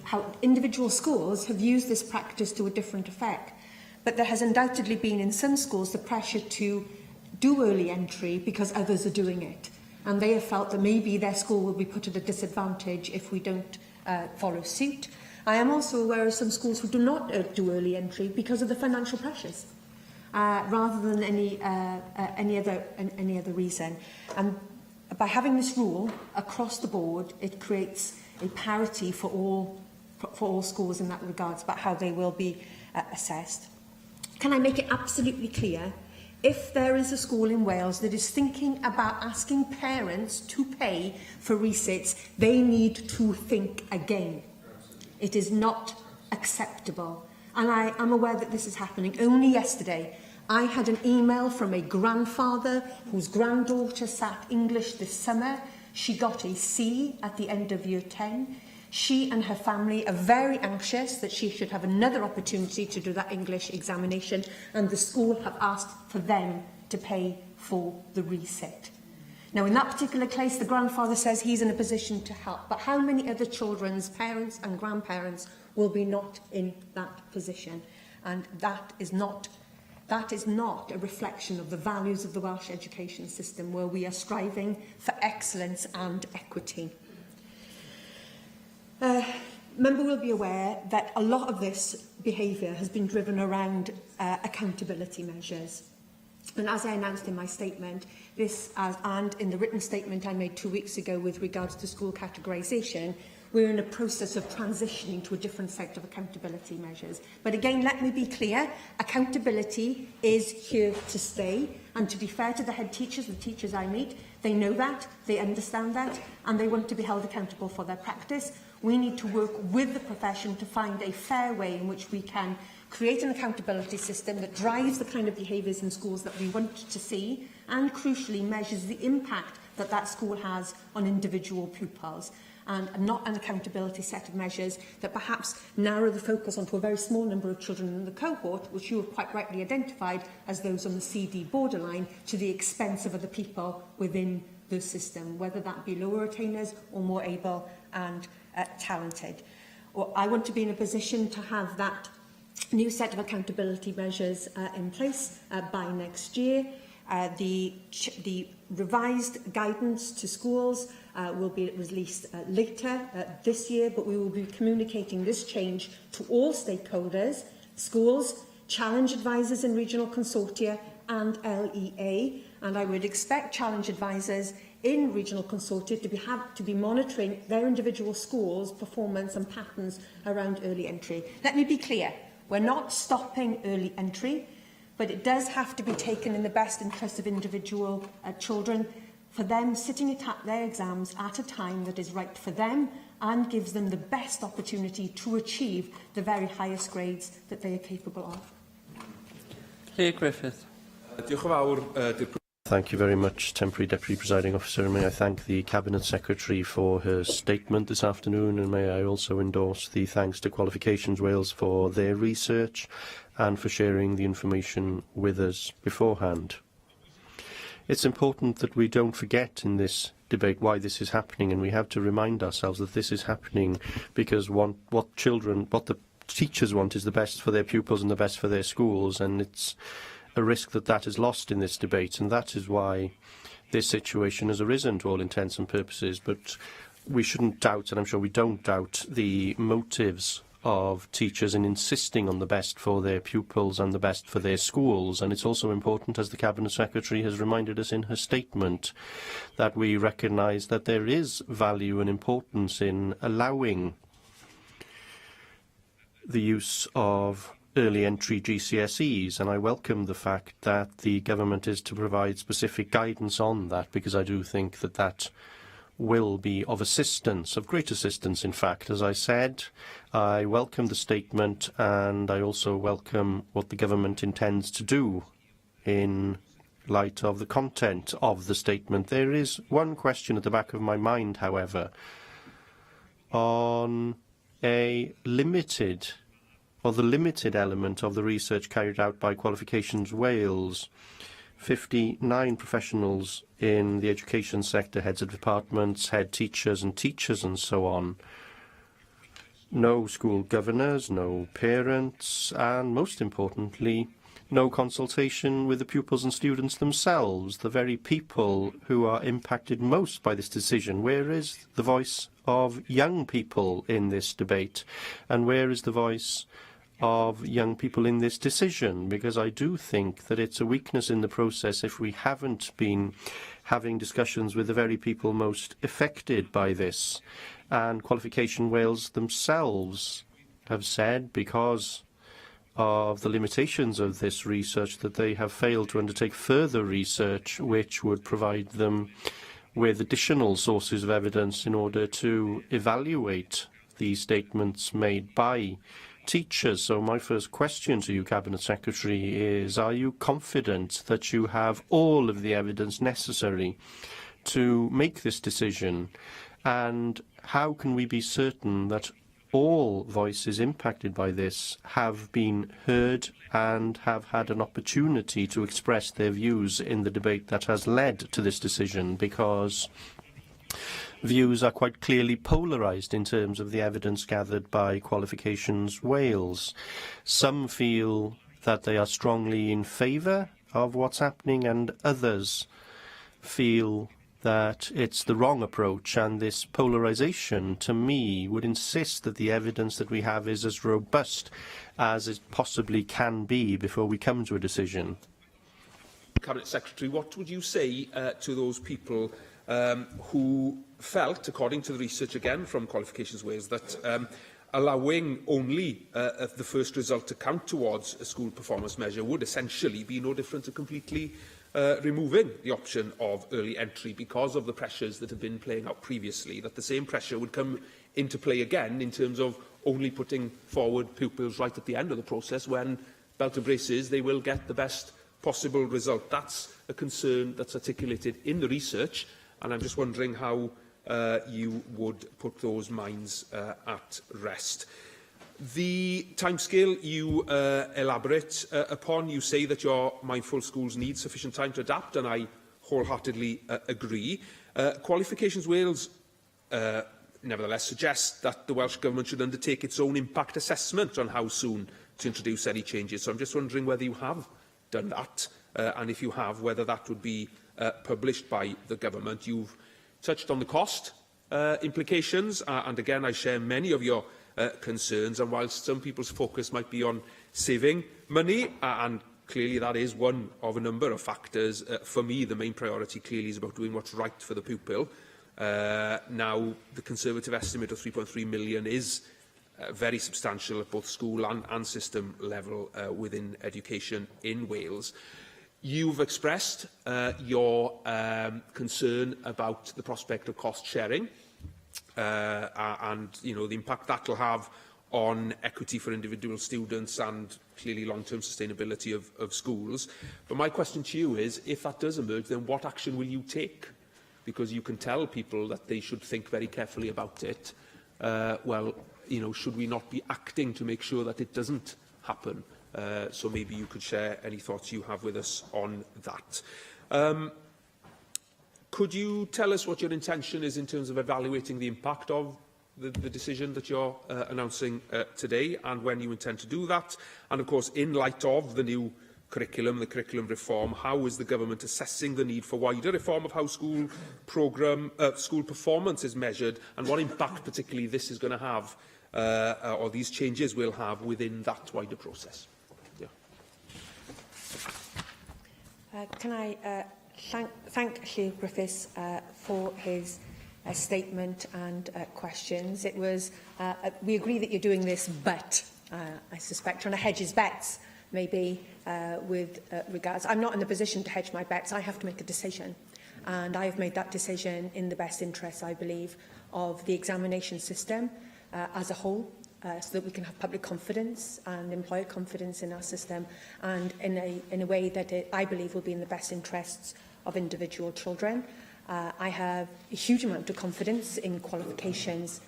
L: how individual schools have used this practice to a different effect. But there has undoubtedly been in some schools the pressure to do early entry because others are doing it. And they have felt that maybe their school will be put at a disadvantage if we don't follow suit. I am also aware of some schools who do not do early entry because of the financial pressures, rather than any other reason. And by having this rule across the board, it creates a parity for all schools in that regards about how they will be assessed. Can I make it absolutely clear, if there is a school in Wales that is thinking about asking parents to pay for resits, they need to think again. It is not acceptable. And I am aware that this is happening. Only yesterday, I had an email from a grandfather whose granddaughter sat English this summer. She got a C at the end of year 10. She and her family are very anxious that she should have another opportunity to do that English examination, and the school have asked for them to pay for the resit. Now, in that particular case, the grandfather says he's in a position to help, but how many other children's parents and grandparents will be not in that position? And that is not a reflection of the values of the Welsh education system, where we are striving for excellence and equity. Member will be aware that a lot of this behaviour has been driven around accountability measures. And as I announced in my statement, and in the written statement I made 2 weeks ago with regards to school categorisation, we're in a process of transitioning to a different set of accountability measures. But again, let me be clear, accountability is here to stay. And to be fair to the head teachers, the teachers I meet, they know that, they understand that, and they want to be held accountable for their practice. We need to work with the profession to find a fair way in which we can create an accountability system that drives the kind of behaviours in schools that we want to see, and crucially measures the impact that that school has on individual pupils, and not an accountability set of measures that perhaps narrow the focus onto a very small number of children in the cohort, which you have quite rightly identified as those on the CD borderline, to the expense of other people within the system, whether that be lower attainers or more able and talented. Or I want to be in a position to have that new set of accountability measures in place by next year. The revised guidance to schools will be released later this year, but we will be communicating this change to all stakeholders, schools, challenge advisors in regional consortia and LEA, and I would expect challenge advisors in regional consortia to be monitoring their individual schools' performance and patterns around early entry. Let me be clear, we're not stopping early entry, but it does have to be taken in the best interest of individual children, for them sitting at their exams at a time that is right for them and gives them the best opportunity to achieve the very highest grades that they are capable of.
I: Lee Griffith.
H: Thank you very much, Temporary Deputy Presiding Officer. And may I thank the Cabinet Secretary for her statement this afternoon, and may I also endorse the thanks to Qualifications Wales for their research and for sharing the information with us beforehand. It's important that we don't forget in this debate why this is happening, and we have to remind ourselves that this is happening because what the teachers want is the best for their pupils and the best for their schools, and it's a risk that that is lost in this debate, and that is why this situation has arisen to all intents and purposes. But we shouldn't doubt, and I'm sure we don't doubt, the motives of teachers in insisting on the best for their pupils and the best for their schools. And it's also important, as the Cabinet Secretary has reminded us in her statement, that we recognise that there is value and importance in allowing the use of early entry GCSEs, and I welcome the fact that the government is to provide specific guidance on that, because I do think that that will be of assistance, of great assistance in fact. As I said, I welcome the statement, and I also welcome what the government intends to do in light of the content of the statement. There is one question at the back of my mind, however, on the limited element of the research carried out by Qualifications Wales. 59 professionals in the education sector, heads of departments, head teachers and so on. No school governors, no parents, and most importantly, no consultation with the pupils and students themselves, the very people who are impacted most by this decision. Where is the voice of young people in this debate? And where is the voice of young people in this decision? Because I do think that it's a weakness in the process if we haven't been having discussions with the very people most affected by this. And Qualification Wales themselves have said, because of the limitations of this research, that they have failed to undertake further research which would provide them with additional sources of evidence in order to evaluate the statements made by teachers. So my first question to you, Cabinet Secretary, is, are you confident that you have all of the evidence necessary to make this decision? And how can we be certain that all voices impacted by this have been heard and have had an opportunity to express their views in the debate that has led to this decision? Because views are quite clearly polarised in terms of the evidence gathered by Qualifications Wales. Some feel that they are strongly in favour of what's happening, and others feel that it's the wrong approach, and this polarisation, to me, would insist that the evidence that we have is as robust as it possibly can be before we come to a decision.
F: Cabinet Secretary, what would you say to those people who felt, according to the research again from Qualifications Wales, that allowing only the first result to count towards a school performance measure would essentially be no different to completely removing the option of early entry because of the pressures that have been playing out previously, that the same pressure would come into play again in terms of only putting forward pupils right at the end of the process when, belt and braces, they will get the best possible result. That's a concern that's articulated in the research, and I'm just wondering how you would put those minds at rest. The timescale you elaborate upon, you say that you're mindful schools need sufficient time to adapt, and I wholeheartedly agree. Qualifications Wales nevertheless suggests that the Welsh Government should undertake its own impact assessment on how soon to introduce any changes. So I'm just wondering whether you have done that, and if you have, whether that would be published by the government. You've touched on the cost implications, and again, I share many of your concerns, and whilst some people's focus might be on saving money, and clearly that is one of a number of factors, for me the main priority clearly is about doing what's right for the pupil. Now, the Conservative estimate of £3.3 million is very substantial at both school and system level within education in Wales. You've expressed your concern about the prospect of cost sharing and the impact that will have on equity for individual students and clearly long-term sustainability of schools. But my question to you is, if that does emerge, then what action will you take? Because you can tell people that they should think very carefully about it. Should we not be acting to make sure that it doesn't happen? So maybe you could share any thoughts you have with us on that. Could you tell us what your intention is in terms of evaluating the impact of the decision that you're announcing today, and when you intend to do that? And of course, in light of the new curriculum, the curriculum reform, how is the government assessing the need for wider reform of how school performance is measured, and what impact particularly this is going to have, or these changes will have within that wider process?
L: Can I thank Llyw Griffiths for his statement and questions. It was, we agree that you're doing this, but I suspect trying to hedge his bets, maybe with regards. I'm not in the position to hedge my bets. I have to make a decision, and I have made that decision in the best interest, I believe, of the examination system as a whole, so that we can have public confidence and employer confidence in our system, and in a way that I believe will be in the best interests of individual children. I have a huge amount of confidence in Qualifications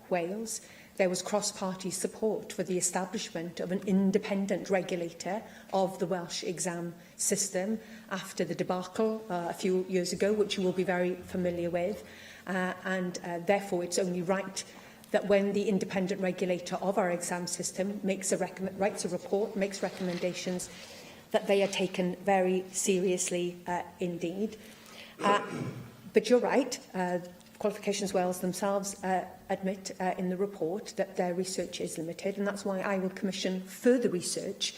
L: Wales. There was cross-party support for the establishment of an independent regulator of the Welsh exam system after the debacle a few years ago, which you will be very familiar with. Therefore, it's only right that when the independent regulator of our exam system writes a report, makes recommendations, that they are taken very seriously indeed. But you're right, Qualifications Wales themselves admit in the report that their research is limited, and that's why I will commission further research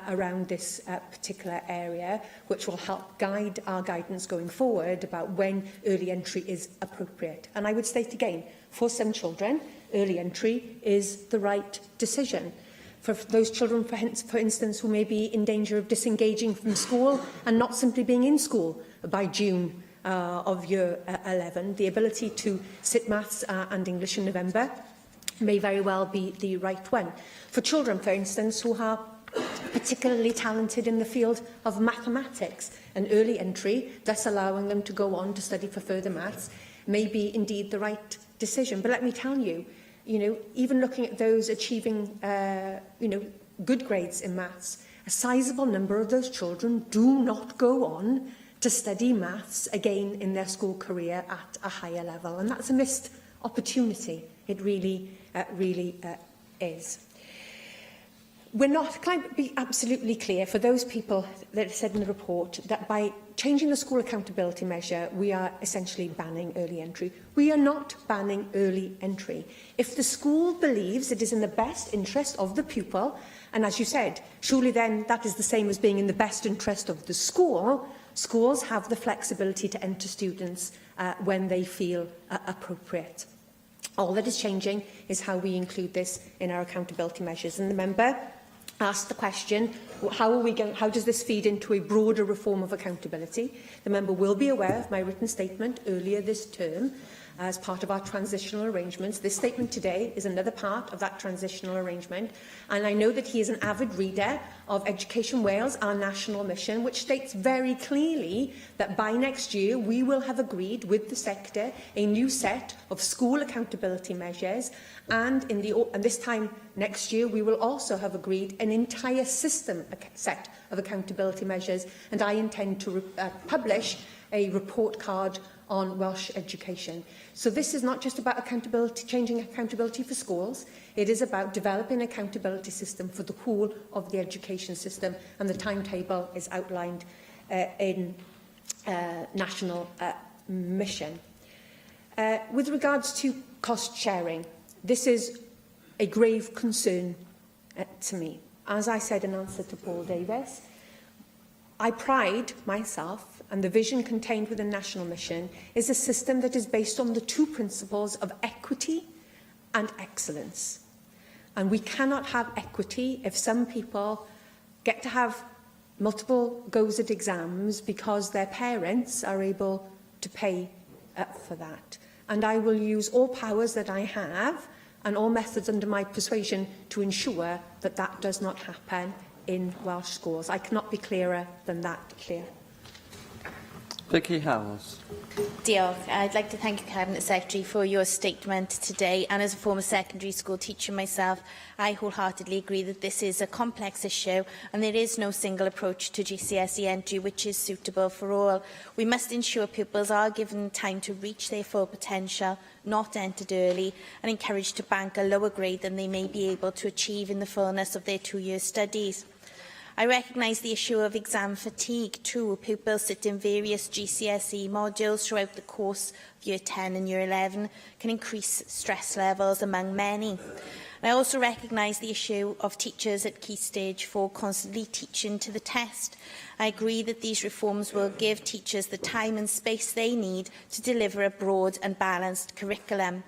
L: around this particular area, which will help guide our guidance going forward about when early entry is appropriate. And I would state again, for some children, early entry is the right decision. For those children, for instance, who may be in danger of disengaging from school and not simply being in school by June of year 11, the ability to sit maths and English in November may very well be the right one. For children, for instance, who are particularly talented in the field of mathematics, an early entry, thus allowing them to go on to study for further maths, may be indeed the right decision. But let me tell you, even looking at those achieving, good grades in maths, a sizable number of those children do not go on to study maths again in their school career at a higher level. And that's a missed opportunity. It really is. Can I be absolutely clear for those people that said in the report that by changing the school accountability measure, we are essentially banning early entry? We are not banning early entry. If the school believes it is in the best interest of the pupil, and as you said, surely then that is the same as being in the best interest of the school, schools have the flexibility to enter students when they feel appropriate. All that is changing is how we include this in our accountability measures. And the member asked the question, how does this feed into a broader reform of accountability? The member will be aware of my written statement earlier this term as part of our transitional arrangements. This statement today is another part of that transitional arrangement, and I know that he is an avid reader of Education Wales, our national mission, which states very clearly that by next year we will have agreed with the sector a new set of school accountability measures, and this time next year we will also have agreed an entire system set of accountability measures, and I intend to publish a report card on Welsh education. So this is not just about accountability, changing accountability for schools. It is about developing an accountability system for the whole of the education system, and the timetable is outlined in national mission. With regards to cost sharing, this is a grave concern to me. As I said in answer to Paul Davis, I pride myself, and the vision contained within National Mission is a system that is based on the two principles of equity and excellence. And we cannot have equity if some people get to have multiple goes at exams because their parents are able to pay for that. And I will use all powers that I have and all methods under my persuasion to ensure that that does not happen in Welsh schools. I cannot be clearer than that, Claire.
I: Vicky Howells.
E: Diolch. I'd like to thank the Cabinet Secretary for your statement today. And as a former secondary school teacher myself, I wholeheartedly agree that this is a complex issue and there is no single approach to GCSE entry which is suitable for all. We must ensure pupils are given time to reach their full potential, not entered early, and encouraged to bank a lower grade than they may be able to achieve in the fullness of their two-year studies. I recognise the issue of exam fatigue too. Pupils sit in various GCSE modules throughout the course of Year 10 and Year 11 can increase stress levels among many. I also recognise the issue of teachers at Key Stage 4 constantly teaching to the test. I agree that these reforms will give teachers the time and space they need to deliver a broad and balanced curriculum.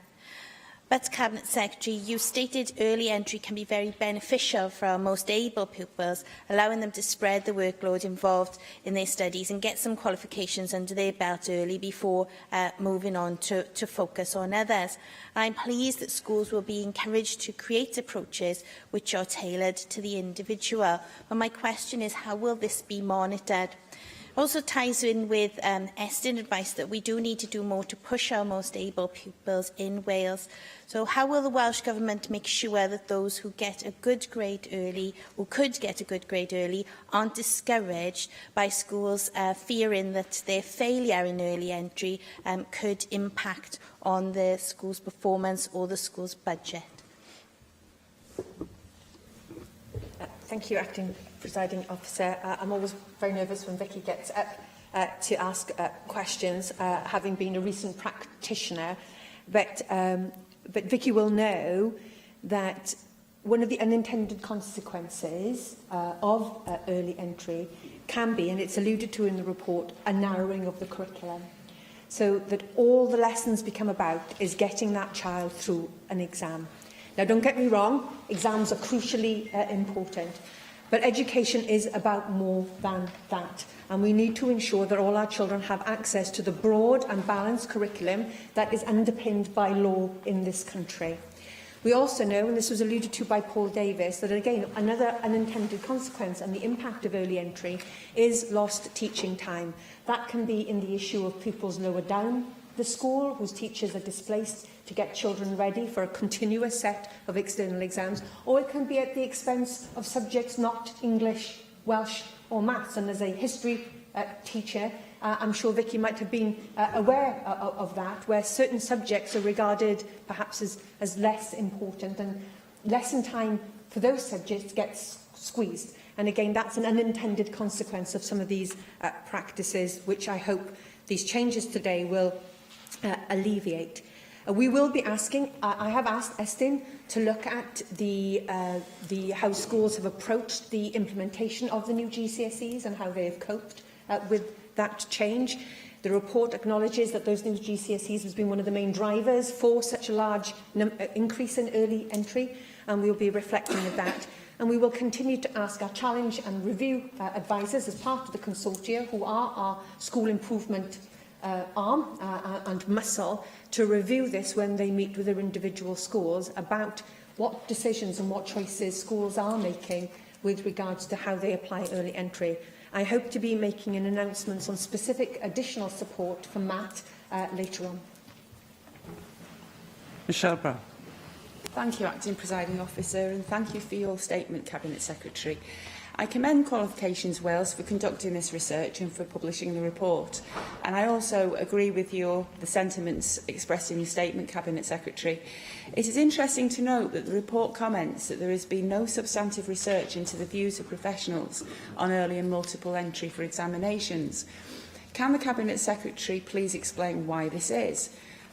E: But, Cabinet Secretary, you stated early entry can be very beneficial for our most able pupils, allowing them to spread the workload involved in their studies and get some qualifications under their belt early before moving on to focus on others. I'm pleased that schools will be encouraged to create approaches which are tailored to the individual. But my question is, how will this be monitored? Also ties in with Estyn's advice that we do need to do more to push our most able pupils in Wales. So how will the Welsh Government make sure that those who get a good grade early, or could get a good grade early, aren't discouraged by schools fearing that their failure in early entry could impact on the school's performance or the school's budget?
L: Thank you, Acting Presiding Officer. I'm always very nervous when Vicky gets up to ask questions, having been a recent practitioner. But Vicky will know that one of the unintended consequences of early entry can be, and it's alluded to in the report, a narrowing of the curriculum. So that all the lessons become about is getting that child through an exam. Now, don't get me wrong, exams are crucially important, but education is about more than that. And we need to ensure that all our children have access to the broad and balanced curriculum that is underpinned by law in this country. We also know, and this was alluded to by Paul Davis, that again, another unintended consequence and the impact of early entry is lost teaching time. That can be in the issue of pupils lower down the school, whose teachers are displaced to get children ready for a continuous set of external exams, or it can be at the expense of subjects not English, Welsh or maths. And as a history teacher, I'm sure Vicky might have been aware of that, where certain subjects are regarded perhaps as less important, and lesson time for those subjects gets squeezed. And again, that's an unintended consequence of some of these practices, which I hope these changes today will alleviate. We will be asking, I have asked Estyn to look at how schools have approached the implementation of the new GCSEs and how they have coped with that change. The report acknowledges that those new GCSEs has been one of the main drivers for such a large increase in early entry, and we will be reflecting on that. And we will continue to ask our challenge and review advisors as part of the consortia, who are our school improvement arm and muscle, to review this when they meet with their individual schools about what decisions and what choices schools are making with regards to how they apply early entry. I hope to be making an announcement on specific additional support from Matt later on.
I: Michelle Brown.
Q: Thank you, Acting Presiding Officer, and thank you for your statement, Cabinet Secretary.
C: I commend Qualifications Wales for conducting this research and for publishing the report. And I also agree with the sentiments expressed in your statement, Cabinet Secretary. It is interesting to note that the report comments that there has been no substantive research into the views of professionals on early and multiple entry for examinations. Can the Cabinet Secretary please explain why this is?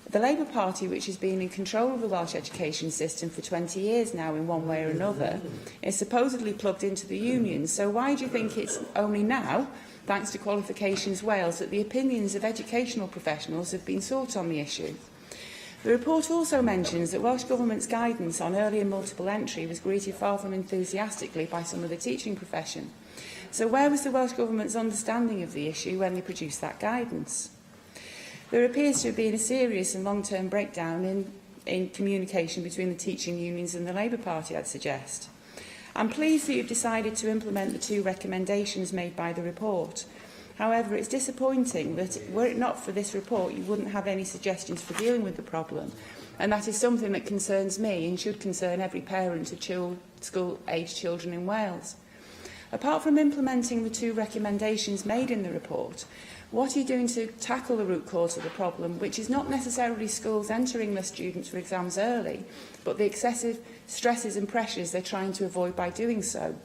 C: The Labour Party, which has been in control of the Welsh education system for 20 years now in one way or another, is supposedly plugged into the unions. So why do you think it's only now, thanks to Qualifications Wales, that the opinions of educational professionals have been sought on the issue? The report also mentions that Welsh Government's guidance on early and multiple entry was greeted far from enthusiastically by some of the teaching profession. So where was the Welsh Government's understanding of the issue when they produced that guidance? There appears to have been a serious and long-term breakdown in communication between the teaching unions and the Labour Party, I'd suggest. I'm pleased that you've decided to implement the 2 recommendations made by the report. However, it's disappointing that, were it not for this report, you wouldn't have any suggestions for dealing with the problem. And that is something that concerns me and should concern every parent of school-aged children in Wales. Apart from implementing the 2 recommendations made in the report, what are you doing to tackle the root cause of the problem, which is not necessarily schools entering their students for exams early, but the excessive stresses and pressures they're trying to avoid by doing so?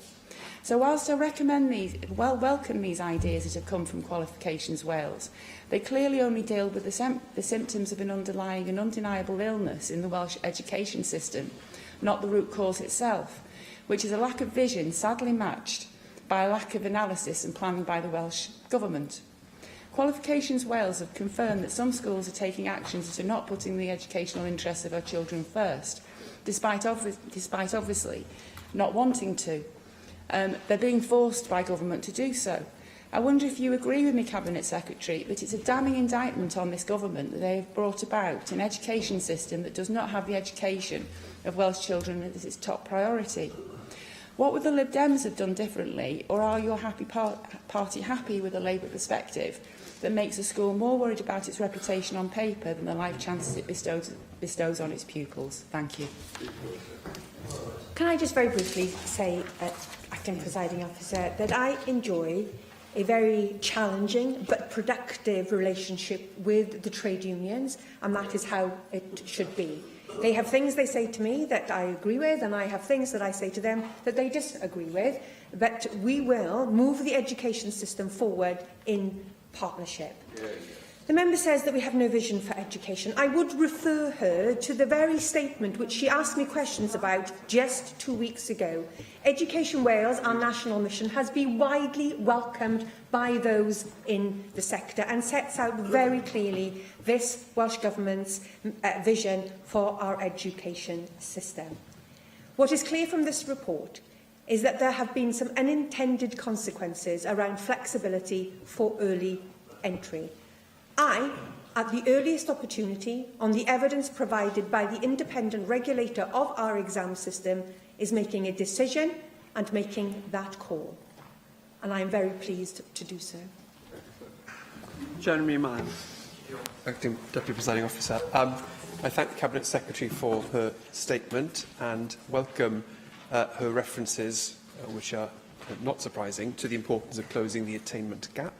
C: So whilst I welcome these ideas that have come from Qualifications Wales, they clearly only deal with the symptoms of an underlying and undeniable illness in the Welsh education system, not the root cause itself, which is a lack of vision sadly matched by a lack of analysis and planning by the Welsh Government. Qualifications Wales have confirmed that some schools are taking actions that are not putting the educational interests of our children first, despite obviously not wanting to. They're being forced by government to do so. I wonder if you agree with me, Cabinet Secretary, that it's a damning indictment on this government that they have brought about an education system that does not have the education of Welsh children as its top priority. What would the Lib Dems have done differently, or are your party happy with a Labour perspective that makes a school more worried about its reputation on paper than the life chances it bestows on its pupils? Thank you.
L: Can I just very briefly say, Acting Presiding Officer, that I enjoy a very challenging but productive relationship with the trade unions, and that is how it should be. They have things they say to me that I agree with, and I have things that I say to them that they disagree with, but we will move the education system forward in partnership. The member says that we have no vision for education. I would refer her to the very statement which she asked me questions about just 2 weeks ago. Education Wales, our national mission, has been widely welcomed by those in the sector and sets out very clearly this Welsh Government's vision for our education system. What is clear from this report is that there have been some unintended consequences around flexibility for early entry. I, at the earliest opportunity, on the evidence provided by the independent regulator of our exam system, is making a decision and making that call. And I am very pleased to do so.
Q: Jeremy Mann. Acting Deputy Presiding Officer. I thank the Cabinet Secretary for her statement and welcome her references, which are not surprising, to the importance of closing the attainment gap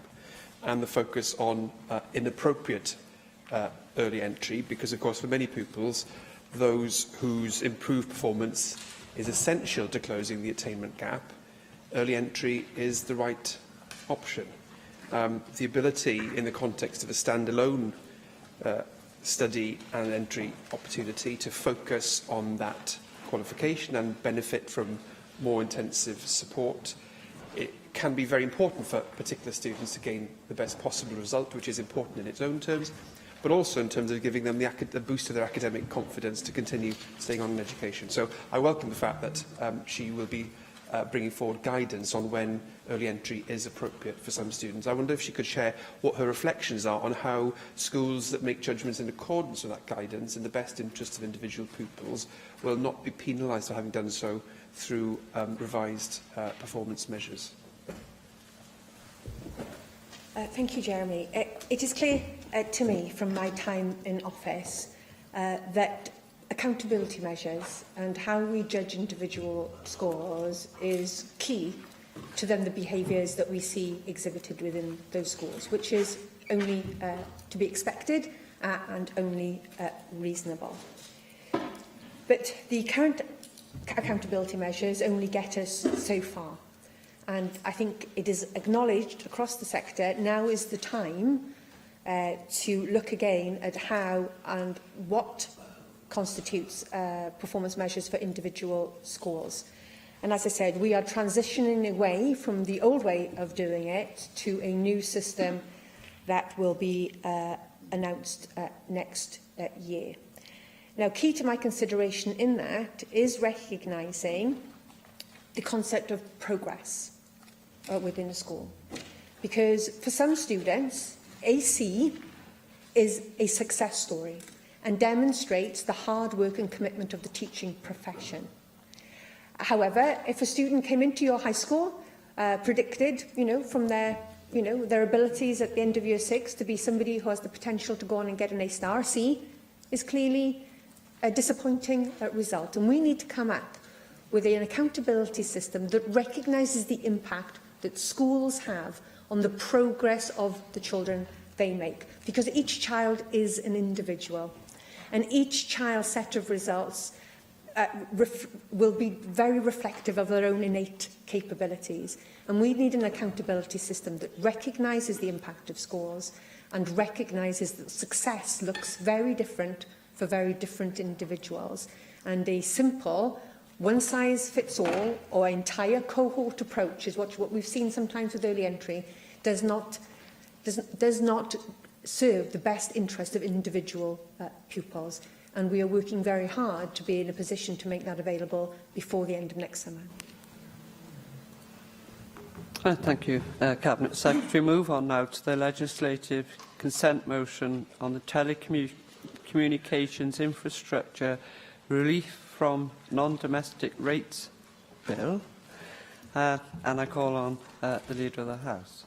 Q: and the focus on inappropriate early entry, because, of course, for many pupils, those whose improved performance is essential to closing the attainment gap, early entry is the right option. The ability, in the context of a standalone study and entry opportunity, to focus on that qualification and benefit from more intensive support, it can be very important for particular students to gain the best possible result, which is important in its own terms, but also in terms of giving them the boost to their academic confidence to continue staying on in education. So I welcome the fact that she will be bringing forward guidance on when early entry is appropriate for some students. I wonder if she could share what her reflections are on how schools that make judgments in accordance with that guidance in the best interest of individual pupils will not be penalised for having done so through revised performance measures.
L: Thank you, Jeremy. It is clear to me from my time in office that accountability measures and how we judge individual scores is key to then the behaviours that we see exhibited within those schools, which is only to be expected and only reasonable. But the current accountability measures only get us so far. And I think it is acknowledged across the sector now is the time to look again at how and what constitutes performance measures for individual schools. And as I said, we are transitioning away from the old way of doing it to a new system that will be announced next year. Now, key to my consideration in that is recognising the concept of progress within a school. Because for some students, AC is a success story and demonstrates the hard work and commitment of the teaching profession. However, if a student came into your high school, predicted, from their abilities at the end of year 6 to be somebody who has the potential to go on and get an A star, C is clearly a disappointing result. And we need to come up with an accountability system that recognises the impact that schools have on the progress of the children they make. Because each child is an individual, and each child's set of results will be very reflective of their own innate capabilities. And we need an accountability system that recognises the impact of schools and recognises that success looks very different for very different individuals. And a simple one-size-fits-all or entire cohort approach is what we've seen sometimes with early entry does not serve the best interest of individual pupils. And we are working very hard to be in a position to make that available before the end of next summer.
I: Thank you, Cabinet Secretary. Move on now to the legislative consent motion on the telecommunications infrastructure relief from non-domestic rates bill. And I call on the Leader of the House.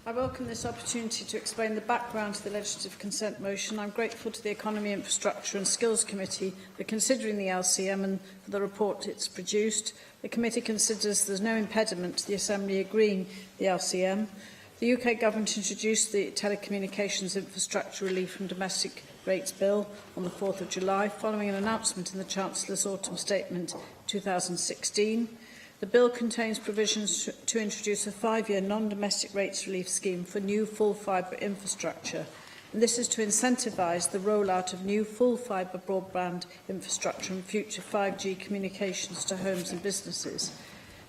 S: I welcome this opportunity to explain the background to the legislative consent motion. I'm grateful to the Economy, Infrastructure and Skills Committee for considering the LCM and for the report it's produced. The committee considers there's no impediment to the Assembly agreeing the LCM. The UK Government introduced the Telecommunications Infrastructure Relief from Domestic Rates Bill on the 4th of July, following an announcement in the Chancellor's Autumn Statement 2016. The bill contains provisions to introduce a 5-year non-domestic rates relief scheme for new full fibre infrastructure. And this is to incentivise the rollout of new full fibre broadband infrastructure and future 5G communications to homes and businesses.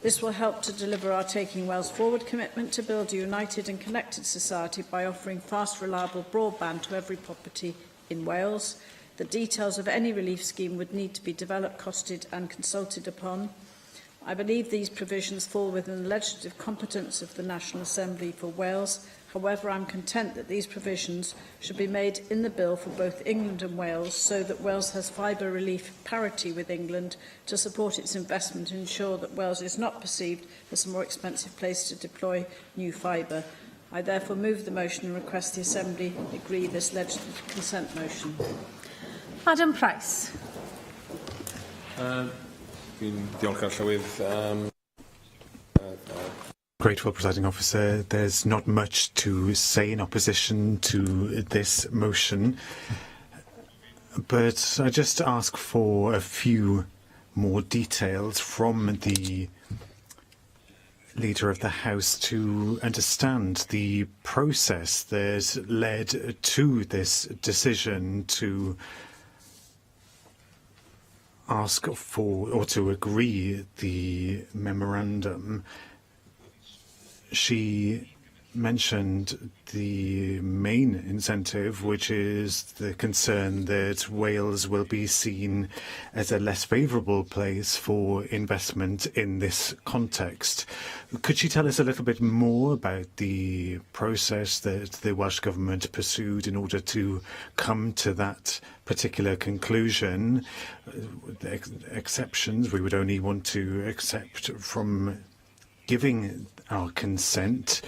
S: This will help to deliver our Taking Wales Forward commitment to build a united and connected society by offering fast, reliable broadband to every property in Wales. The details of any relief scheme would need to be developed, costed and consulted upon. I believe these provisions fall within the legislative competence of the National Assembly for Wales. However, I am content that these provisions should be made in the bill for both England and Wales so that Wales has fibre relief parity with England to support its investment and ensure that Wales is not perceived as a more expensive place to deploy new fibre. I therefore move the motion and request the Assembly agree this legislative consent motion.
D: Madam Price.
A: Fi'n diolchgar Llywydd.
K: Grateful, Presiding Officer. There's not much to say in opposition to this motion, but I just ask for a few more details from the Leader of the House to understand the process that led to this decision to ask for or to agree the memorandum. She mentioned the main incentive, which is the concern that Wales will be seen as a less favourable place for investment in this context. Could she tell us a little bit more about the process that the Welsh Government pursued in order to come to that particular conclusion? The exceptions we would only want to accept from giving our consent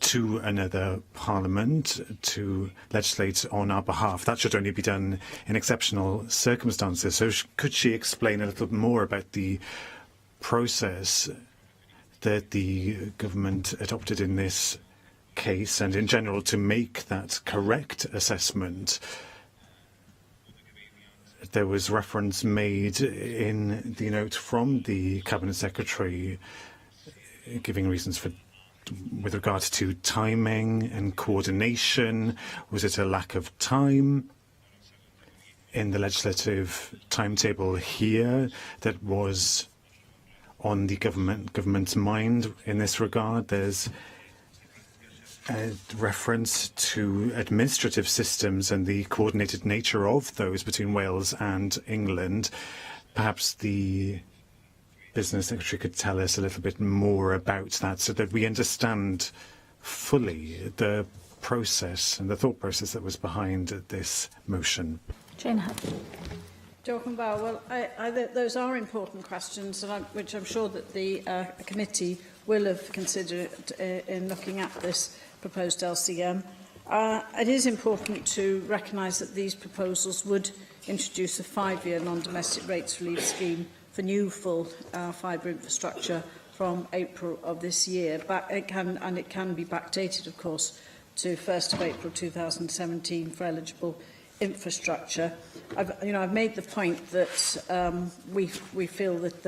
K: to another parliament to legislate on our behalf. That should only be done in exceptional circumstances. So could she explain a little more about the process that the government adopted in this case, and in general to make that correct assessment. There was reference made in the note from the Cabinet Secretary giving reasons for with regard to timing and coordination. Was it a lack of time in the legislative timetable here that was on the government's mind in this regard? There's a reference to administrative systems and the coordinated nature of those between Wales and England. Perhaps the Business Secretary could tell us a little bit more about that so that we understand fully the process and the thought process that was behind this motion.
D: Jane Hutt.
S: Joachim Bauer, well, those are important questions, which I'm sure that the committee will have considered in looking at this proposed LCM. It is important to recognise that these proposals would introduce a 5-year non-domestic rates relief scheme for new full fibre infrastructure from April of this year. But it can be backdated, of course, to 1st of April 2017 for eligible infrastructure. I've made the point that we feel that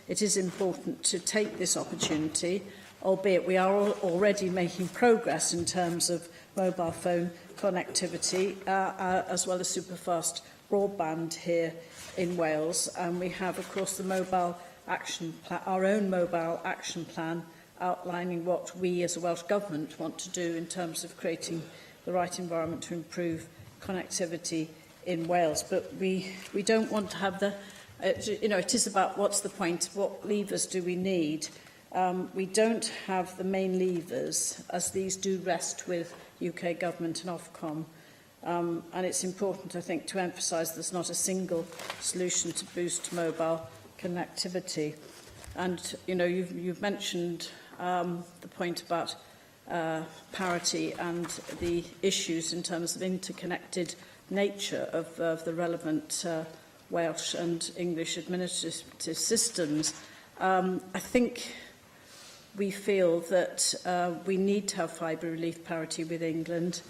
S: it is important to take this opportunity, albeit we are already making progress in terms of mobile phone connectivity, as well as superfast broadband here in Wales. And we have, of course, the mobile action plan, our own mobile action plan, outlining what we as a Welsh Government want to do in terms of creating the right environment to improve connectivity in Wales. But we don't want to have the, it is about what's the point, what levers do we need. We don't have the main levers, as these do rest with UK Government and Ofcom. And it's important, I think, to emphasise there's not a single solution to boost mobile connectivity. And, you've mentioned the point about parity and the issues in terms of interconnected nature of the relevant Welsh and English administrative systems. I think we feel that we need to have fibre relief parity with England.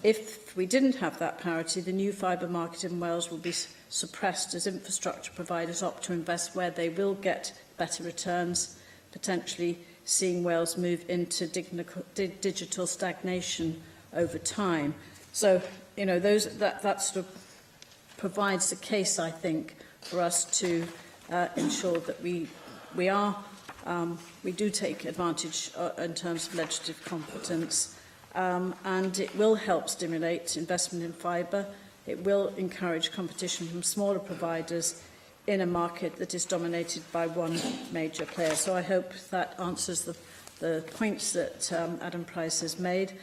S: If we didn't have that parity, the new fibre market in Wales will be suppressed as infrastructure providers opt to invest where they will get better returns, potentially seeing Wales move into digital stagnation over time. So, that sort of provides the case, I think, for us to ensure that we do take advantage in terms of legislative competence, and it will help stimulate investment in fibre. It will encourage competition from smaller providers in a market that is dominated by one major player. So I hope that answers the points that Adam Price has made.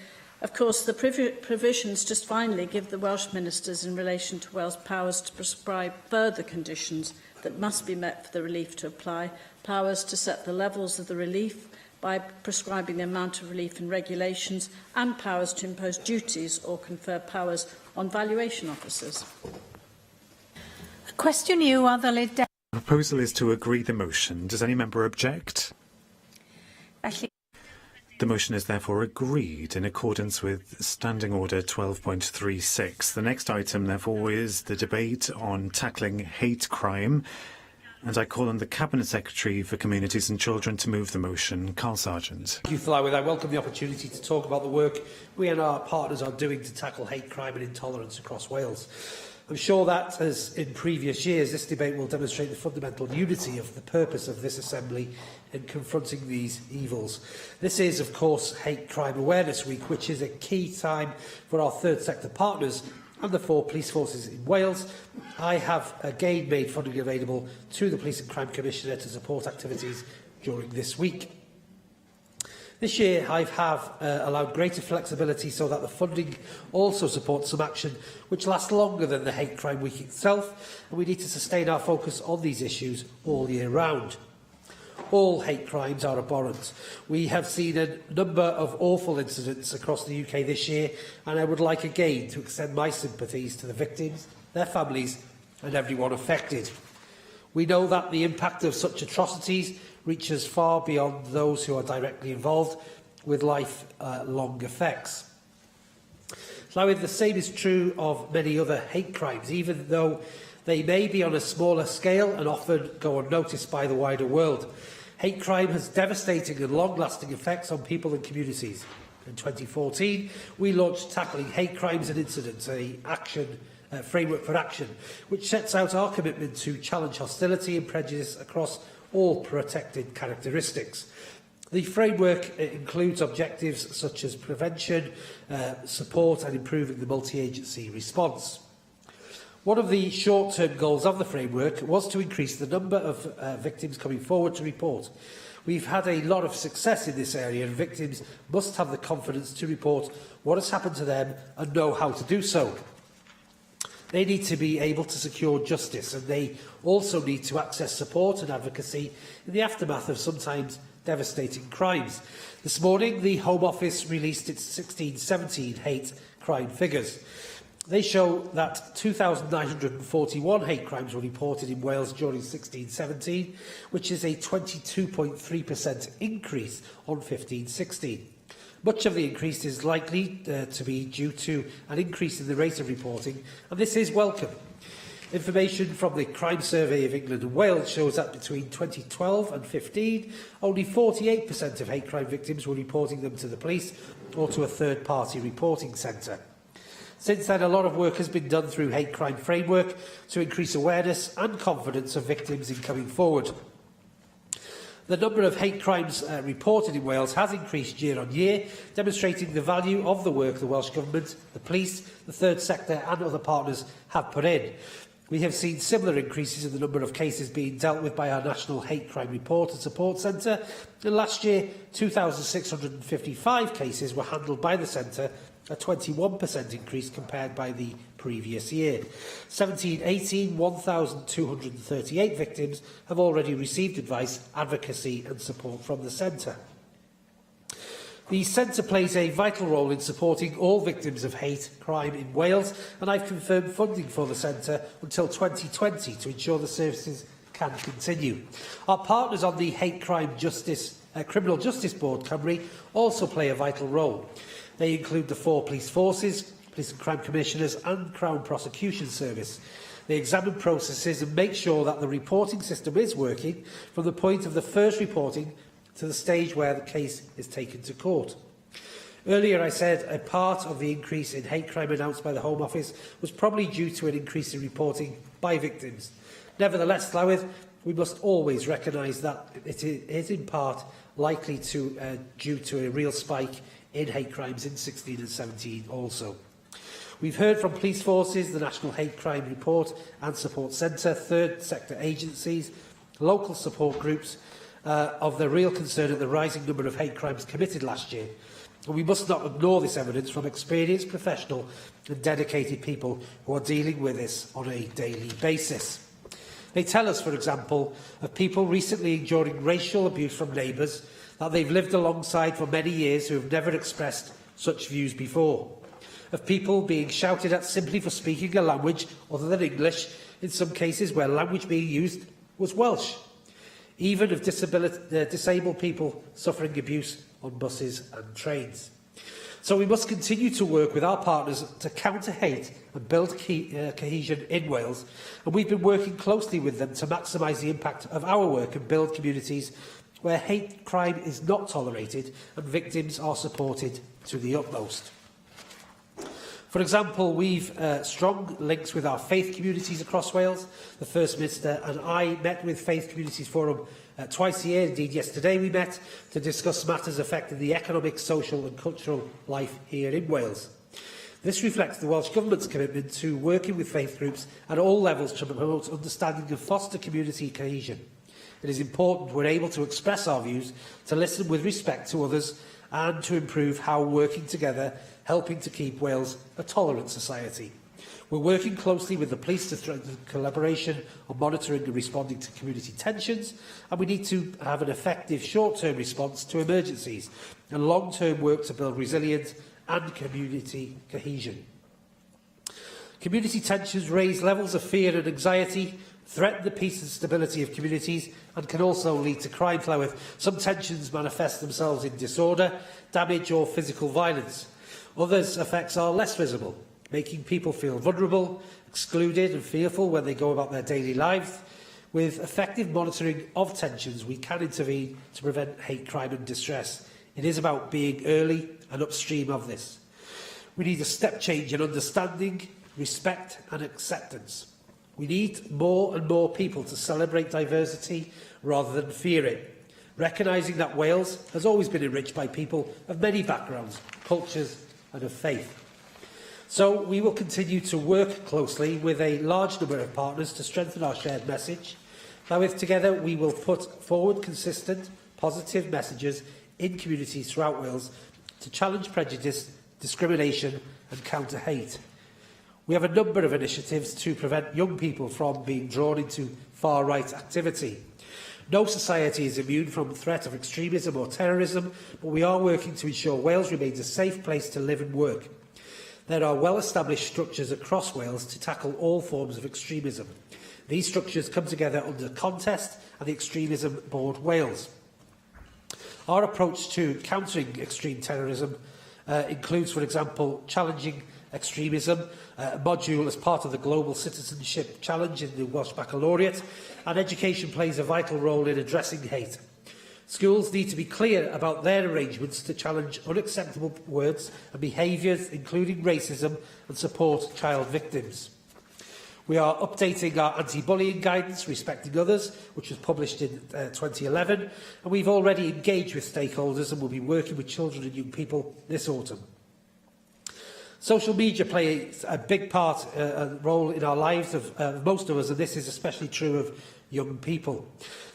S: Of course, the provisions, just finally, give the Welsh ministers in relation to Wales powers to prescribe further conditions that must be met for the relief to apply, powers to set the levels of the relief by prescribing the amount of relief in regulations, and powers to impose duties or confer powers on valuation officers.
D: A question you are the lead.
K: The proposal is to agree the motion. Does any member object?
D: Felly.
K: The motion is therefore agreed in accordance with Standing Order 12.36. The next item, therefore, is the debate on tackling hate crime. And I call on the Cabinet Secretary for Communities and Children to move the motion. Carl Sargent.
T: Thank you, Flywith. I welcome the opportunity to talk about the work we and our partners are doing to tackle hate crime and intolerance across Wales. I'm sure that, as in previous years, this debate will demonstrate the fundamental unity of the purpose of this Assembly in confronting these evils. This is, of course, Hate Crime Awareness Week, which is a key time for our third sector partners and the 4 police forces in Wales. I have again made funding available to the Police and Crime Commissioner to support activities during this week. This year, I have allowed greater flexibility so that the funding also supports some action which lasts longer than the Hate Crime Week itself, and we need to sustain our focus on these issues all year round. All hate crimes are abhorrent. We have seen a number of awful incidents across the UK this year, and I would like again to extend my sympathies to the victims, their families and everyone affected. We know that the impact of such atrocities reaches far beyond those who are directly involved, with lifelong effects. Llywydd, the same is true of many other hate crimes, even though they may be on a smaller scale and often go unnoticed by the wider world. Hate crime has devastating and long-lasting effects on people and communities. In 2014, we launched Tackling Hate Crimes and Incidents, a framework for action, which sets out our commitment to challenge hostility and prejudice across all protected characteristics. The framework includes objectives such as prevention, support and improving the multi-agency response. One of the short-term goals of the framework was to increase the number of victims coming forward to report. We've had a lot of success in this area, and victims must have the confidence to report what has happened to them and know how to do so. They need to be able to secure justice, and they also need to access support and advocacy in the aftermath of sometimes devastating crimes. This morning, the Home Office released its 16-17 hate crime figures. They show that 2,941 hate crimes were reported in Wales during 16-17, which is a 22.3% increase on 15-16. Much of the increase is likely to be due to an increase in the rate of reporting, and this is welcome. Information from the Crime Survey of England and Wales shows that between 2012 and 15, only 48% of hate crime victims were reporting them to the police or to a third-party reporting centre. Since then, a lot of work has been done through Hate Crime Framework to increase awareness and confidence of victims in coming forward. The number of hate crimes reported in Wales has increased year on year, demonstrating the value of the work the Welsh Government, the police, the third sector and other partners have put in. We have seen similar increases in the number of cases being dealt with by our National Hate Crime Report and Support Centre. And last year, 2,655 cases were handled by the centre, a 21% increase compared by the previous year. 17-18, 1,238 victims have already received advice, advocacy and support from the centre. The centre plays a vital role in supporting all victims of hate crime in Wales, and I've confirmed funding for the centre until 2020 to ensure the services can continue. Our partners on the Hate Crime Criminal Justice Board, Cymru, also play a vital role. They include the 4 police forces, Police and Crime Commissioners and Crown Prosecution Service. They examine processes and make sure that the reporting system is working from the point of the first reporting to the stage where the case is taken to court. Earlier I said a part of the increase in hate crime announced by the Home Office was probably due to an increase in reporting by victims. Nevertheless, Llywydd, we must always recognise that it is in part likely due to a real spike in hate crimes in 16 and 17 also. We've heard from police forces, the National Hate Crime Report and Support Centre, third sector agencies, local support groups of the real concern at the rising number of hate crimes committed last year. And we must not ignore this evidence from experienced, professional and dedicated people who are dealing with this on a daily basis. They tell us, for example, of people recently enduring racial abuse from neighbours that they've lived alongside for many years who have never expressed such views before. Of people being shouted at simply for speaking a language other than English, in some cases where language being used was Welsh. Even of disabled people suffering abuse on buses and trains. So we must continue to work with our partners to counter hate and build cohesion in Wales, and we've been working closely with them to maximise the impact of our work and build communities where hate crime is not tolerated and victims are supported to the utmost. For example, we've strong links with our faith communities across Wales. The First Minister and I met with Faith Communities Forum twice a year. Indeed, yesterday we met to discuss matters affecting the economic, social and cultural life here in Wales. This reflects the Welsh Government's commitment to working with faith groups at all levels to promote understanding and foster community cohesion. It is important we're able to express our views, to listen with respect to others and to improve how working together, helping to keep Wales a tolerant society. We're working closely with the police to strengthen collaboration on monitoring and responding to community tensions, and we need to have an effective short-term response to emergencies and long-term work to build resilience and community cohesion. Community tensions raise levels of fear and anxiety, threaten the peace and stability of communities, and can also lead to crime. Llywydd. Some tensions manifest themselves in disorder, damage or physical violence. Others' effects are less visible, making people feel vulnerable, excluded and fearful when they go about their daily lives. With effective monitoring of tensions, we can intervene to prevent hate crime and distress. It is about being early and upstream of this. We need a step change in understanding, respect and acceptance. We need more and more people to celebrate diversity rather than fear it, recognising that Wales has always been enriched by people of many backgrounds, cultures and of faith. So we will continue to work closely with a large number of partners to strengthen our shared message. Llywydd, together we will put forward consistent, positive messages in communities throughout Wales to challenge prejudice, discrimination and counter hate. We have a number of initiatives to prevent young people from being drawn into far-right activity. No society is immune from the threat of extremism or terrorism, but we are working to ensure Wales remains a safe place to live and work. There are well-established structures across Wales to tackle all forms of extremism. These structures come together under Contest and the Extremism Board Wales. Our approach to countering extreme terrorism includes, for example, challenging extremism, a module as part of the Global Citizenship Challenge in the Welsh Baccalaureate, and education plays a vital role in addressing hate. Schools need to be clear about their arrangements to challenge unacceptable words and behaviours, including racism, and support child victims. We are updating our anti-bullying guidance, Respecting Others, which was published in 2011, and we've already engaged with stakeholders and will be working with children and young people this autumn. Social media plays a big part, a role in our lives of most of us, and this is especially true of young people.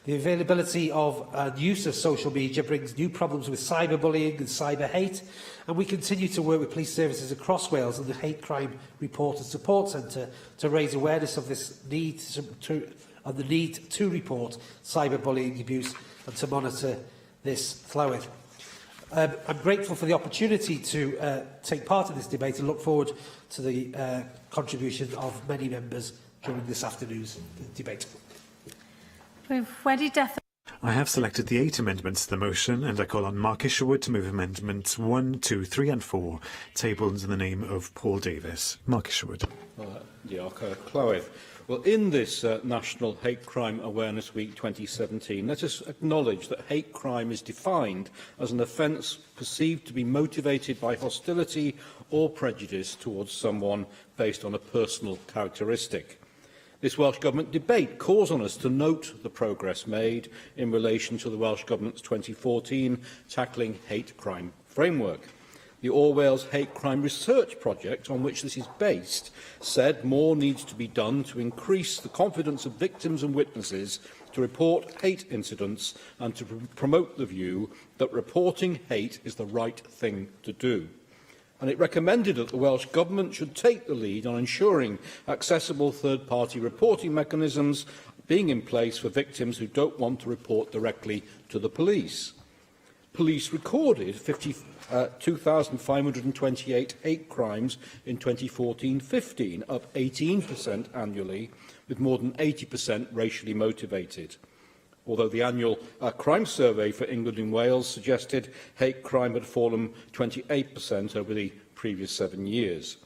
T: The availability of and use of social media brings new problems with cyberbullying and cyber hate, and we continue to work with police services across Wales and the Hate Crime Report and Support Centre to raise awareness of this need to report cyberbullying abuse and to monitor this Llywydd. I'm grateful for the opportunity to take part in this debate and look forward to the contribution of many members during this afternoon's debate.
K: I have selected the 8 amendments to the motion, and I call on Mark Isherwood to move amendments 1, 2, 3 and 4, tabled in the name of Paul Davis. Mark Isherwood.
B: Diolch, Clywyd. Well, in this National Hate Crime Awareness Week 2017, let us acknowledge that hate crime is defined as an offence perceived to be motivated by hostility or prejudice towards someone based on a personal characteristic. This Welsh Government debate calls on us to note the progress made in relation to the Welsh Government's 2014 Tackling Hate Crime Framework. The All Wales Hate Crime Research Project, on which this is based, said more needs to be done to increase the confidence of victims and witnesses to report hate incidents and to promote the view that reporting hate is the right thing to do. And it recommended that the Welsh Government should take the lead on ensuring accessible third-party reporting mechanisms being in place for victims who don't want to report directly to the police. Police recorded 2,528 hate crimes in 2014-15, up 18% annually, with more than 80% racially motivated. Although the annual crime survey for England and Wales suggested hate crime had fallen 28% over the previous 7 years.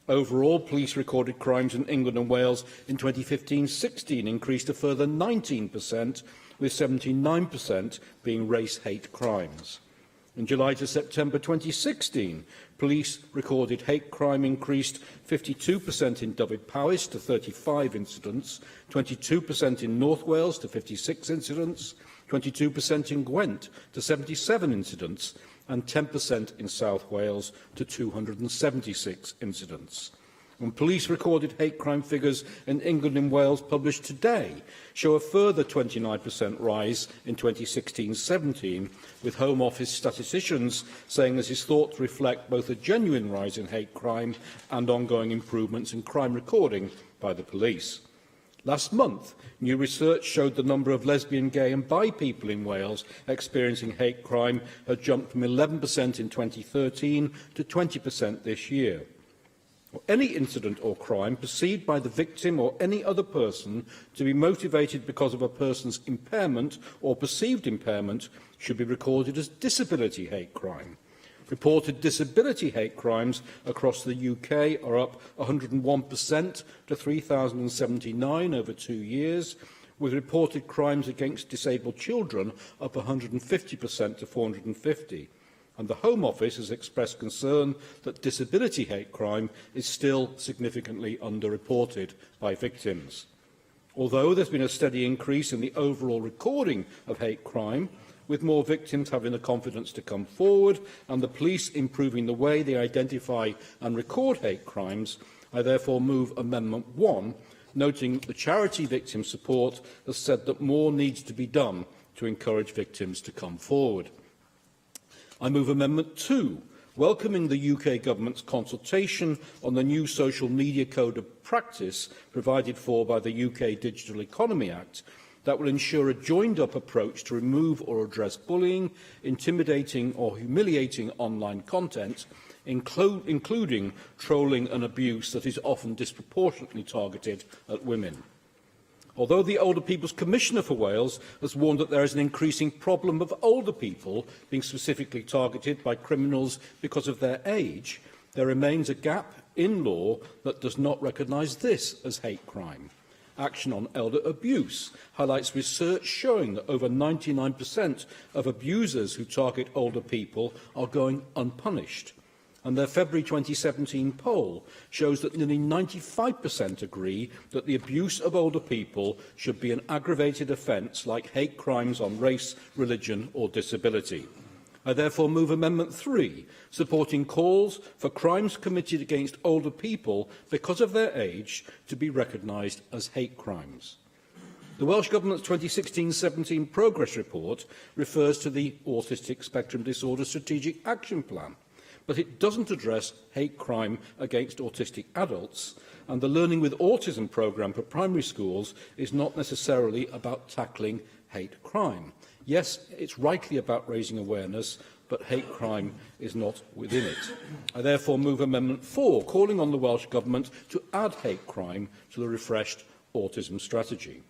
B: Overall, police recorded crimes in England and Wales in 2015-16 increased a further 19%, with 79% being race hate crimes. In July to September 2016, police recorded hate crime increased 52% in Dyfed-Powys to 35 incidents, 22% in North Wales to 56 incidents, 22% in Gwent to 77 incidents, and 10% in South Wales to 276 incidents. And police recorded hate crime figures in England and Wales published today show a further 29% rise in 2016-17, with Home Office statisticians saying this is thought to reflect both a genuine rise in hate crime and ongoing improvements in crime recording by the police. Last month, new research showed the number of lesbian, gay and bi people in Wales experiencing hate crime had jumped from 11% in 2013 to 20% this year. or any incident or crime perceived by the victim or any other person to be motivated because of a person's impairment or perceived impairment should be recorded as disability hate crime. Reported disability hate crimes across the UK are up 101% to 3,079 over 2 years, with reported crimes against disabled children up 150% to 450. And the Home Office has expressed concern that disability hate crime is still significantly underreported by victims. Although there's been a steady increase in the overall recording of hate crime, with more victims having the confidence to come forward and the police improving the way they identify and record hate crimes, I therefore move Amendment 1, noting the charity Victim Support has said that more needs to be done to encourage victims to come forward. I move Amendment 2, welcoming the UK Government's consultation on the new Social Media Code of Practice provided for by the UK Digital Economy Act, that will ensure a joined-up approach to remove or address bullying, intimidating or humiliating online content, including trolling and abuse that is often disproportionately targeted at women. Although the Older People's Commissioner for Wales has warned that there is an increasing problem of older people being specifically targeted by criminals because of their age, there remains a gap in law that does not recognise this as hate crime. Action on Elder Abuse highlights research showing that over 99% of abusers who target older people are going unpunished. And their February 2017 poll shows that nearly 95% agree that the abuse of older people should be an aggravated offence like hate crimes on race, religion or disability. I therefore move Amendment 3, supporting calls for crimes committed against older people because of their age to be recognised as hate crimes. The Welsh Government's 2016-17 Progress Report refers to the Autistic Spectrum Disorder Strategic Action Plan, but it doesn't address hate crime against autistic adults, and the Learning with Autism programme for primary schools is not necessarily about tackling hate crime. Yes, it's rightly about raising awareness, but hate crime is not within it. I therefore move Amendment 4, calling on the Welsh Government to add hate crime to the refreshed autism strategy.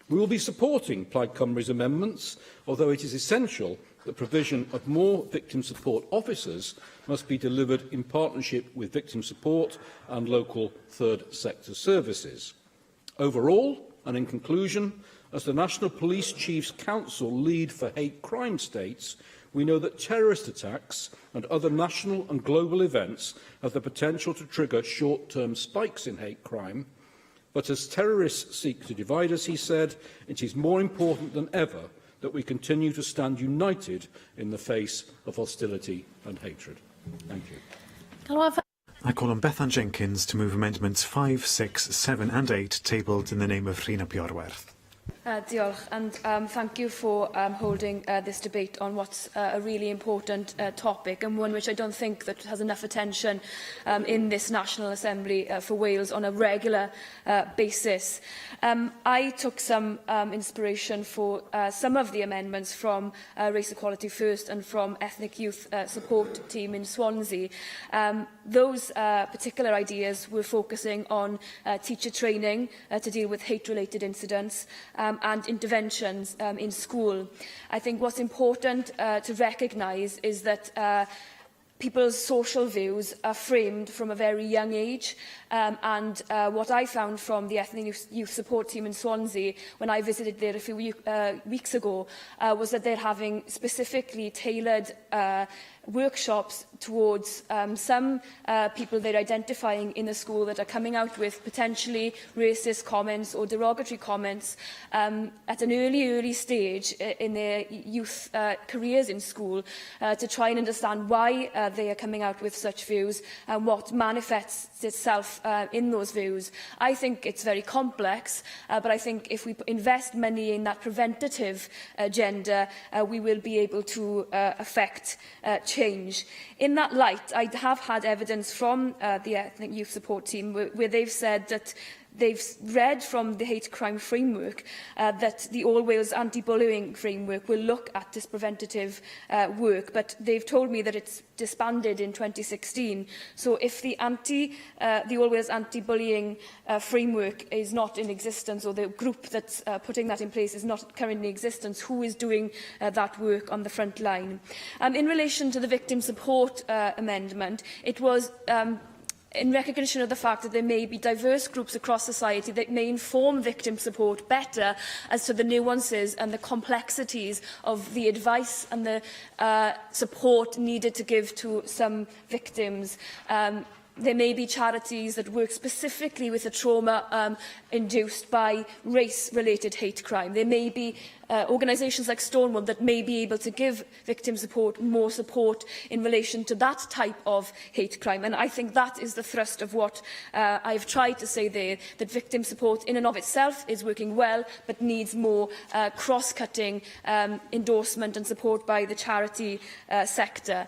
B: We will be supporting Plaid Cymru's amendments, although it is essential that provision of more victim support officers must be delivered in partnership with victim support and local third sector services. Overall, and in conclusion, as the National Police Chiefs Council lead for hate crime states, we know that terrorist attacks and other national and global events have the potential to trigger short-term spikes in hate crime. But as terrorists seek to divide us, he said, it is more important than ever that we continue to stand united in the face of hostility and hatred. Thank you.
K: I call on Bethan Jenkins to move Amendments 5, 6, 7 and 8 tabled in the name of Rhina Piorwerth.
G: Diolch, and thank you for holding this debate on what's a really important topic, and one which I don't think that has enough attention in this National Assembly for Wales on a regular basis. I took some inspiration for some of the amendments from Race Equality First and from Ethnic Youth Support Team in Swansea. Those particular ideas were focusing on teacher training to deal with hate-related incidents, and interventions in school. I think what's important to recognise is that people's social views are framed from a very young age, and what I found from the Ethnic Youth Support Team in Swansea when I visited there a few weeks ago was that they're having specifically tailored workshops towards some people they're identifying in the school that are coming out with potentially racist comments or derogatory comments at an early stage in their youth careers in school, to try and understand why they are coming out with such views and what manifests itself in those views. I think it's very complex, but I think if we invest money in that preventative agenda, we will be able to affect change. In that light, I have had evidence from the Ethnic Youth Support Team where they've said that they've read from the hate crime framework that the All Wales anti-bullying framework will look at this preventative work, but they've told me that it's disbanded in 2016. So if the All Wales anti-bullying framework is not in existence, or the group that's putting that in place is not currently in existence, who is doing that work on the front line? In relation to the victim support amendment, it was in recognition of the fact that there may be diverse groups across society that may inform victim support better as to the nuances and the complexities of the advice and the support needed to give to some victims. There may be charities that work specifically with the trauma induced by race-related hate crime. There may be organisations like Stonewall that may be able to give victim support more support in relation to that type of hate crime. And I think that is the thrust of what I've tried to say there, that victim support in and of itself is working well, but needs more cross-cutting endorsement and support by the charity sector.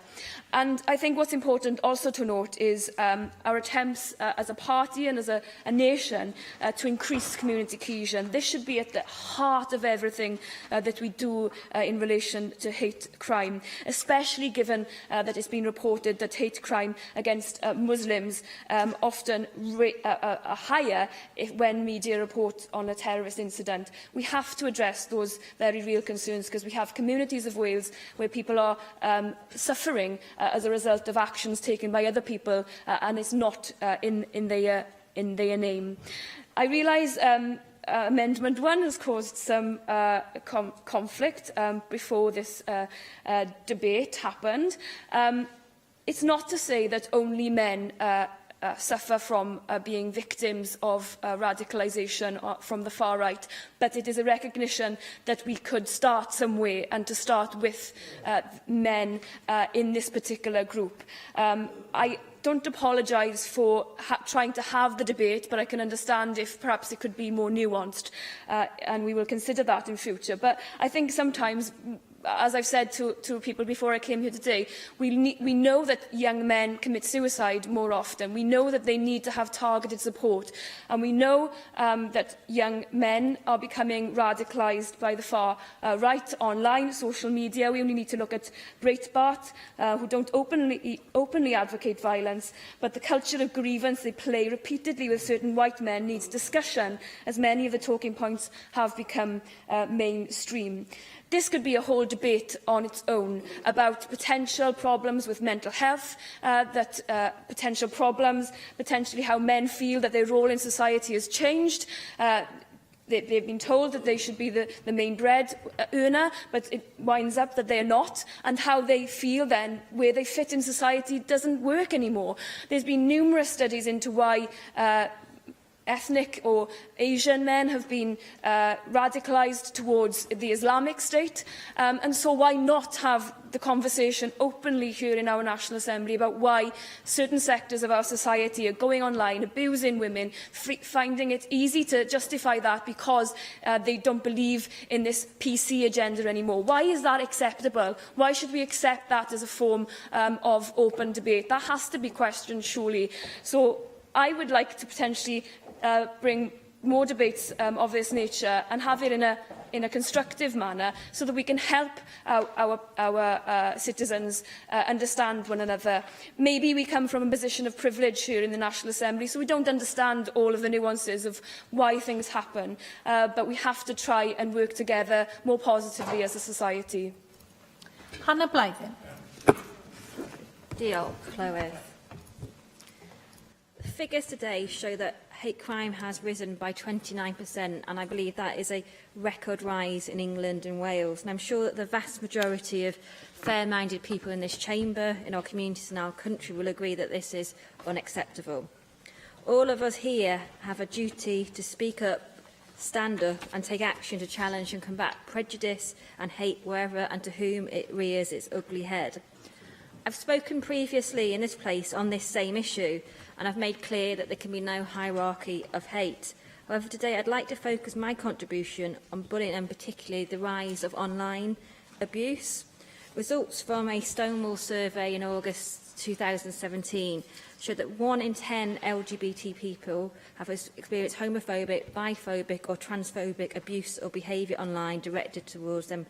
G: And I think what's important also to note is our attempts as a party and as a nation to increase community cohesion. This should be at the heart of everything that we do in relation to hate crime, especially given that it's been reported that hate crime against Muslims often are higher when media report on a terrorist incident. We have to address those very real concerns, because we have communities of Wales where people are suffering as a result of actions taken by other people, and it's not in their name. I realise Amendment 1 has caused some conflict before this debate happened. It's not to say that only men suffer from being victims of radicalisation from the far right, but it is a recognition that we could start somewhere, and to start with men in this particular group. I don't apologise for trying to have the debate, but I can understand if perhaps it could be more nuanced, and we will consider that in future. But I think sometimes, as I've said to people before I came here today, we know that young men commit suicide more often. We know that they need to have targeted support. And we know that young men are becoming radicalised by the far right online, social media. We only need to look at Breitbart, who don't openly advocate violence, but the culture of grievance they play repeatedly with certain white men needs discussion, as many of the talking points have become mainstream. This could be a whole debate on its own about potential problems with mental health, potential problems, potentially how men feel that their role in society has changed. They've been told that they should be the main bread earner, but it winds up that they're not, and how they feel then where they fit in society doesn't work anymore. There's been numerous studies into why ethnic or Asian men have been radicalised towards the Islamic State. And so why not have the conversation openly here in our National Assembly about why certain sectors of our society are going online, abusing women, finding it easy to justify that because they don't believe in this PC agenda anymore. Why is that acceptable? Why should we accept that as a form of open debate? That has to be questioned, surely. So I would like to potentially bring more debates of this nature and have it in a constructive manner, so that we can help our citizens understand one another. Maybe we come from a position of privilege here in the National Assembly, so we don't understand all of the nuances of why things happen, but we have to try and work together more positively as a society.
D: Hannah Blythen.
M: Diolch, Llywydd. Figures today show that hate crime has risen by 29%, and I believe that is a record rise in England and Wales. And I'm sure that the vast majority of fair-minded people in this chamber, in our communities and our country, will agree that this is unacceptable. All of us here have a duty to speak up, stand up and take action to challenge and combat prejudice and hate wherever and to whom it rears its ugly head. I've spoken previously in this place on this same issue, and I've made clear that there can be no hierarchy of hate. However, today I'd like to focus my contribution on bullying, and particularly the rise of online abuse. Results from a Stonewall survey in August 2017 showed that 1 in 10 LGBT people have experienced homophobic, biphobic or transphobic abuse or behaviour online directed towards them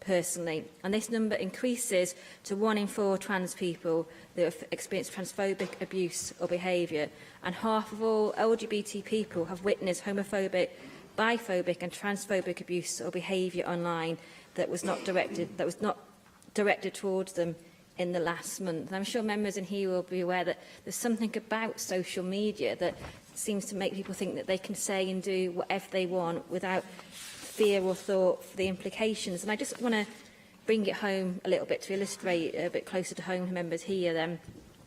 M: personally. And this number increases to 1 in 4 trans people that have experienced transphobic abuse or behaviour. And half of all LGBT people have witnessed homophobic, biphobic and transphobic abuse or behaviour online that was not directed towards them in the last month. And I'm sure members in here will be aware that there's something about social media that seems to make people think that they can say and do whatever they want without fear or thought for the implications. And I just want to bring it home a little bit to illustrate a bit closer to home to members here.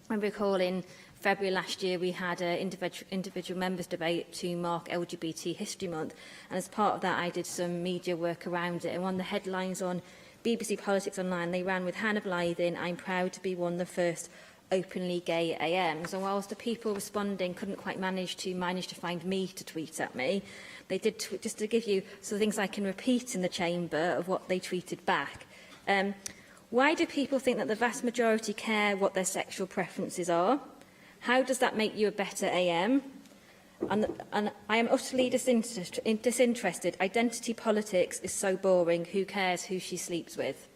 M: I recall in February last year we had an individual members debate to mark LGBT History Month, and as part of that I did some media work around it, and one of the headlines on BBC Politics Online, they ran with Hannah Blythen, "I'm proud to be one of the first openly gay AMs." And whilst the people responding couldn't quite manage to find me to tweet at me, they did, just to give you some things I can repeat in the chamber of what they tweeted back. Why do people think that the vast majority care what their sexual preferences are? How does that make you a better AM? And I am utterly disinterested. Identity politics is so boring. Who cares who she sleeps with?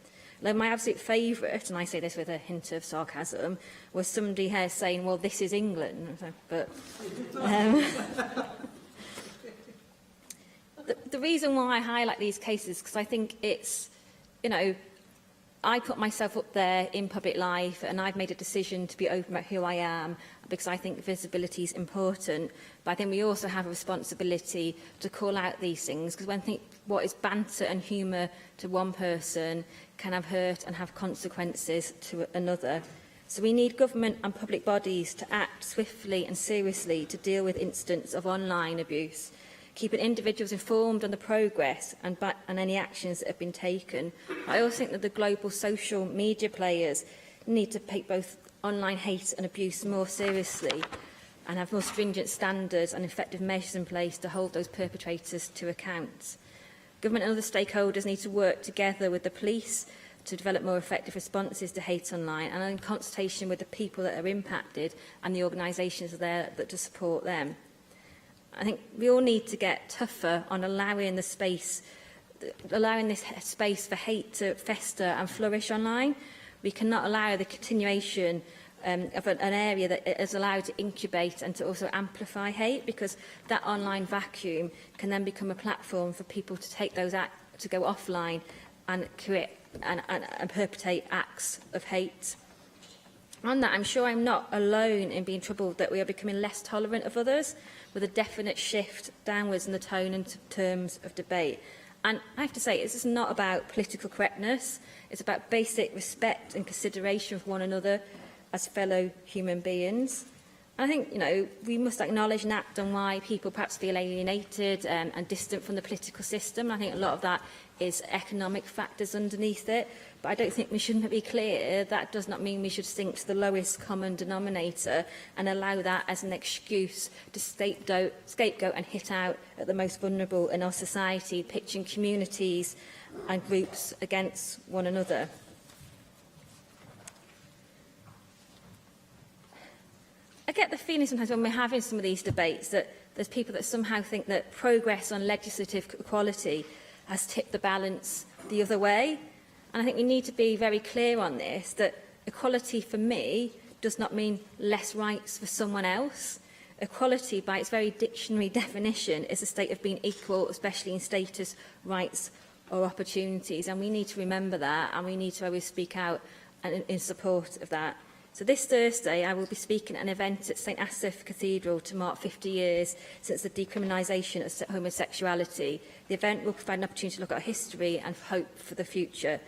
M: Like, my absolute favourite, and I say this with a hint of sarcasm, was somebody here saying, well, this is England. But the reason why I highlight these cases is because I think it's, you know, I put myself up there in public life and I've made a decision to be open about who I am because I think visibility is important. But I think we also have a responsibility to call out these things, because when I think what is banter and humour to one person can have hurt and have consequences to another. So we need government and public bodies to act swiftly and seriously to deal with incidents of online abuse, keeping individuals informed on the progress and any actions that have been taken. I also think that the global social media players need to take both online hate and abuse more seriously and have more stringent standards and effective measures in place to hold those perpetrators to account. Government and other stakeholders need to work together with the police to develop more effective responses to hate online, and in consultation with the people that are impacted and the organisations there that to support them. I think we all need to get tougher on allowing this space for hate to fester and flourish online. We cannot allow the continuation of an area that is allowed to incubate and to also amplify hate, because that online vacuum can then become a platform for people to take those to go offline and create and perpetrate acts of hate. On that, I'm sure I'm not alone in being troubled that we are becoming less tolerant of others, with a definite shift downwards in the tone and terms of debate. And I have to say, this is not about political correctness. It's about basic respect and consideration of one another as fellow human beings. And I think, you know, we must acknowledge and act on why people perhaps feel alienated and distant from the political system. I think a lot of that is economic factors underneath it. But I don't think we shouldn't be clear. That does not mean we should sink to the lowest common denominator and allow that as an excuse to scapegoat and hit out at the most vulnerable in our society, pitching communities and groups against one another. I get the feeling sometimes when we're having some of these debates that there's people that somehow think that progress on legislative equality has tipped the balance the other way. And I think we need to be very clear on this, that equality for me does not mean less rights for someone else. Equality, by its very dictionary definition, is a state of being equal, especially in status, rights or opportunities. And we need to remember that, and we need to always speak out in support of that. So this Thursday, I will be speaking at an event at St Asaph Cathedral to mark 50 years since the decriminalisation of homosexuality. The event will provide an opportunity to look at our history and hope for the future.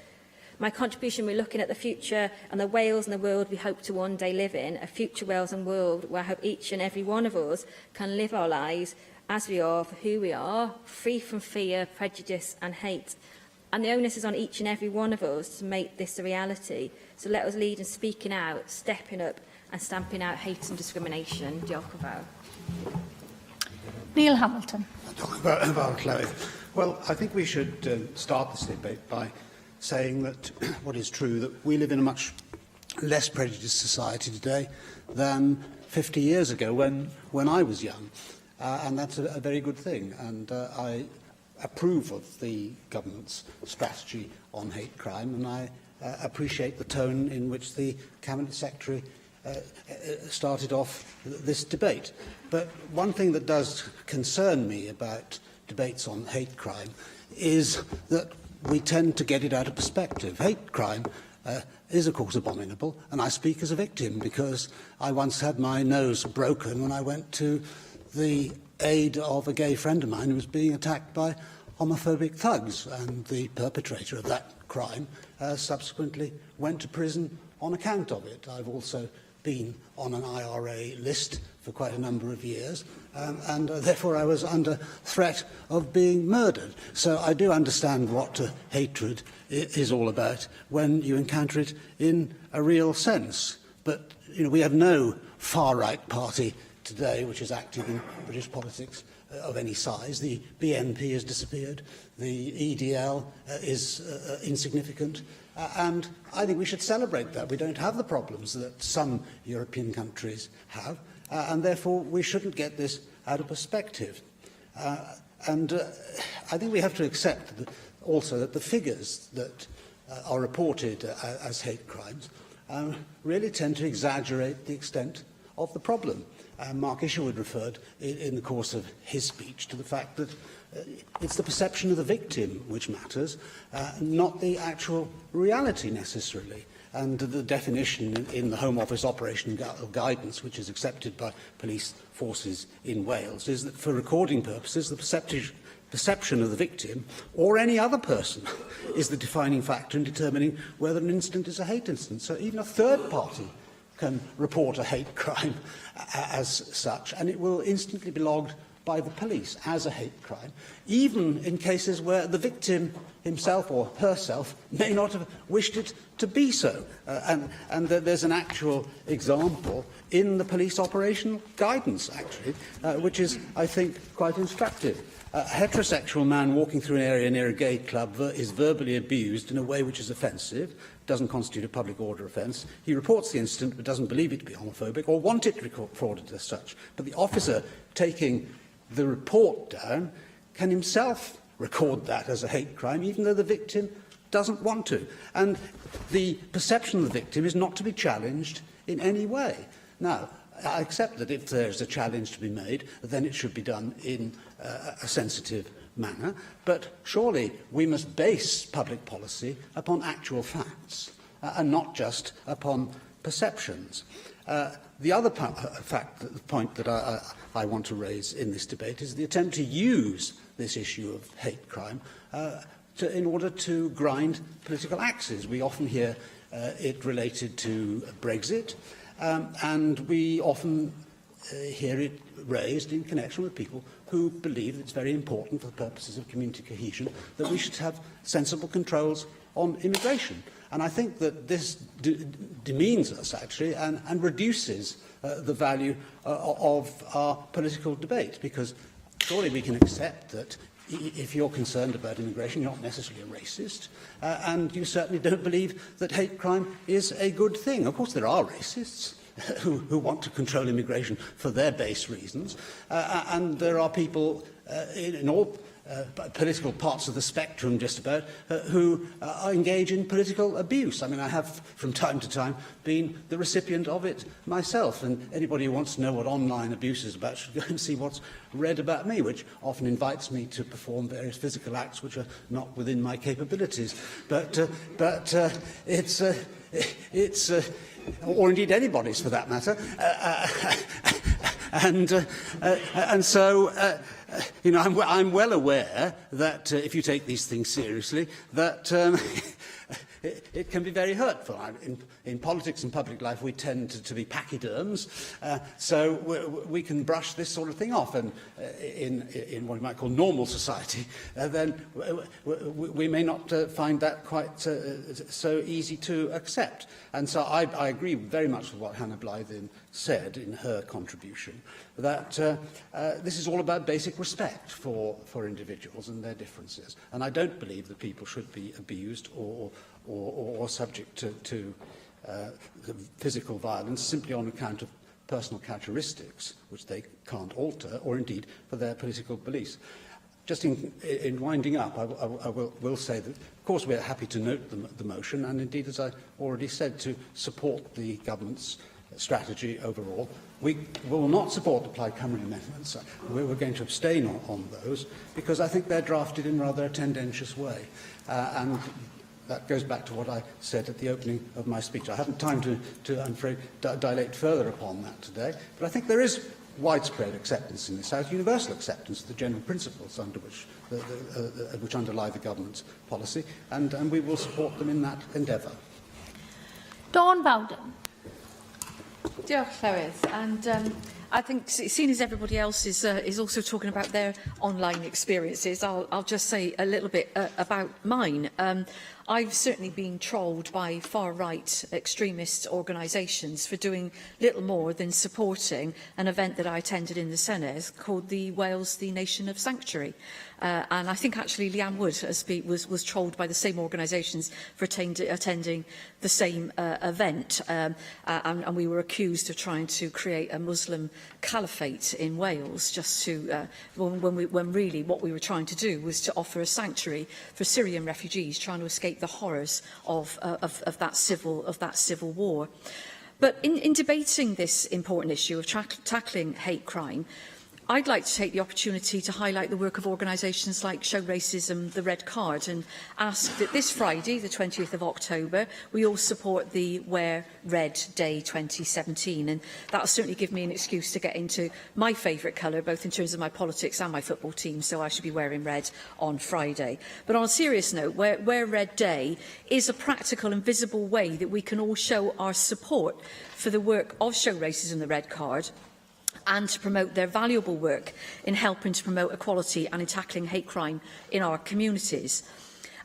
M: My contribution will be looking at the future and the Wales and the world we hope to one day live in, a future Wales and world where I hope each and every one of us can live our lives as we are, for who we are, free from fear, prejudice and hate. And the onus is on each and every one of us to make this a reality. So let us lead in speaking out, stepping up and stamping out hate and discrimination. Diolch yn fawr.
D: Neil Hamilton.
O: Well, I think we should start this debate by saying that what is true, that we live in a much less prejudiced society today than 50 years ago when I was young. And that's a very good thing. And I approve of the government's strategy on hate crime, and I appreciate the tone in which the Cabinet Secretary started off this debate. But one thing that does concern me about debates on hate crime is that we tend to get it out of perspective. Hate crime is, of course, abominable, and I speak as a victim because I once had my nose broken when I went to the aid of a gay friend of mine who was being attacked by homophobic thugs, and the perpetrator of that crime subsequently went to prison on account of it. I've also been on an IRA list for quite a number of years, and therefore I was under threat of being murdered. So I do understand what hatred is all about when you encounter it in a real sense. But we have no far-right party today which is active in British politics of any size. The BNP has disappeared. The EDL is insignificant. And I think we should celebrate that. We don't have the problems that some European countries have, and therefore we shouldn't get this out of perspective. And I think we have to accept also that the figures that are reported as hate crimes really tend to exaggerate the extent of the problem. Mark Isherwood referred in the course of his speech to the fact that it's the perception of the victim which matters, not the actual reality necessarily. And the definition in the Home Office Operation Guidance, which is accepted by police forces in Wales, is that for recording purposes, the perception of the victim or any other person is the defining factor in determining whether an incident is a hate incident. So even a third party can report a hate crime as such, and it will instantly be logged by the police as a hate crime, even in cases where the victim himself or herself may not have wished it to be so. And there's an actual example in the police operation guidance, actually, which is, I think, quite instructive. A heterosexual man walking through an area near a gay club is verbally abused in a way which is offensive, doesn't constitute a public order offence. He reports the incident but doesn't believe it to be homophobic or want it recorded as such. But the officer taking the report down can himself record that as a hate crime, even though the victim doesn't want to. And the perception of the victim is not to be challenged in any way. Now, I accept that if there's a challenge to be made, then it should be done in a sensitive manner, but surely we must base public policy upon actual facts and not just upon perceptions. The other point that I want to raise in this debate is the attempt to use this issue of hate crime in order to grind political axes. We often hear it related to Brexit, and we often hear it raised in connection with people who believe that it's very important for the purposes of community cohesion that we should have sensible controls on immigration. And I think that this demeans us, actually, and reduces the value of our political debate, because surely we can accept that if you're concerned about immigration, you're not necessarily a racist, and you certainly don't believe that hate crime is a good thing. Of course, there are racists who want to control immigration for their base reasons, and there are people in all political parts of the spectrum, just about, who engage in political abuse. I mean, I have, from time to time, been the recipient of it myself, and anybody who wants to know what online abuse is about should go and see what's read about me, which often invites me to perform various physical acts which are not within my capabilities. But it's or indeed anybody's for that matter. And so, you know, I'm well aware that if you take these things seriously, that it can be very hurtful. In politics and public life, we tend to be pachyderms, so we can brush this sort of thing off. And in what you might call normal society, then we may not find that quite so easy to accept. And so I agree very much with what Hannah Blythen said in her contribution, that this is all about basic respect for individuals and their differences. And I don't believe that people should be abused or subject to physical violence simply on account of personal characteristics, which they can't alter, or indeed for their political beliefs. Just in winding up, I will say that, of course, we're happy to note the motion, and indeed, as I already said, to support the government's strategy overall. We will not support the Plaid Cymru amendments. We're going to abstain on those, because I think they're drafted in rather a tendentious way. And that goes back to what I said at the opening of my speech. I haven't time to I'm afraid, dilate further upon that today, but I think there is widespread acceptance in this House, universal acceptance of the general principles under which underlie the government's policy, and we will support them in that endeavour.
D: Dawn Bowden.
P: Diolch, Llywydd. And I think, seeing as everybody else is also talking about their online experiences, I'll just say a little bit about mine. I've certainly been trolled by far-right extremist organisations for doing little more than supporting an event that I attended in the Senedd called the Wales, the Nation of Sanctuary. And I think actually Leanne Wood was trolled by the same organisations for attending the same event. And we were accused of trying to create a Muslim caliphate in Wales, just to, when really what we were trying to do was to offer a sanctuary for Syrian refugees trying to escape the horrors of that civil war. But in debating this important issue of tackling hate crime, I'd like to take the opportunity to highlight the work of organisations like Show Racism, The Red Card, and ask that this Friday, the 20th of October, we all support the Wear Red Day 2017. And that will certainly give me an excuse to get into my favourite colour, both in terms of my politics and my football team, so I should be wearing red on Friday. But on a serious note, Wear Red Day is a practical and visible way that we can all show our support for the work of Show Racism, The Red Card, and to promote their valuable work in helping to promote equality and in tackling hate crime in our communities.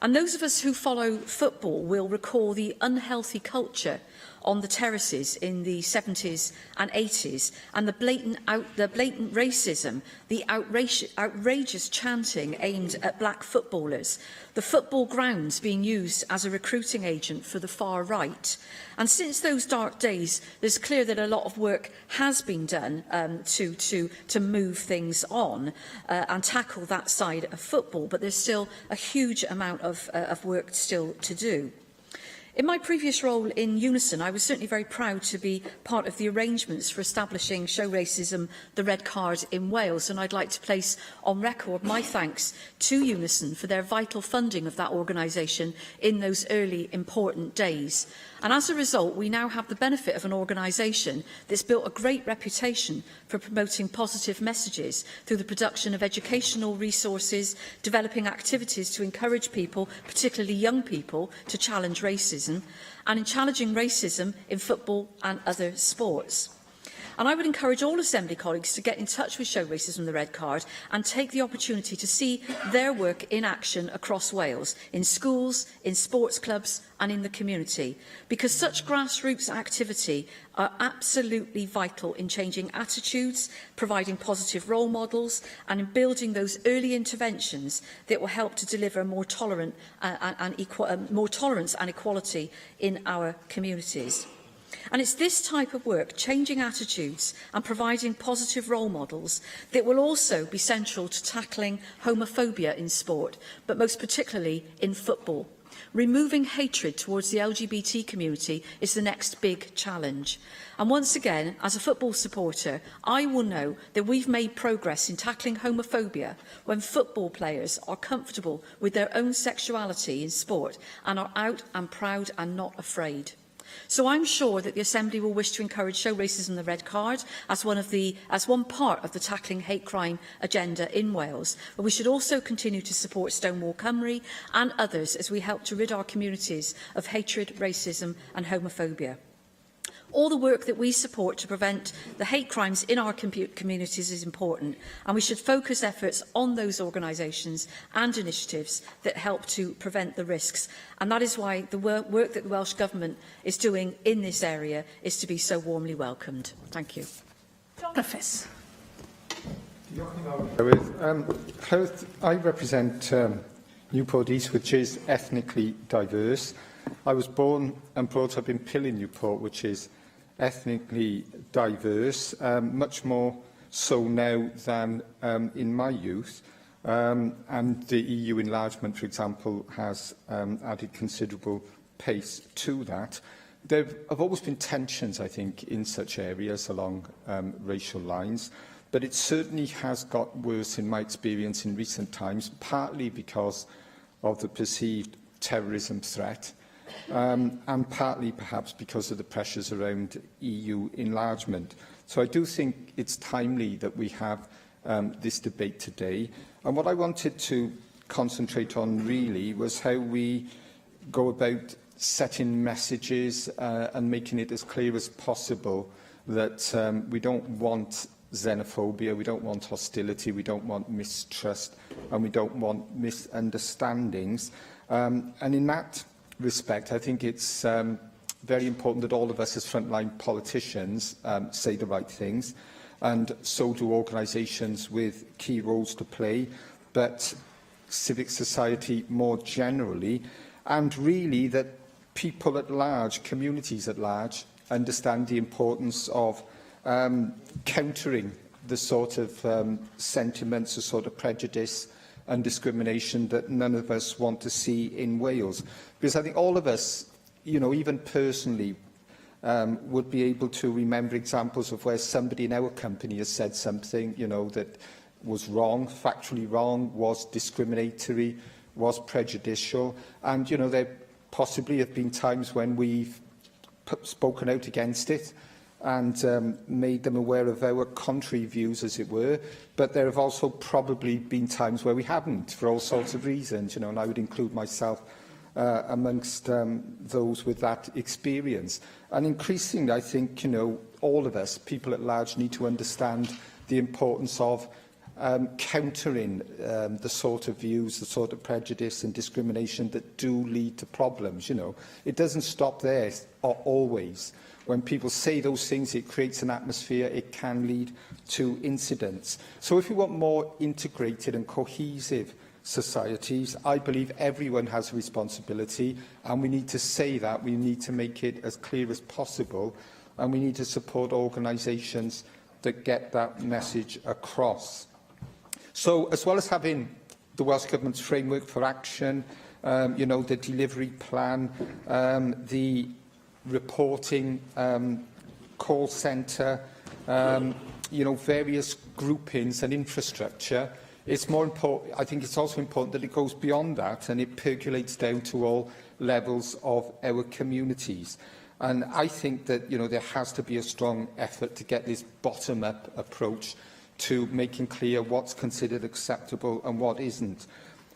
P: And those of us who follow football will recall the unhealthy culture on the terraces in the 70s and 80s, and the blatant racism, the outrageous chanting aimed at black footballers, the football grounds being used as a recruiting agent for the far right. And since those dark days, it's clear that a lot of work has been done to move things on and tackle that side of football, but there's still a huge amount of work still to do. In my previous role in Unison, I was certainly very proud to be part of the arrangements for establishing Show Racism, The Red Card in Wales, and I'd like to place on record my thanks to Unison for their vital funding of that organisation in those early important days. And as a result, we now have the benefit of an organisation that's built a great reputation for promoting positive messages through the production of educational resources, developing activities to encourage people, particularly young people, to challenge racism, and in challenging racism in football and other sports. And I would encourage all Assembly colleagues to get in touch with Show Racism, The Red Card, and take the opportunity to see their work in action across Wales, in schools, in sports clubs and in the community, because such grassroots activity are absolutely vital in changing attitudes, providing positive role models, and in building those early interventions that will help to deliver more tolerance and equality in our communities. And it's this type of work, changing attitudes and providing positive role models, that will also be central to tackling homophobia in sport, but most particularly in football. Removing hatred towards the LGBT community is the next big challenge. And once again, as a football supporter, I will know that we've made progress in tackling homophobia when football players are comfortable with their own sexuality in sport and are out and proud and not afraid. So I'm sure that the Assembly will wish to encourage Show Racism, The Red Card as one part of the tackling hate crime agenda in Wales. But we should also continue to support Stonewall Cymru and others as we help to rid our communities of hatred, racism and homophobia. All the work that we support to prevent the hate crimes in our communities is important, and we should focus efforts on those organisations and initiatives that help to prevent the risks. And that is why the work that the Welsh Government is doing in this area is to be so warmly welcomed. Thank you.
D: John Griffiths.
R: I represent Newport East, which is ethnically diverse. I was born and brought up in Pillin, Newport, which is ethnically diverse, much more so now than in my youth. And the EU enlargement, for example, has added considerable pace to that. There have always been tensions, I think, in such areas along racial lines, but it certainly has got worse in my experience in recent times, partly because of the perceived terrorism threat, and partly perhaps because of the pressures around EU enlargement. So I do think it's timely that we have this debate today. And what I wanted to concentrate on really was how we go about setting messages and making it as clear as possible that we don't want xenophobia, we don't want hostility, we don't want mistrust, and we don't want misunderstandings. And in that respect, I think it's very important that all of us as frontline politicians say the right things, and so do organisations with key roles to play, but civic society more generally, and really that people at large, communities at large, understand the importance of countering the sort of sentiments, the sort of prejudice and discrimination that none of us want to see in Wales. Because I think all of us, you know, even personally, would be able to remember examples of where somebody in our company has said something, you know, that was wrong, factually wrong, was discriminatory, was prejudicial. And, you know, there possibly have been times when we've spoken out against it and made them aware of our contrary views, as it were. But there have also probably been times where we haven't, for all sorts of reasons, you know, and I would include myself amongst those with that experience. And increasingly, I think, you know, all of us, people at large, need to understand the importance of countering the sort of views, the sort of prejudice and discrimination that do lead to problems, you know. It doesn't stop there always. When people say those things, it creates an atmosphere, it can lead to incidents. So if we want more integrated and cohesive societies, I believe everyone has a responsibility, and we need to say that, we need to make it as clear as possible, and we need to support organisations that get that message across. So, as well as having the Welsh Government's framework for action, you know, the delivery plan, the reporting call centre, you know, various groupings and infrastructure, it's more important. I think it's also important that it goes beyond that and it percolates down to all levels of our communities. And I think that, you know, there has to be a strong effort to get this bottom-up approach to making clear what's considered acceptable and what isn't.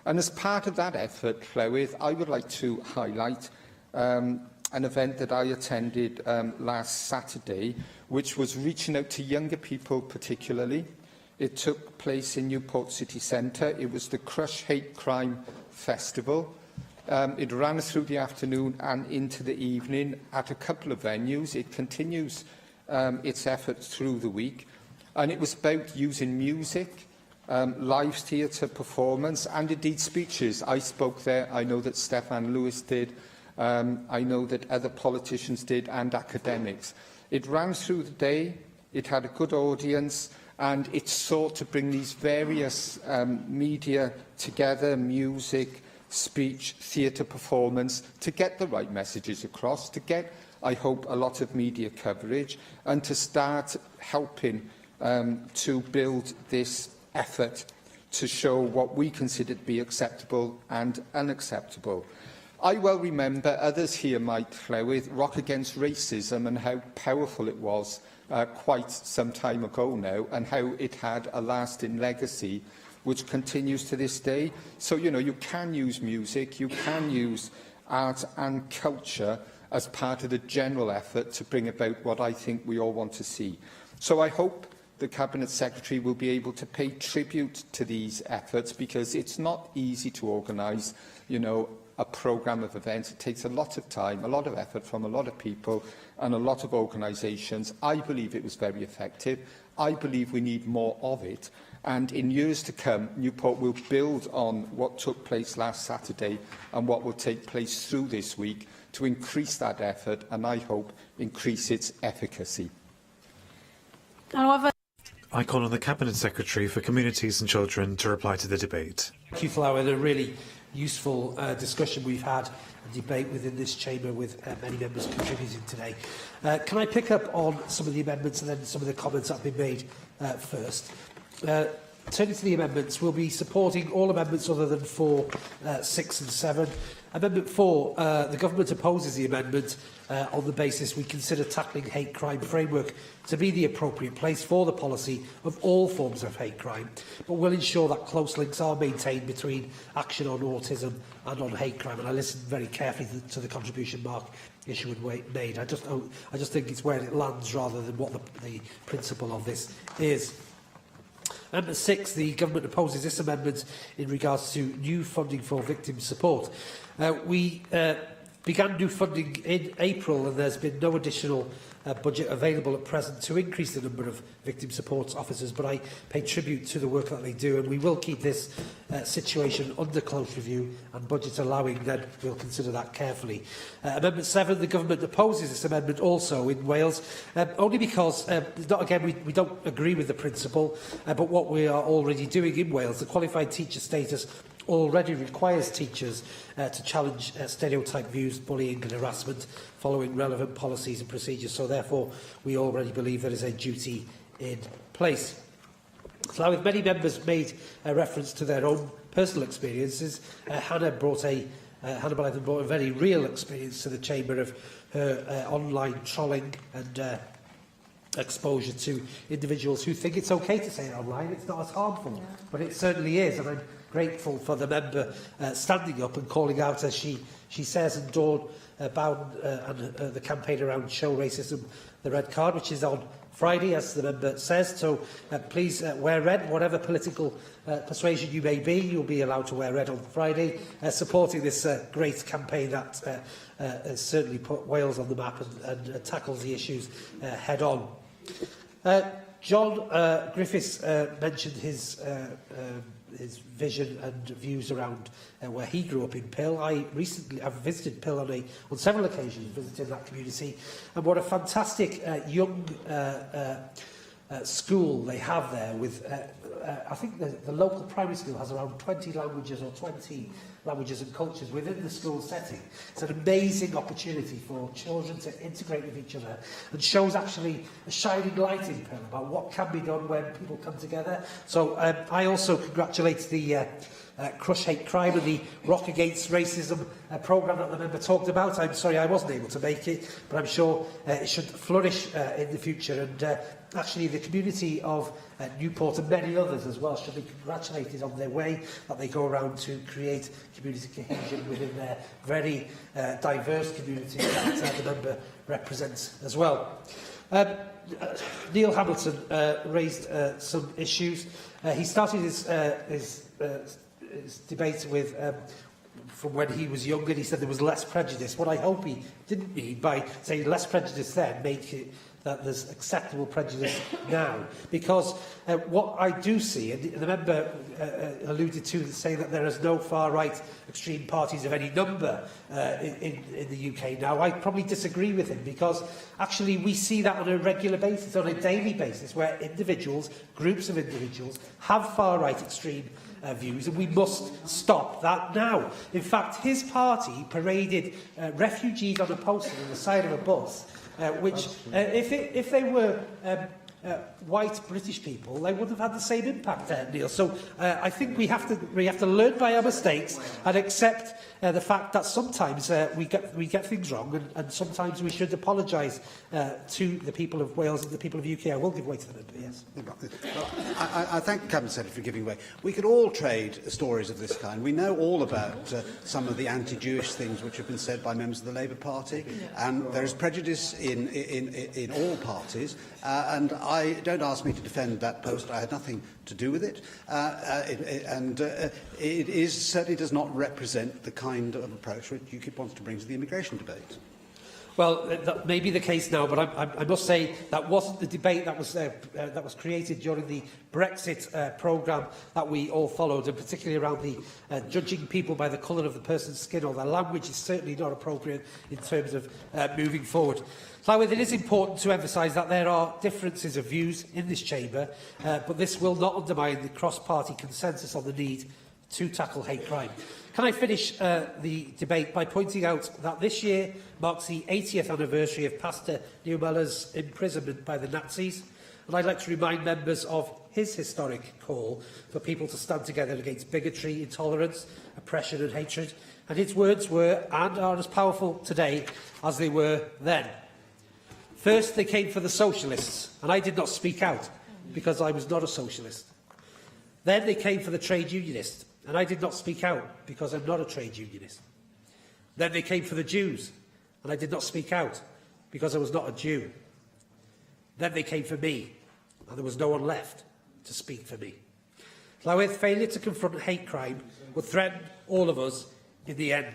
R: And as part of that effort, Llywydd, I would like to highlight an event that I attended last Saturday, which was reaching out to younger people particularly. It took place in Newport City Centre. It was the Crush Hate Crime Festival. It ran through the afternoon and into the evening at a couple of venues. It continues its efforts through the week. And it was about using music, live theatre performance, and indeed speeches. I spoke there. I know that Stefan Lewis did. I know that other politicians did, and academics. It ran through the day. It had a good audience. And it sought to bring these various media together, music, speech, theatre performance, to get the right messages across, to get, I hope, a lot of media coverage, and to start helping to build this effort to show what we consider to be acceptable and unacceptable. I well remember, others here might, Llywydd, Rock Against Racism and how powerful it was quite some time ago now, and how it had a lasting legacy which continues to this day. So, you know, you can use music, you can use art and culture as part of the general effort to bring about what I think we all want to see. So I hope the Cabinet Secretary will be able to pay tribute to these efforts, because it's not easy to organise, you know, a programme of events. It takes a lot of time, a lot of effort from a lot of people and a lot of organisations. I believe it was very effective. I believe we need more of it. And in years to come, Newport will build on what took place last Saturday and what will take place through this week to increase that effort and, I hope, increase its efficacy.
K: I call on the Cabinet Secretary for Communities and Children to reply to the debate.
T: Thank you, Flower. A really useful discussion we've had, a debate within this chamber with many members contributing today. Can I pick up on some of the amendments and then some of the comments that have been made first? Turning to the amendments, we'll be supporting all amendments other than 4, 6 and 7. Amendment 4, the Government opposes the amendment on the basis we consider tackling hate crime framework to be the appropriate place for the policy of all forms of hate crime, but will ensure that close links are maintained between action on autism and on hate crime. And I listened very carefully to the contribution Mark Isherwood made. I just think it's where it lands rather than what the principle of this is. Amendment 6, the Government opposes this amendment in regards to new funding for victim support. We began new funding in April and there's been no additional budget available at present to increase the number of victim support officers, but I pay tribute to the work that they do, and we will keep this situation under close review, and budget allowing, then we'll consider that carefully. Amendment 7, the Government opposes this amendment also in Wales, only because, we don't agree with the principle, but what we are already doing in Wales, the qualified teacher status already requires teachers to challenge stereotype views, bullying and harassment following relevant policies and procedures. So therefore, we already believe there is a duty in place. So with many members made a reference to their own personal experiences, Hannah Blythen brought a very real experience to the Chamber of her online trolling and exposure to individuals who think it's okay to say it online. It's not as harmful, but it certainly is. And I'm grateful for the member standing up and calling out, as she says, and Dawn Bowden and the campaign around Show Racism the Red Card, which is on Friday, as the member says. So please wear red, whatever political persuasion you may be. You'll be allowed to wear red on Friday, supporting this great campaign that has certainly put Wales on the map and tackles the issues head on. John Griffiths mentioned his vision and views around where he grew up in Pill. I've visited Pill on several occasions, visiting that community, and what a fantastic young school they have there. With I think the local primary school has around 20 languages or 20 languages and cultures within the school setting. It's an amazing opportunity for children to integrate with each other, and shows actually a shining light in Pill about what can be done when people come together. So I also congratulate the Crush Hate Crime and the Rock Against Racism programme that the member talked about. I'm sorry I wasn't able to make it, but I'm sure it should flourish in the future. And actually the community of Newport and many others as well should be congratulated on their way that they go around to create community cohesion within their very diverse community that the member represents as well. Neil Hamilton raised some issues. He started his debate with from when he was younger, he said there was less prejudice. What I hope he didn't mean by saying less prejudice then, make it that there's acceptable prejudice now. Because what I do see, and the member alluded to, saying that there is no far-right extreme parties of any number in the UK now, I probably disagree with him, because actually we see that on a regular basis, on a daily basis, where individuals, groups of individuals, have far-right extreme views, and we must stop that now. In fact, his party paraded refugees on a poster on the side of a bus, which, if they were white British people, they would have had the same impact there, Neil. So I think we have to learn by our mistakes and accept the fact that sometimes we get things wrong, and sometimes we should apologise to the people of Wales and the people of the UK. I will give way to the member, yes.
O: Well, I thank the Cabinet Secretary for giving way. We could all trade stories of this kind. We know all about some of the anti-Jewish things which have been said by members of the Labour Party, and there is prejudice in all parties, and don't ask me to defend that post. I had nothing to do with it, it certainly does not represent the kind of approach which UKIP wants to bring to the immigration debate.
T: Well, that may be the case now, but I must say that wasn't the debate that was created during the Brexit programme that we all followed, and particularly around the judging people by the colour of the person's skin or their language is certainly not appropriate in terms of moving forward. Llywydd, it is important to emphasise that there are differences of views in this chamber, but this will not undermine the cross-party consensus on the need to tackle hate crime. Can I finish the debate by pointing out that this year marks the 80th anniversary of Pastor Niemöller's imprisonment by the Nazis, and I'd like to remind members of his historic call for people to stand together against bigotry, intolerance, oppression and hatred, and his words were and are as powerful today as they were then. First, they came for the socialists, and I did not speak out because I was not a socialist. Then they came for the trade unionists, and I did not speak out because I'm not a trade unionist. Then they came for the Jews, and I did not speak out because I was not a Jew. Then they came for me, and there was no one left to speak for me. Llywydd, failure to confront hate crime would threaten all of us in the end.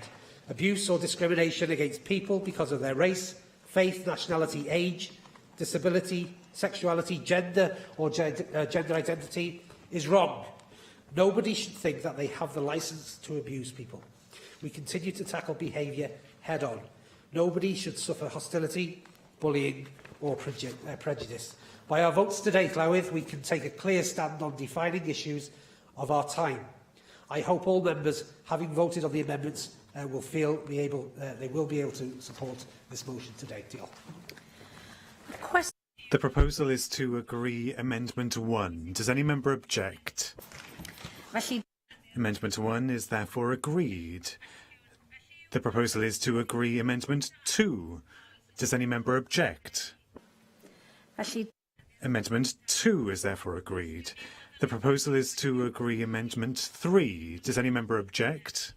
T: Abuse or discrimination against people because of their race, faith, nationality, age, disability, sexuality, gender or gender identity is wrong. Nobody should think that they have the licence to abuse people. We continue to tackle behaviour head-on. Nobody should suffer hostility, bullying or prejudice. By our votes today, Llywydd, we can take a clear stand on defining issues of our time. I hope all members, having voted on the amendments, will be able to support this motion today.
K: The proposal is to agree Amendment 1. Does any member object? Amendment 1 is therefore agreed. The proposal is to agree Amendment 2. Does any member object? Amendment 2 is therefore agreed. The proposal is to agree Amendment 3. Does any member object?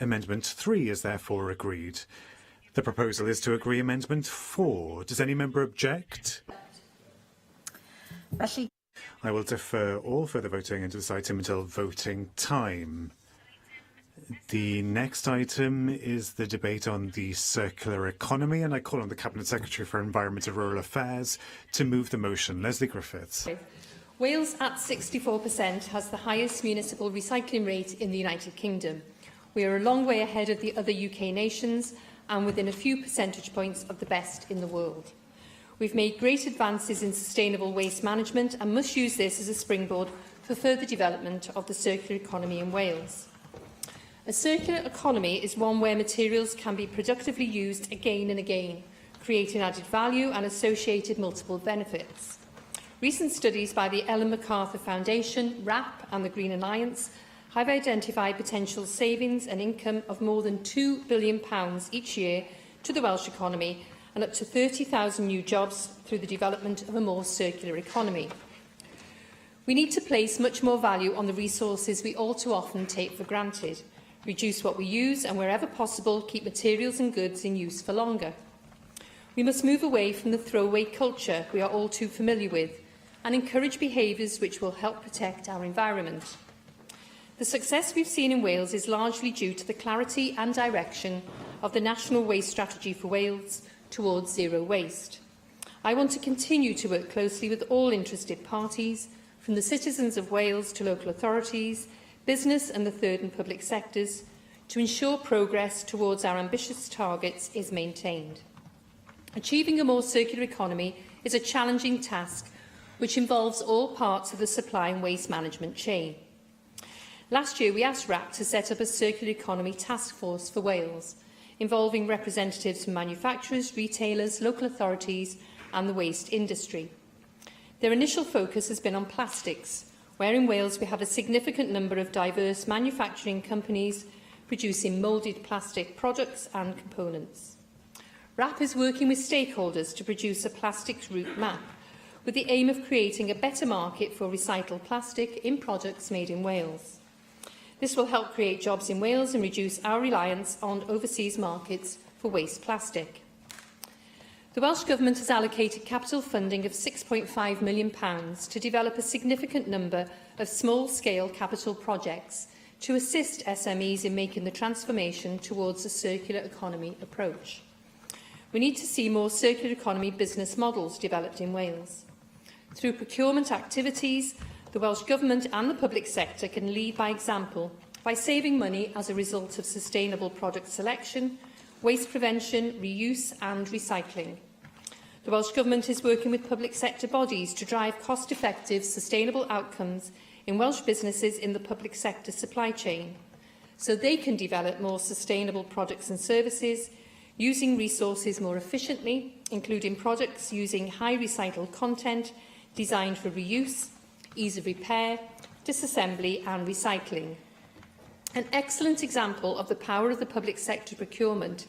K: Amendment 3 is therefore agreed. The proposal is to agree Amendment 4. Does any member object? I will defer all further voting into this item until voting time. The next item is the debate on the circular economy, and I call on the Cabinet Secretary for Environment and Rural Affairs to move the motion. Lesley Griffiths.
U: Wales at 64% has the highest municipal recycling rate in the United Kingdom. We are a long way ahead of the other UK nations and within a few percentage points of the best in the world. We've made great advances in sustainable waste management and must use this as a springboard for further development of the circular economy in Wales. A circular economy is one where materials can be productively used again and again, creating added value and associated multiple benefits. Recent studies by the Ellen MacArthur Foundation, WRAP and the Green Alliance have identified potential savings and income of more than £2 billion each year to the Welsh economy and up to 30,000 new jobs through the development of a more circular economy. We need to place much more value on the resources we all too often take for granted, reduce what we use and, wherever possible, keep materials and goods in use for longer. We must move away from the throwaway culture we are all too familiar with and encourage behaviours which will help protect our environment. The success we've seen in Wales is largely due to the clarity and direction of the National Waste Strategy for Wales towards zero waste. I want to continue to work closely with all interested parties, from the citizens of Wales to local authorities, business and the third and public sectors, to ensure progress towards our ambitious targets is maintained. Achieving a more circular economy is a challenging task which involves all parts of the supply and waste management chain. Last year, we asked WRAP to set up a circular economy task force for Wales, involving representatives from manufacturers, retailers, local authorities and the waste industry. Their initial focus has been on plastics, where in Wales we have a significant number of diverse manufacturing companies producing moulded plastic products and components. WRAP is working with stakeholders to produce a plastics route map with the aim of creating a better market for recycled plastic in products made in Wales. This will help create jobs in Wales and reduce our reliance on overseas markets for waste plastic. The Welsh Government has allocated capital funding of £6.5 million to develop a significant number of small-scale capital projects to assist SMEs in making the transformation towards a circular economy approach. We need to see more circular economy business models developed in Wales. Through procurement activities, the Welsh Government and the public sector can lead by example by saving money as a result of sustainable product selection, waste prevention, reuse and recycling. The Welsh Government is working with public sector bodies to drive cost-effective, sustainable outcomes in Welsh businesses in the public sector supply chain, so they can develop more sustainable products and services, using resources more efficiently, including products using high recycled content, designed for reuse, ease of repair, disassembly and recycling. An excellent example of the power of the public sector procurement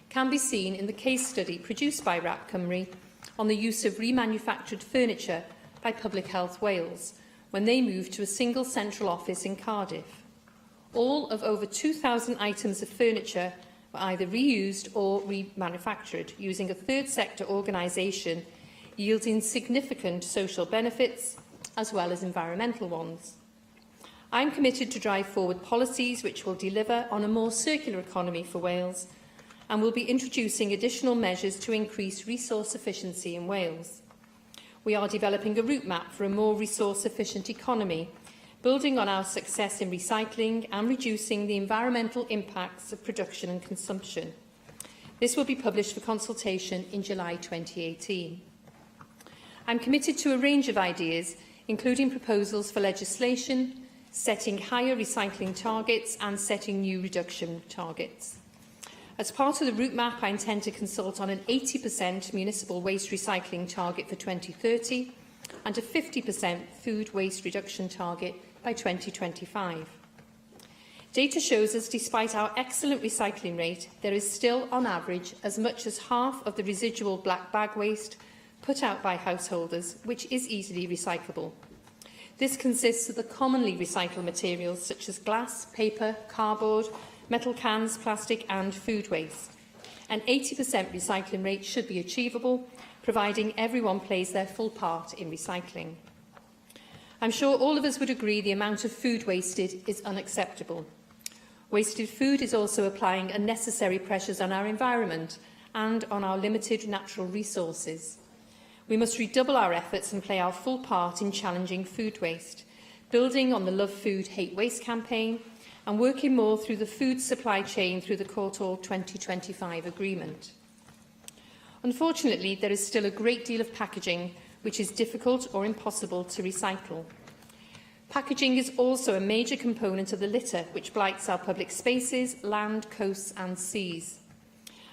U: can be seen in the case study produced by RAP Cymru on the use of remanufactured furniture by Public Health Wales when they moved to a single central office in Cardiff. All of over 2,000 items of furniture were either reused or remanufactured using a third sector organisation, yielding significant social benefits as well as environmental ones. I am committed to drive forward policies which will deliver on a more circular economy for Wales and will be introducing additional measures to increase resource efficiency in Wales. We are developing a route map for a more resource-efficient economy, building on our success in recycling and reducing the environmental impacts of production and consumption. This will be published for consultation in July 2018. I'm committed to a range of ideas, including proposals for legislation, setting higher recycling targets and setting new reduction targets. As part of the route map, I intend to consult on an 80% municipal waste recycling target for 2030 and a 50% food waste reduction target by 2025. Data shows us, despite our excellent recycling rate, there is still, on average, as much as half of the residual black bag waste put out by householders, which is easily recyclable. This consists of the commonly recycled materials such as glass, paper, cardboard, metal cans, plastic and food waste. An 80% recycling rate should be achievable, providing everyone plays their full part in recycling. I'm sure all of us would agree the amount of food wasted is unacceptable. Wasted food is also applying unnecessary pressures on our environment and on our limited natural resources. We must redouble our efforts and play our full part in challenging food waste, building on the Love Food, Hate Waste campaign and working more through the food supply chain through the Courtauld 2025 agreement. Unfortunately, there is still a great deal of packaging which is difficult or impossible to recycle. Packaging is also a major component of the litter which blights our public spaces, land, coasts and seas.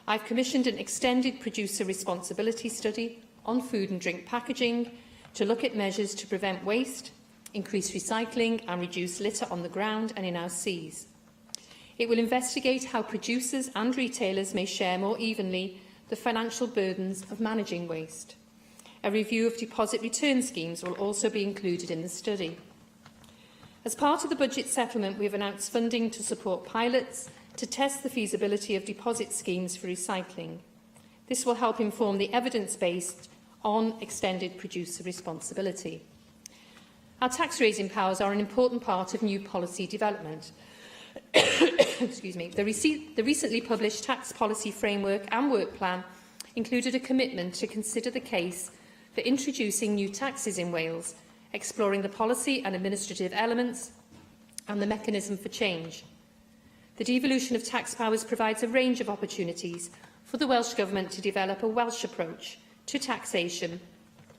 U: I've commissioned an extended producer responsibility study on food and drink packaging to look at measures to prevent waste, increase recycling and reduce litter on the ground and in our seas. It will investigate how producers and retailers may share more evenly the financial burdens of managing waste. A review of deposit return schemes will also be included in the study. As part of the budget settlement, we have announced funding to support pilots to test the feasibility of deposit schemes for recycling. This will help inform the evidence based on extended producer responsibility. Our tax-raising powers are an important part of new policy development. Excuse me. The recently published tax policy framework and work plan included a commitment to consider the case for introducing new taxes in Wales, exploring the policy and administrative elements and the mechanism for change. The devolution of tax powers provides a range of opportunities for the Welsh Government to develop a Welsh approach to taxation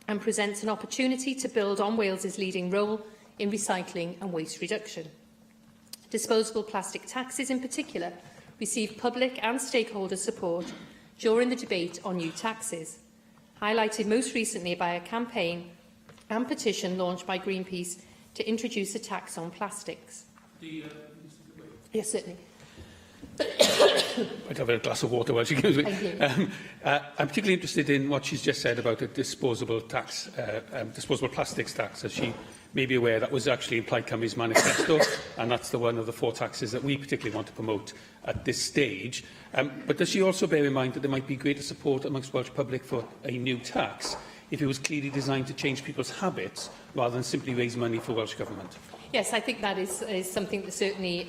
U: and presents an opportunity to build on Wales's leading role in recycling and waste reduction. Disposable plastic taxes, in particular, received public and stakeholder support during the debate on new taxes, highlighted most recently by a campaign and petition launched by Greenpeace to introduce a tax on plastics. Yes, certainly.
J: I'd have a glass of water while she gives me.
U: Thank you.
J: I'm particularly interested in what she's just said about a disposable tax, disposable plastics tax. As she may be aware, that was actually in Plaid Cymru's manifesto, and that's the one of the 4 taxes that we particularly want to promote at this stage. But does she also bear in mind that there might be greater support amongst Welsh public for a new tax if it was clearly designed to change people's habits rather than simply raise money for Welsh Government?
U: Yes, I think that is something that certainly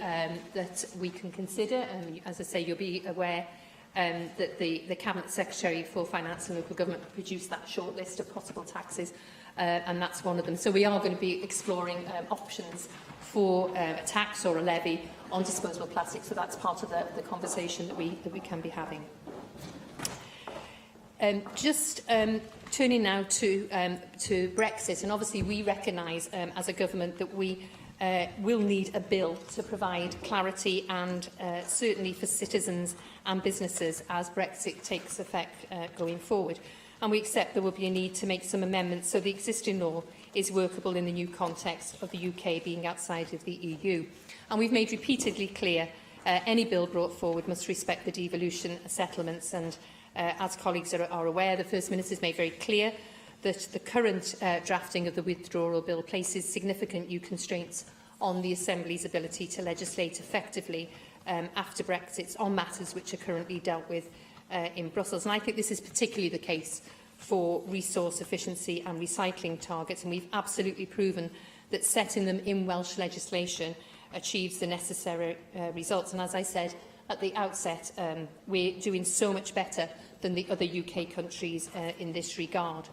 U: that we can consider. As I say, you'll be aware that the Cabinet Secretary for Finance and Local Government produced that short list of possible taxes, and that's one of them. So we are going to be exploring options for a tax or a levy on disposable plastic. So that's part of the conversation that we can be having. Turning now to Brexit, and obviously we recognise as a government that we will need a bill to provide clarity and certainly for citizens and businesses as Brexit takes effect going forward. And we accept there will be a need to make some amendments so the existing law is workable in the new context of the UK being outside of the EU. And we've made repeatedly clear any bill brought forward must respect the devolution settlements, and as colleagues are aware, the First Minister has made very clear that the current drafting of the withdrawal bill places significant new constraints on the Assembly's ability to legislate effectively after Brexit on matters which are currently dealt with in Brussels. And I think this is particularly the case for resource efficiency and recycling targets, and we've absolutely proven that setting them in Welsh legislation achieves the necessary results. And as I said at the outset, we're doing so much better than the other UK countries in this regard.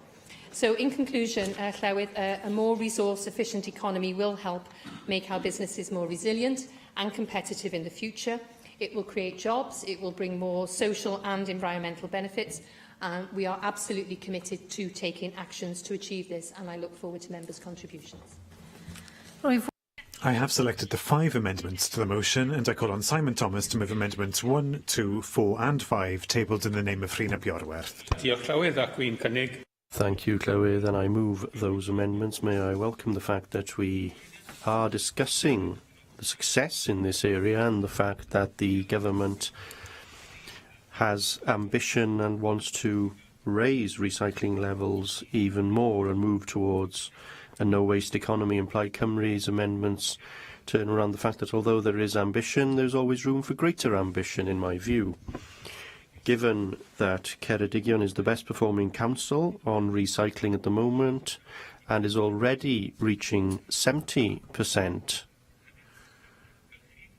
U: So, in conclusion, Llywydd, a more resource-efficient economy will help make our businesses more resilient and competitive in the future. It will create jobs, it will bring more social and environmental benefits, and we are absolutely committed to taking actions to achieve this, and I look forward to members' contributions.
K: I have selected the 5 amendments to the motion, and I call on Simon Thomas to move amendments 1, 2, 4 and 5, tabled in the name of Rhina Bjorwerth.
J: Diolch Llywydd ac wi'n cynnig.
H: Thank you, Llywydd, and I move those amendments. May I welcome the fact that we are discussing the success in this area and the fact that the government has ambition and wants to raise recycling levels even more and move towards a no-waste economy. And Plaid Cymru's amendments turn around the fact that although there is ambition, there's always room for greater ambition, in my view. Given that Ceredigion is the best performing council on recycling at the moment and is already reaching 70%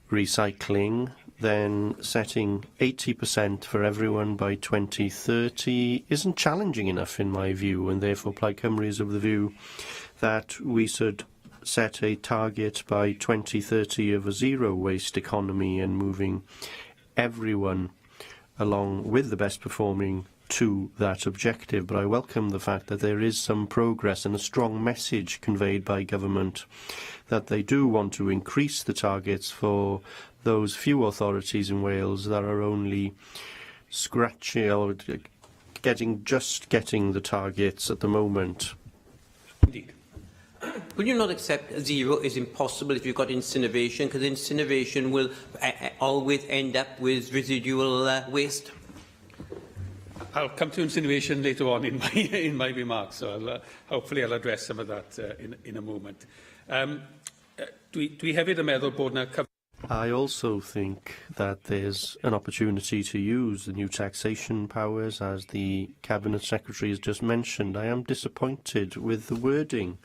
H: recycling, then setting 80% for everyone by 2030 isn't challenging enough, in my view, and therefore Plaid Cymru is of the view that we should set a target by 2030 of a zero-waste economy and moving everyone along with the best performing to that objective. But I welcome the fact that there is some progress and a strong message conveyed by government that they do want to increase the targets for those few authorities in Wales that are only scratching or getting the targets at the moment.
J: Indeed.
N: Will you not accept zero is impossible if you've got incineration, because incineration will always end up with residual waste?
J: I'll come to incineration later on in my remarks, so hopefully I'll address some of that in a moment. Dwi hefyd yn meddwl bod na...
H: I also think that there's an opportunity to use the new taxation powers, as the Cabinet Secretary has just mentioned. I am disappointed with the wording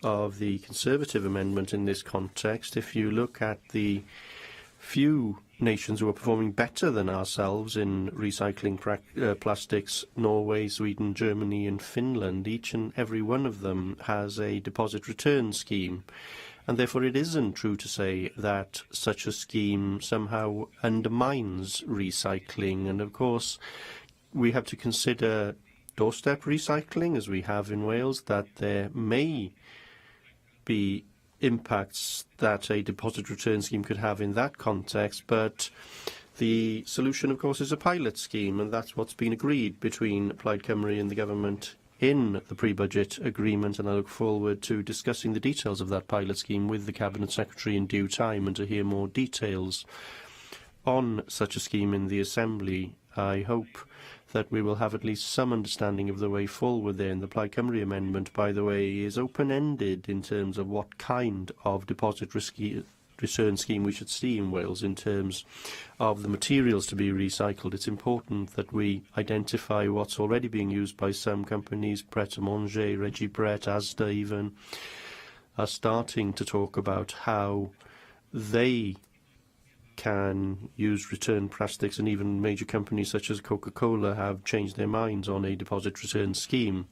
H: of the Conservative amendment in this context. If you look at the few nations who are performing better than ourselves in recycling plastics, Norway, Sweden, Germany and Finland, each and every one of them has a deposit return scheme. And therefore it isn't true to say that such a scheme somehow undermines recycling. And of course, we have to consider doorstep recycling, as we have in Wales, that there may be impacts that a deposit return scheme could have in that context, but the solution, of course, is a pilot scheme, and that's what's been agreed between Plaid Cymru and the government in the pre-budget agreement, and I look forward to discussing the details of that pilot scheme with the Cabinet Secretary in due time and to hear more details on such a scheme in the Assembly. I hope that we will have at least some understanding of the way forward there. And the Plaid Cymru amendment, by the way, is open-ended in terms of what kind of deposit return scheme we should see in Wales in terms of the materials to be recycled. It's important that we identify what's already being used by some companies. Pret a Manger, Reggie Brett, Asda even, are starting to talk about how they can use return plastics, and even major companies such as Coca-Cola have changed their minds on a deposit return scheme.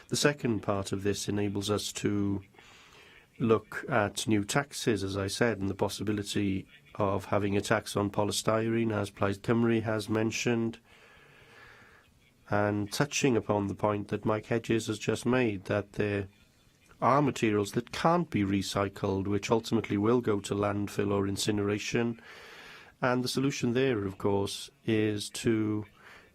H: The second part of this enables us to look at new taxes, as I said, and the possibility of having a tax on polystyrene, as Plaid Cymru has mentioned, and touching upon the point that Mike Hedges has just made, that there are materials that can't be recycled, which ultimately will go to landfill or incineration. And the solution there, of course, is to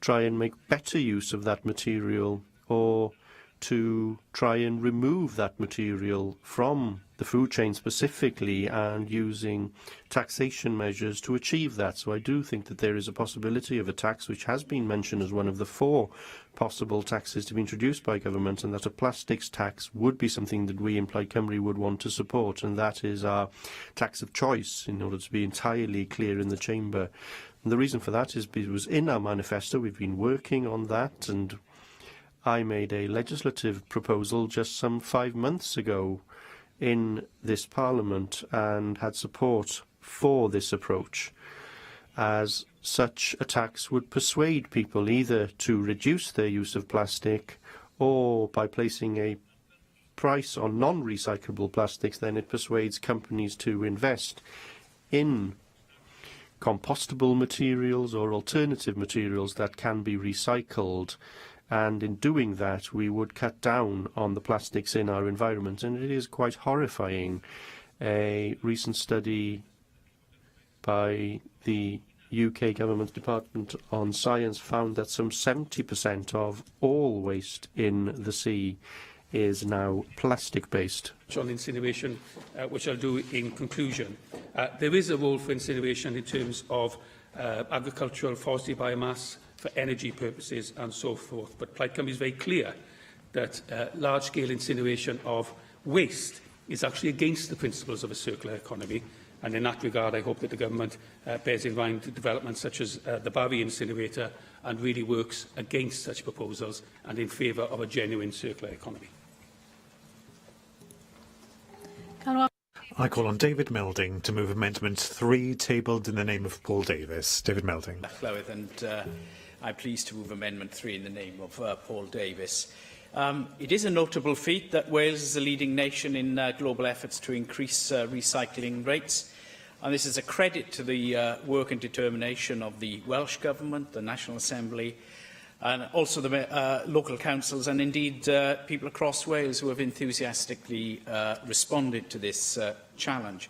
H: try and make better use of that material, or to try and remove that material from the food chain specifically, and using taxation measures to achieve that. So I do think that there is a possibility of a tax, which has been mentioned as one of the 4 possible taxes to be introduced by government, and that a plastics tax would be something that we in Plaid Cymru would want to support, and that is our tax of choice, in order to be entirely clear in the chamber. And the reason for that is because it was in our manifesto. We've been working on that, and I made a legislative proposal just some 5 months ago in this Parliament, and had support for this approach, as such a tax would persuade people either to reduce their use of plastic, or by placing a price on non-recyclable plastics, then it persuades companies to invest in compostable materials or alternative materials that can be recycled. And in doing that, we would cut down on the plastics in our environment. And it is quite horrifying. A recent study by the UK Government Department on Science found that some 70% of all waste in the sea is now plastic-based.
J: On incineration, which I'll do in conclusion. There is a role for incineration in terms of agricultural, forestry biomass, for energy purposes and so forth. But Plaid Cymru is very clear that large-scale incineration of waste is actually against the principles of a circular economy. And in that regard, I hope that the government bears in mind developments such as the Barry incinerator, and really works against such proposals and in favour of a genuine circular economy.
K: I call on David Melding to move Amendment 3, tabled in the name of Paul Davis. David Melding.
F: Llywydd, and I'm pleased to move Amendment 3 in the name of Paul Davis. It is a notable feat that Wales is a leading nation in global efforts to increase recycling rates. And this is a credit to the work and determination of the Welsh Government, the National Assembly, and also the local councils, and indeed people across Wales who have enthusiastically responded to this challenge.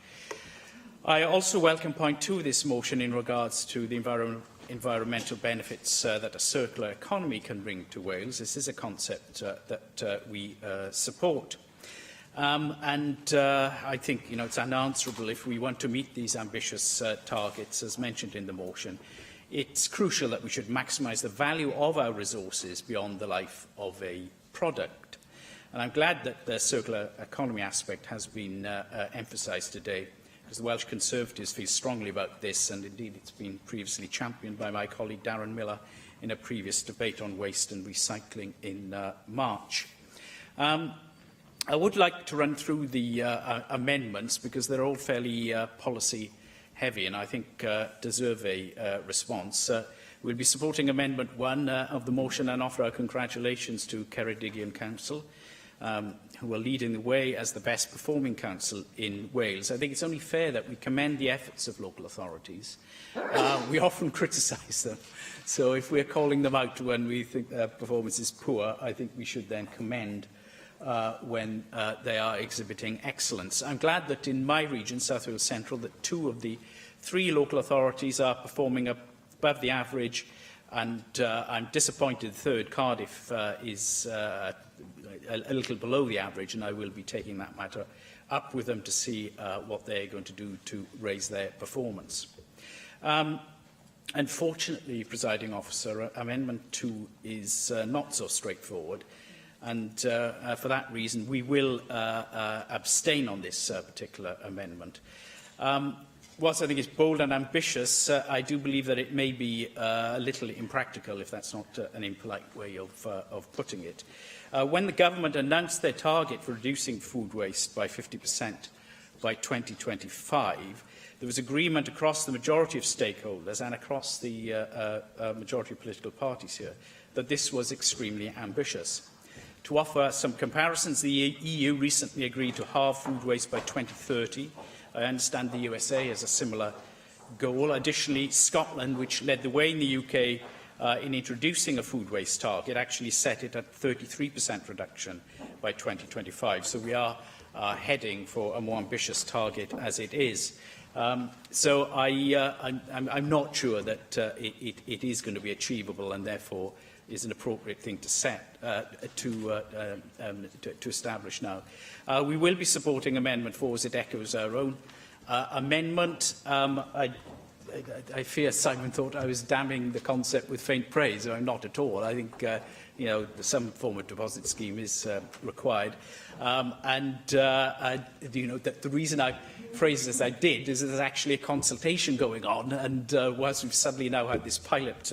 F: I also welcome point 2 of this motion in regards to the environmental benefits that a circular economy can bring to Wales. This is a concept that we support. I think it's unanswerable if we want to meet these ambitious targets, as mentioned in the motion. It's crucial that we should maximise the value of our resources beyond the life of a product. And I'm glad that the circular economy aspect has been emphasised today, because the Welsh Conservatives feel strongly about this, and indeed it's been previously championed by my colleague Darren Miller in a previous debate on waste and recycling in March. I would like to run through the amendments, because they're all fairly policy heavy, and I think deserve a response. We'll be supporting Amendment 1 of the motion, and offer our congratulations to Ceredigion Council, who are leading the way as the best performing council in Wales. I think it's only fair that we commend the efforts of local authorities. We often criticise them, so if we're calling them out when we think their performance is poor, I think we should then commend when they are exhibiting excellence. I'm glad that in my region, South Wales Central, that 2 of the 3 local authorities are performing above the average, and I'm disappointed the third, Cardiff, is a little below the average, and I will be taking that matter up with them to see what they're going to do to raise their performance. Unfortunately, Presiding Officer, Amendment 2 is not so straightforward. And for that reason, we will abstain on this particular amendment. Whilst I think it's bold and ambitious, I do believe that it may be a little impractical, if that's not an impolite way of putting it. When the government announced their target for reducing food waste by 50% by 2025, there was agreement across the majority of stakeholders and across the majority of political parties here that this was extremely ambitious. To offer some comparisons, the EU recently agreed to halve food waste by 2030. I understand the USA has a similar goal. Additionally, Scotland, which led the way in the UK in introducing a food waste target, actually set it at 33% reduction by 2025. So we are heading for a more ambitious target as it is. So I'm not sure that it is going to be achievable, and therefore is an appropriate thing to set to establish now. We will be supporting Amendment 4 as it echoes our own amendment. I fear Simon thought I was damning the concept with faint praise. I'm not at all. I think some form of deposit scheme is required. The reason I phrased it as I did is there's actually a consultation going on, and whilst we've suddenly now had this pilot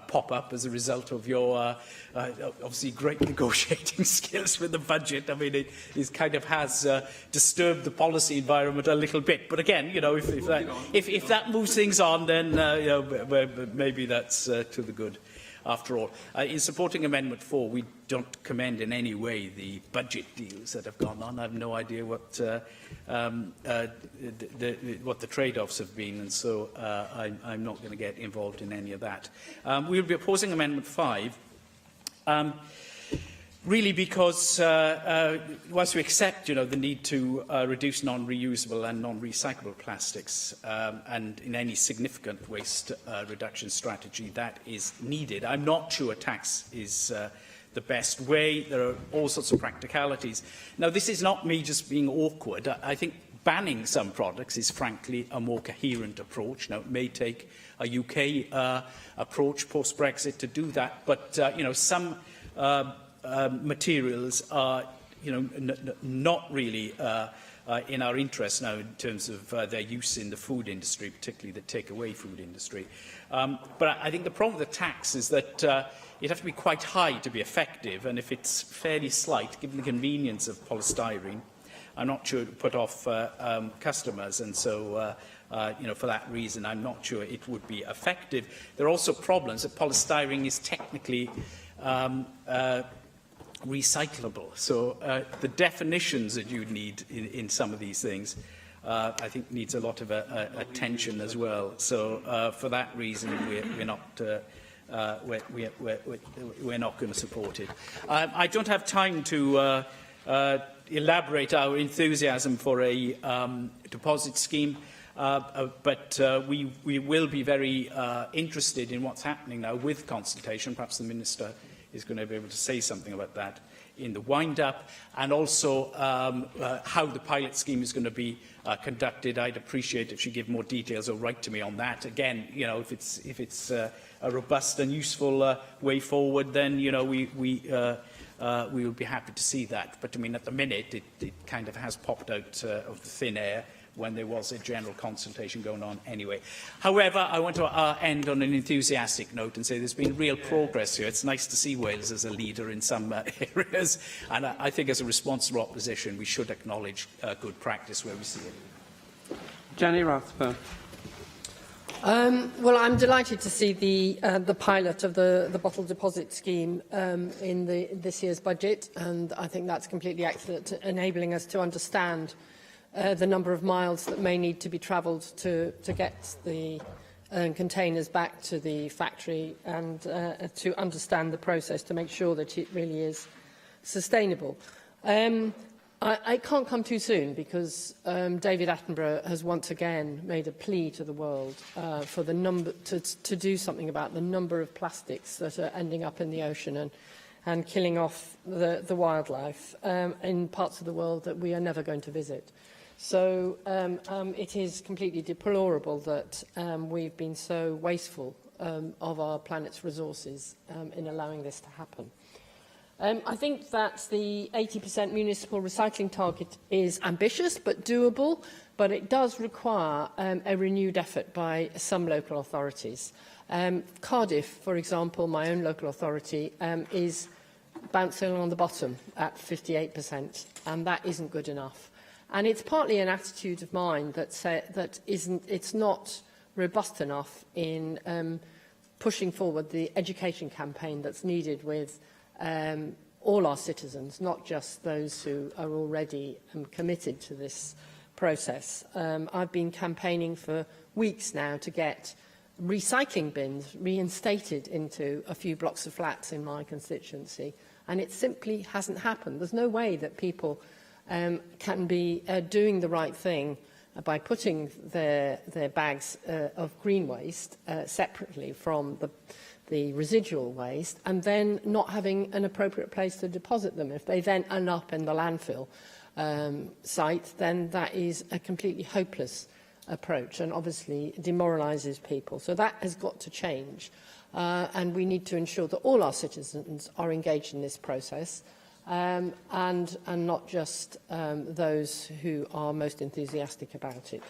F: pop up as a result of your obviously great negotiating skills with the budget, I mean, it kind of has disturbed the policy environment a little bit. But again, if that moves things on, then maybe that's to the good. After all, in supporting Amendment 4, we don't commend in any way the budget deals that have gone on. I have no idea what the trade-offs have been, and so I'm not going to get involved in any of that. We will be opposing Amendment 5, really because whilst we accept, the need to reduce non-reusable and non-recyclable plastics, and in any significant waste reduction strategy that is needed, I'm not sure tax is the best way. There are all sorts of practicalities. Now, this is not me just being awkward. I think banning some products is frankly a more coherent approach. Now, it may take a UK approach post-Brexit to do that, but some materials are, not really in our interest now in terms of their use in the food industry, particularly the takeaway food industry. But I think the problem with the tax is that you'd have to be quite high to be effective, and if it's fairly slight, given the convenience of polystyrene, I'm not sure it would put off customers, and so for that reason, I'm not sure it would be effective. There are also problems that polystyrene is technically recyclable. So the definitions that you need in some of these things, I think, needs a lot of attention as well. So for that reason, we're not going to support it. I don't have time to elaborate our enthusiasm for a deposit scheme. But we will be very interested in what's happening now with consultation. Perhaps the Minister is going to be able to say something about that in the wind-up, and also how the pilot scheme is going to be conducted. I'd appreciate if she give more details or write to me on that. Again, if it's a robust and useful way forward, then we will be happy to see that. But I mean, at the minute, it kind of has popped out of the thin air when there was a general consultation going on anyway. However, I want to end on an enthusiastic note and say there's been real progress here. It's nice to see Wales as a leader in some areas, and I think as a responsible opposition we should acknowledge good practice where we see it.
I: Jenny Rathbone.
E: Well, I'm delighted to see the pilot of the bottle deposit scheme in this year's budget, and I think that's completely excellent, enabling us to understand the number of miles that may need to be travelled to get the containers back to the factory, and to understand the process to make sure that it really is sustainable. I can't come too soon because David Attenborough has once again made a plea to the world for the number to do something about the number of plastics that are ending up in the ocean and killing off the wildlife in parts of the world that we are never going to visit. So it is completely deplorable that we've been so wasteful of our planet's resources in allowing this to happen. I think that the 80% municipal recycling target is ambitious but doable, but it does require a renewed effort by some local authorities. Cardiff, for example, my own local authority, is bouncing on the bottom at 58%, and that isn't good enough. And it's partly an attitude of mine it's not robust enough in pushing forward the education campaign that's needed with all our citizens, not just those who are already committed to this process. I've been campaigning for weeks now to get recycling bins reinstated into a few blocks of flats in my constituency, and it simply hasn't happened. There's no way that people can be doing the right thing by putting their bags of green waste separately from the residual waste, and then not having an appropriate place to deposit them. If they then end up in the landfill site, then that is a completely hopeless approach and obviously demoralises people. So that has got to change, and we need to ensure that all our citizens are engaged in this process, and not just those who are most enthusiastic about it.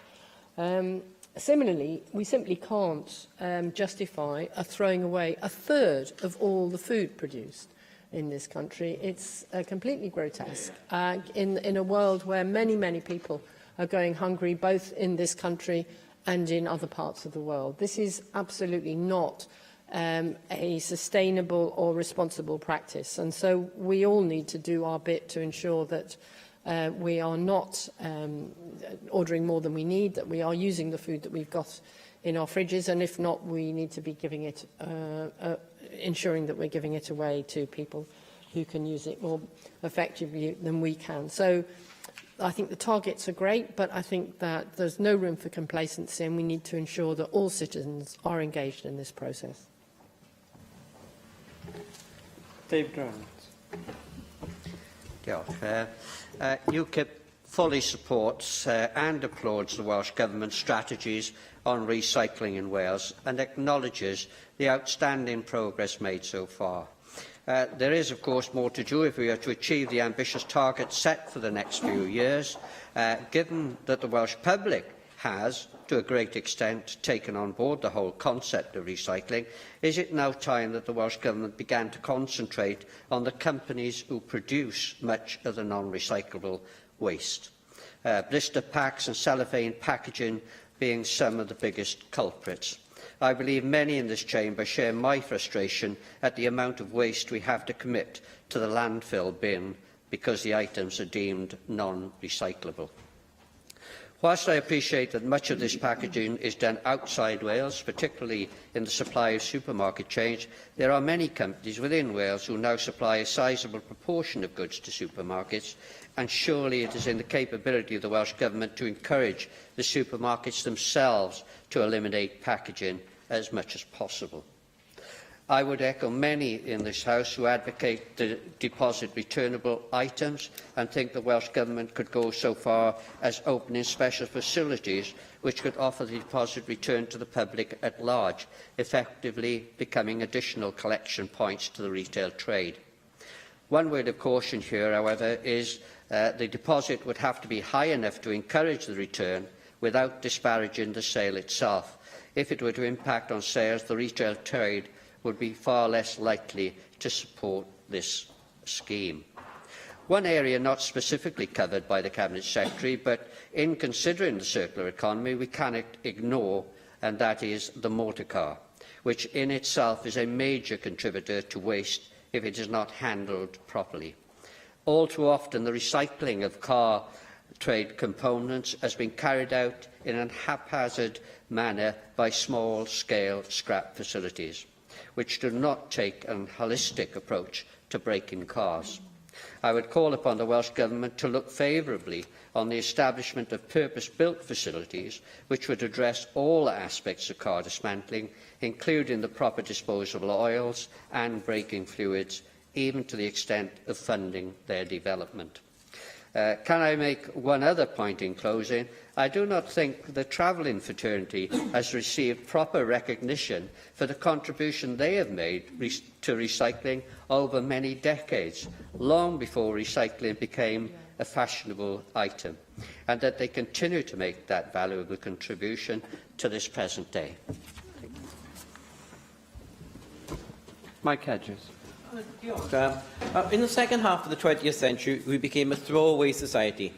E: Similarly, we simply can't justify throwing away a third of all the food produced in this country. It's completely grotesque in a world where many, many people are going hungry, both in this country and in other parts of the world. This is absolutely not a sustainable or responsible practice, and so we all need to do our bit to ensure that we are not ordering more than we need, that we are using the food that we've got in our fridges, and if not, we need to be giving it, ensuring that we're giving it away to people who can use it more effectively than we can. So I think the targets are great, but I think that there's no room for complacency, and we need to ensure that all citizens are engaged in this process.
I: David Rowland.
C: UKIP fully supports and applauds the Welsh Government's strategies on recycling in Wales and acknowledges the outstanding progress made so far. There is, of course, more to do if we are to achieve the ambitious targets set for the next few years. Given that the Welsh public has, to a great extent, taken on board the whole concept of recycling, is it now time that the Welsh Government began to concentrate on the companies who produce much of the non-recyclable waste? Blister packs and cellophane packaging being some of the biggest culprits. I believe many in this chamber share my frustration at the amount of waste we have to commit to the landfill bin because the items are deemed non-recyclable. Whilst I appreciate that much of this packaging is done outside Wales, particularly in the supply of supermarket chains, there are many companies within Wales who now supply a sizable proportion of goods to supermarkets, and surely it is in the capability of the Welsh Government to encourage the supermarkets themselves to eliminate packaging as much as possible. I would echo many in this House who advocate the deposit returnable items and think the Welsh Government could go so far as opening special facilities which could offer the deposit return to the public at large, effectively becoming additional collection points to the retail trade. One word of caution here, however, is the deposit would have to be high enough to encourage the return without disparaging the sale itself. If it were to impact on sales, the retail trade would be far less likely to support this scheme. One area not specifically covered by the Cabinet Secretary, but in considering the circular economy, we cannot ignore, and that is the motor car, which in itself is a major contributor to waste if it is not handled properly. All too often, the recycling of car trade components has been carried out in a haphazard manner by small-scale scrap facilities, which do not take a holistic approach to breaking cars. I would call upon the Welsh Government to look favourably on the establishment of purpose-built facilities which would address all aspects of car dismantling, including the proper disposal of oils and braking fluids, even to the extent of funding their development. Can I make one other point in closing? I do not think the travelling fraternity has received proper recognition for the contribution they have made to recycling over many decades, long before recycling became a fashionable item, and that they continue to make that valuable contribution to this present day.
I: Mike Hedges.
N: In the second half of the 20th century, we became a throwaway society.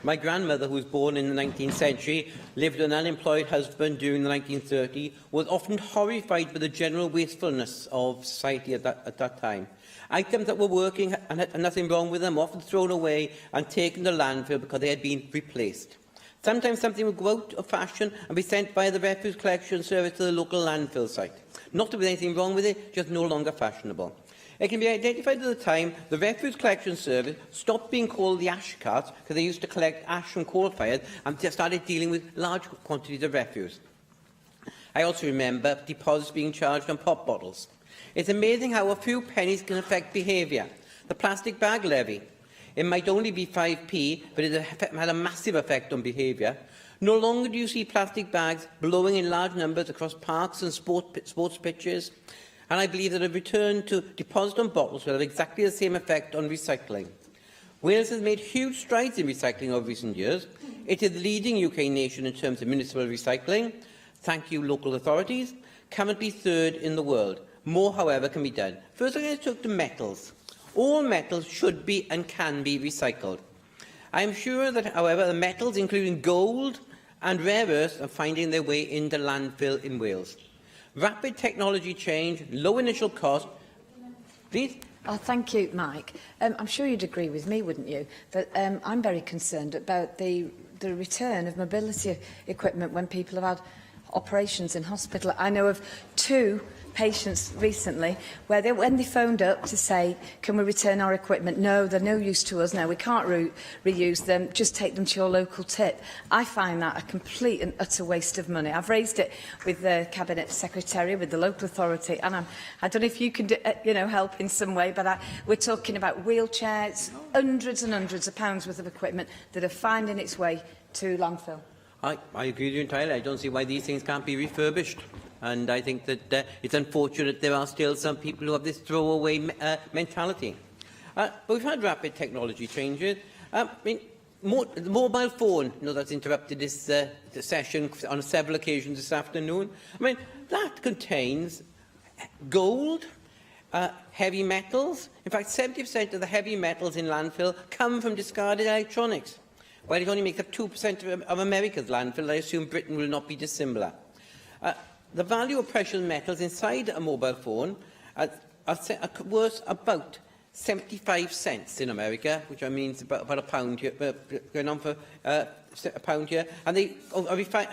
N: My grandmother, who was born in the 19th century, lived with an unemployed husband during the 1930s, was often horrified by the general wastefulness of society at that time. Items that were working and had nothing wrong with them were often thrown away and taken to landfill because they had been replaced. Sometimes something would go out of fashion and be sent by the refuse collection service to the local landfill site. Not that there was anything wrong with it, just no longer fashionable. It can be identified at the time the refuse collection service stopped being called the ash carts because they used to collect ash from coal fires and started dealing with large quantities of refuse. I also remember deposits being charged on pop bottles. It's amazing how a few pennies can affect behaviour. The plastic bag levy. It might only be 5p, but it had a massive effect on behaviour. No longer do you see plastic bags blowing in large numbers across parks and sports pitches. And I believe that a return to deposit on bottles will have exactly the same effect on recycling. Wales has made huge strides in recycling over recent years. It is the leading UK nation in terms of municipal recycling. Thank you, local authorities. Currently third in the world. More, however, can be done. First, I'm going to talk to metals. All metals should be and can be recycled. I am sure that, however, the metals, including gold and rare earths, are finding their way into landfill in Wales. Rapid technology change, low initial cost. Please.
P: Oh, thank you, Mike. I'm sure you'd agree with me, wouldn't you, that I'm very concerned about the return of mobility equipment when people have had operations in hospital. I know of 2 patients recently where when they phoned up to say, can we return our equipment? No, they're no use to us now. We can't reuse them. Just take them to your local tip. I find that a complete and utter waste of money. I've raised it with the Cabinet Secretary, with the local authority, and I don't know if you can help in some way, but we're talking about wheelchairs, hundreds and hundreds of pounds worth of equipment that are finding its way to landfill.
N: I agree with you entirely. I don't see why these things can't be refurbished. And I think that it's unfortunate there are still some people who have this throwaway mentality. But we've had rapid technology changes. The mobile phone, that's interrupted this session on several occasions this afternoon. That contains gold, heavy metals. In fact, 70% of the heavy metals in landfill come from discarded electronics. While it only makes up 2% of America's landfill, I assume Britain will not be dissimilar. The value of precious metals inside a mobile phone are worth about 75 cents in America, which means about a pound here, going on for a pound here, and they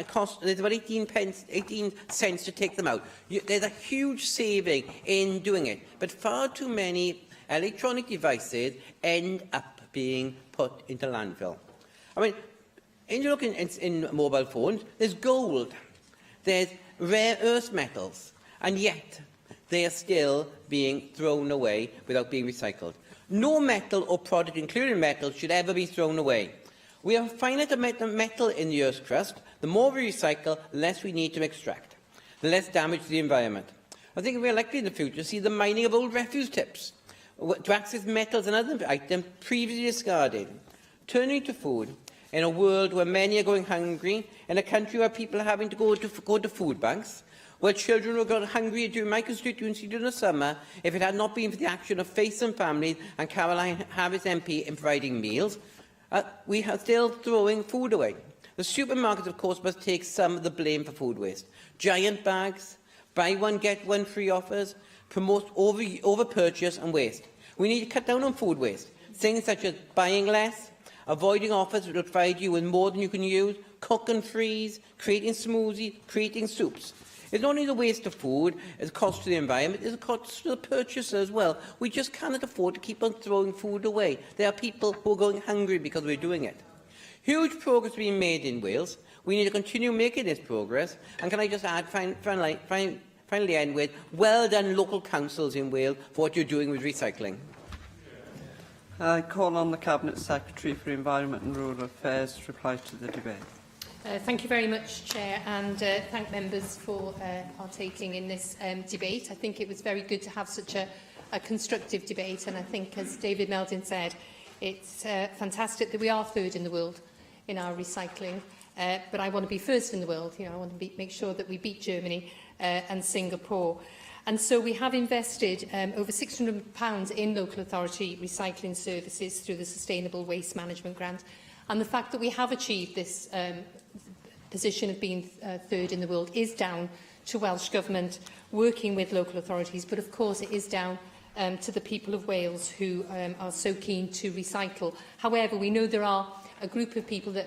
N: cost there's about 18 cents to take them out. There's a huge saving in doing it, but far too many electronic devices end up being put into landfill. When you look in mobile phones, there's gold, there's rare earth metals, and yet they are still being thrown away without being recycled. No metal or product, including metals, should ever be thrown away. We have a finite amount of metal in the Earth's crust. The more we recycle, the less we need to extract, the less damage to the environment. I think we are likely in the future to see the mining of old refuse tips to access metals and other items previously discarded. Turning to food, in a world where many are going hungry, in a country where people are having to go to food banks, where children were going hungry during my constituency during the summer, if it had not been for the action of Faith and Families and Caroline Harris MP in providing meals, we are still throwing food away. The supermarkets, of course, must take some of the blame for food waste. Giant bags, buy one, get one free offers, promote over-purchase and waste. We need to cut down on food waste. Things such as buying less, avoiding offers that will provide you with more than you can use, cook and freeze, creating smoothies, creating soups. It's not only the waste of food, it's a cost to the environment, it's a cost to the purchaser as well. We just cannot afford to keep on throwing food away. There are people who are going hungry because we're doing it. Huge progress being made in Wales. We need to continue making this progress. And can I just add, finally end with, well done local councils in Wales for what you're doing with recycling.
I: I call on the Cabinet Secretary for Environment and Rural Affairs to reply to the debate.
U: Thank you very much, Chair, and thank members for partaking in this debate. I think it was very good to have such a constructive debate, and I think, as David Meldon said, it's fantastic that we are third in the world in our recycling, but I want to be first in the world. You know, I want to make sure that we beat Germany and Singapore. And so we have invested over £600 in local authority recycling services through the Sustainable Waste Management Grant. And the fact that we have achieved this position of being third in the world is down to Welsh Government working with local authorities, but of course it is down to the people of Wales who are so keen to recycle. However, we know there are a group of people that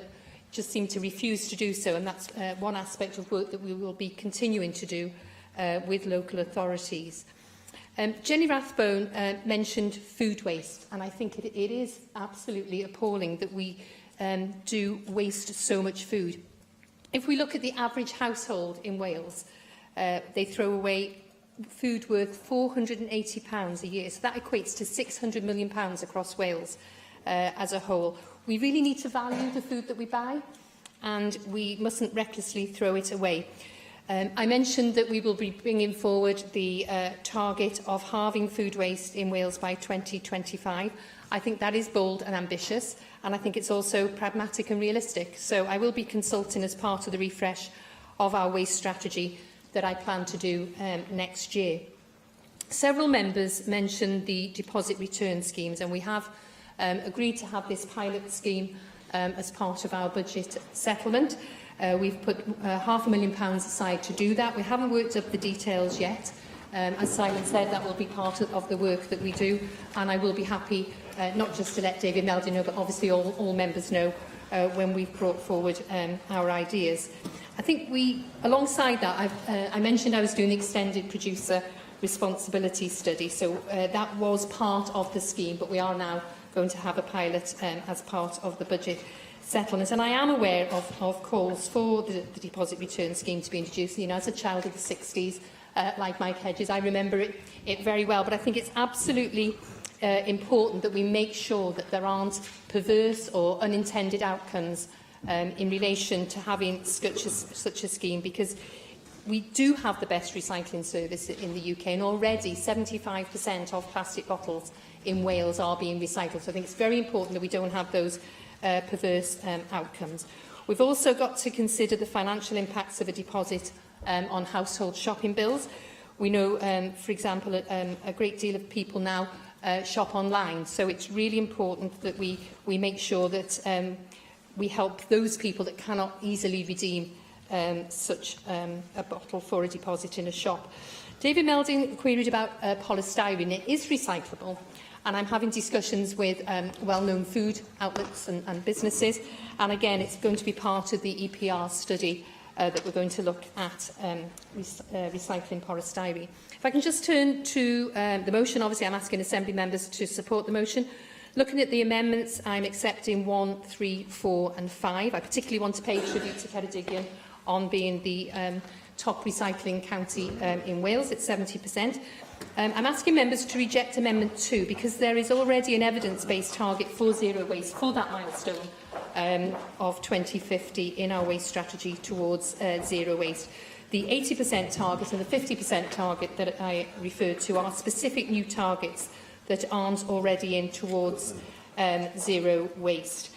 U: just seem to refuse to do so, and that's one aspect of work that we will be continuing to do with local authorities. Jenny Rathbone mentioned food waste, and I think it is absolutely appalling that we do waste so much food. If we look at the average household in Wales, they throw away food worth £480 a year. So that equates to £600 million across Wales as a whole. We really need to value the food that we buy, and we mustn't recklessly throw it away. I mentioned that we will be bringing forward the target of halving food waste in Wales by 2025. I think that is bold and ambitious, and I think it's also pragmatic and realistic. So I will be consulting as part of the refresh of our waste strategy that I plan to do next year. Several members mentioned the deposit return schemes, and we have agreed to have this pilot scheme as part of our budget settlement. We've put £500,000 aside to do that. We haven't worked up the details yet. As Simon said, that will be part of the work that we do, and I will be happy not just to let David Meldon know, but obviously all members know when we've brought forward our ideas. I think alongside that, I mentioned I was doing the extended producer responsibility study, so that was part of the scheme, but we are now going to have a pilot as part of the budget settlement. And I am aware of calls for the deposit return scheme to be introduced. You know, as a child of the 60s, like Mike Hedges, I remember it very well, but I think it's absolutely important that we make sure that there aren't perverse or unintended outcomes in relation to having such a scheme, because we do have the best recycling service in the UK, and already 75% of plastic bottles in Wales are being recycled. So I think it's very important that we don't have those perverse outcomes. We've also got to consider the financial impacts of a deposit on household shopping bills. We know, for example, a great deal of people now shop online, so it's really important that we make sure that we help those people that cannot easily redeem such a bottle for a deposit in a shop. David Melding queried about polystyrene. It is recyclable, and I'm having discussions with well-known food outlets and businesses, and again it's going to be part of the EPR study that we're going to look at recycling polystyrene. If I can just turn to the motion, obviously I'm asking Assembly members to support the motion. Looking at the amendments, I'm accepting 1, 3, 4 and 5. I particularly want to pay tribute to Ceredigion on being the top recycling county in Wales at 70%. I'm asking members to reject Amendment 2 because there is already an evidence-based target for zero waste for that milestone of 2050 in our waste strategy towards zero waste. The 80% target and the 50% target that I referred to are specific new targets that aren't already in towards zero waste.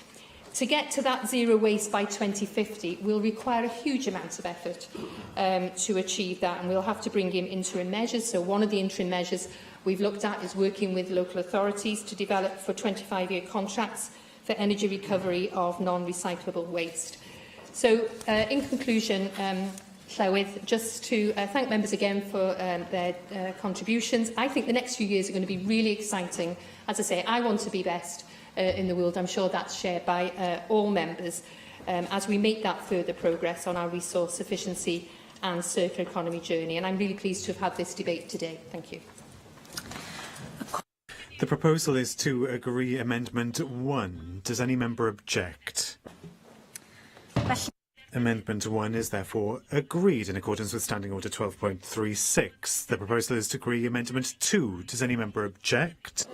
U: To get to that zero waste by 2050 will require a huge amount of effort to achieve that, and we'll have to bring in interim measures. So one of the interim measures we've looked at is working with local authorities to develop for 25-year contracts for energy recovery of non-recyclable waste. So in conclusion, Llywydd, just to thank members again for their contributions. I think the next few years are going to be really exciting. As I say, I want to be best in the world. I'm sure that's shared by all members as we make that further progress on our resource efficiency and circular economy journey. And I'm really pleased to have had this debate today. Thank you.
K: The proposal is to agree Amendment 1. Does any member object? Amendment 1 is therefore agreed in accordance with Standing Order 12.36. The proposal is to agree Amendment 2. Does any member object?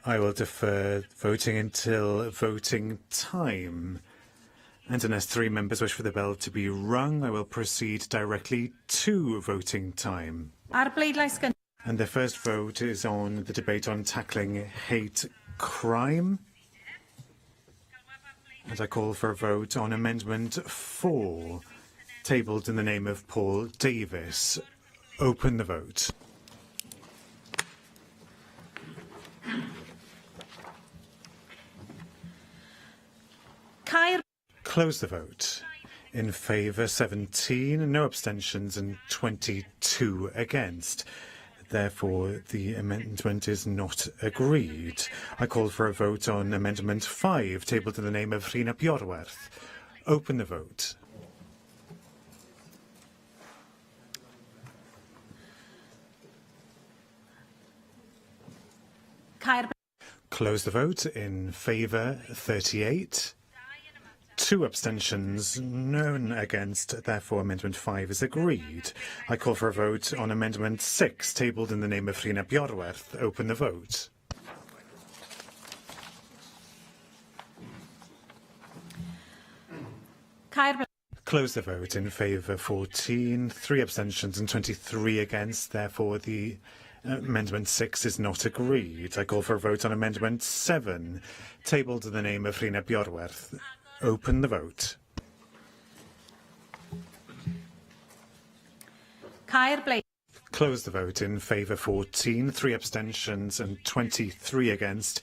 K: I will defer voting until voting time. And unless 3 members wish for the bell to be rung, I will proceed directly to voting time. And the first vote is on the debate on tackling hate crime. And I call for a vote on Amendment 4, tabled in the name of Paul Davis. Open the vote. Close the vote. In favour 17, no abstentions and 22 against. Therefore, the amendment is not agreed. I call for a vote on Amendment 5, tabled in the name of Rhina Bjorwerth. Open the vote. Close the vote. In favour 38. 2 abstentions, none against. Therefore, Amendment 5 is agreed. I call for a vote on Amendment 6, tabled in the name of Rhina Bjorwerth. Open the vote. Close the vote. In favour 14, 3 abstentions and 23 against. Therefore, the Amendment 6 is not agreed. I call for a vote on Amendment 7, tabled in the name of Rhina Bjorwerth. Open the vote. Close the vote. In favour 14, 3 abstentions and 23 against.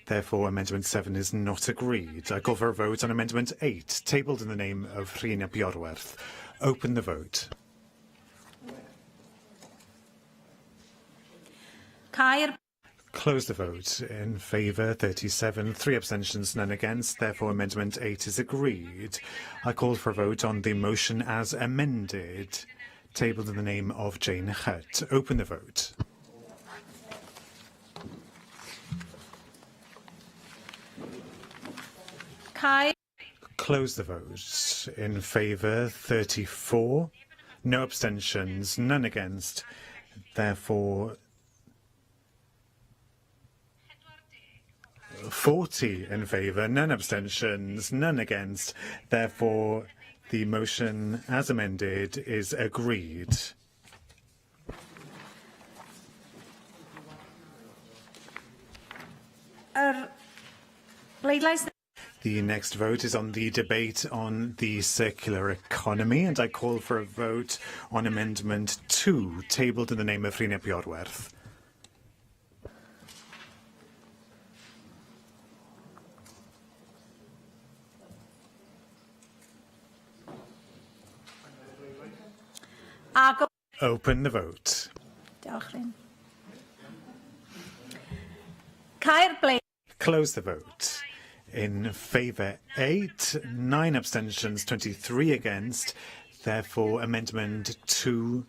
K: Therefore, Amendment 7 is not agreed. I call for a vote on Amendment 8, tabled in the name of Rhina Bjorwerth. Open the vote. Close the vote. In favour 37, 3 abstentions, none against. Therefore, Amendment 8 is agreed. I call for a vote on the motion as amended, tabled in the name of Jane Hutt. Open the vote. Close the vote. In favour 34, no abstentions, none against. Therefore, 40 in favour, none abstentions, none against. Therefore, the motion as amended is agreed. The next vote is on the debate on the circular economy, and I call for a vote on Amendment 2, tabled in the name of Rhina Bjorwerth. Open the vote. Close the vote. In favour 8, 9 abstentions, 23 against. Therefore, Amendment 2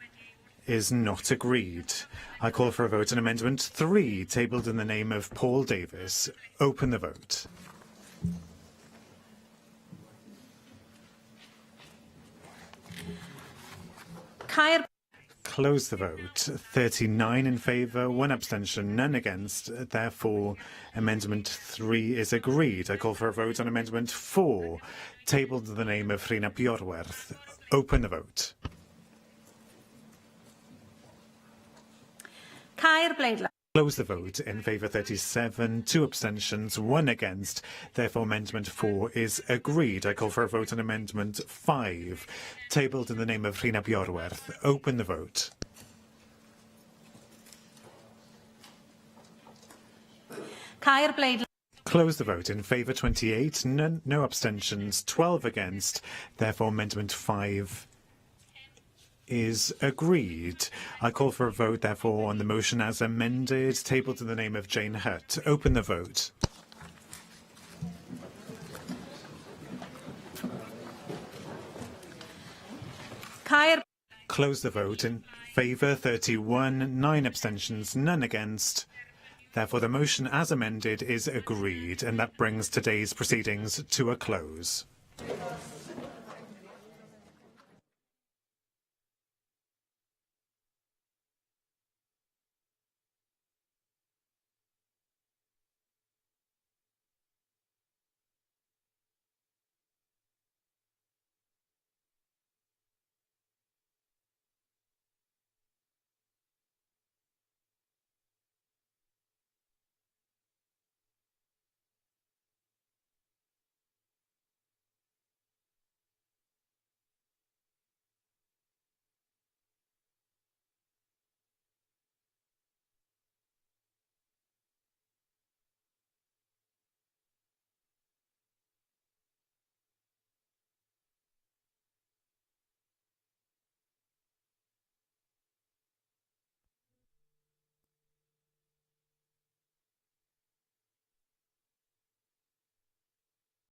K: is not agreed. I call for a vote on Amendment 3, tabled in the name of Paul Davis. Open the vote. Close the vote. 39 in favour, 1 abstention, none against. Therefore, Amendment 3 is agreed. I call for a vote on Amendment 4, tabled in the name of Rhina Bjorwerth. Open the vote. Close the vote. In favour 37, 2 abstentions, 1 against. Therefore, Amendment 4 is agreed. I call for a vote on Amendment 5, tabled in the name of Rhina Bjorwerth. Open the vote. Close the vote. In favour 28, no abstentions, 12 against. Therefore, Amendment 5 is agreed. I call for a vote, therefore, on the motion as amended, tabled in the name of Jane Hutt. Open the vote. Close the vote. In favour 31, 9 abstentions, none against. Therefore, the motion as amended is agreed, and that brings today's proceedings to a close.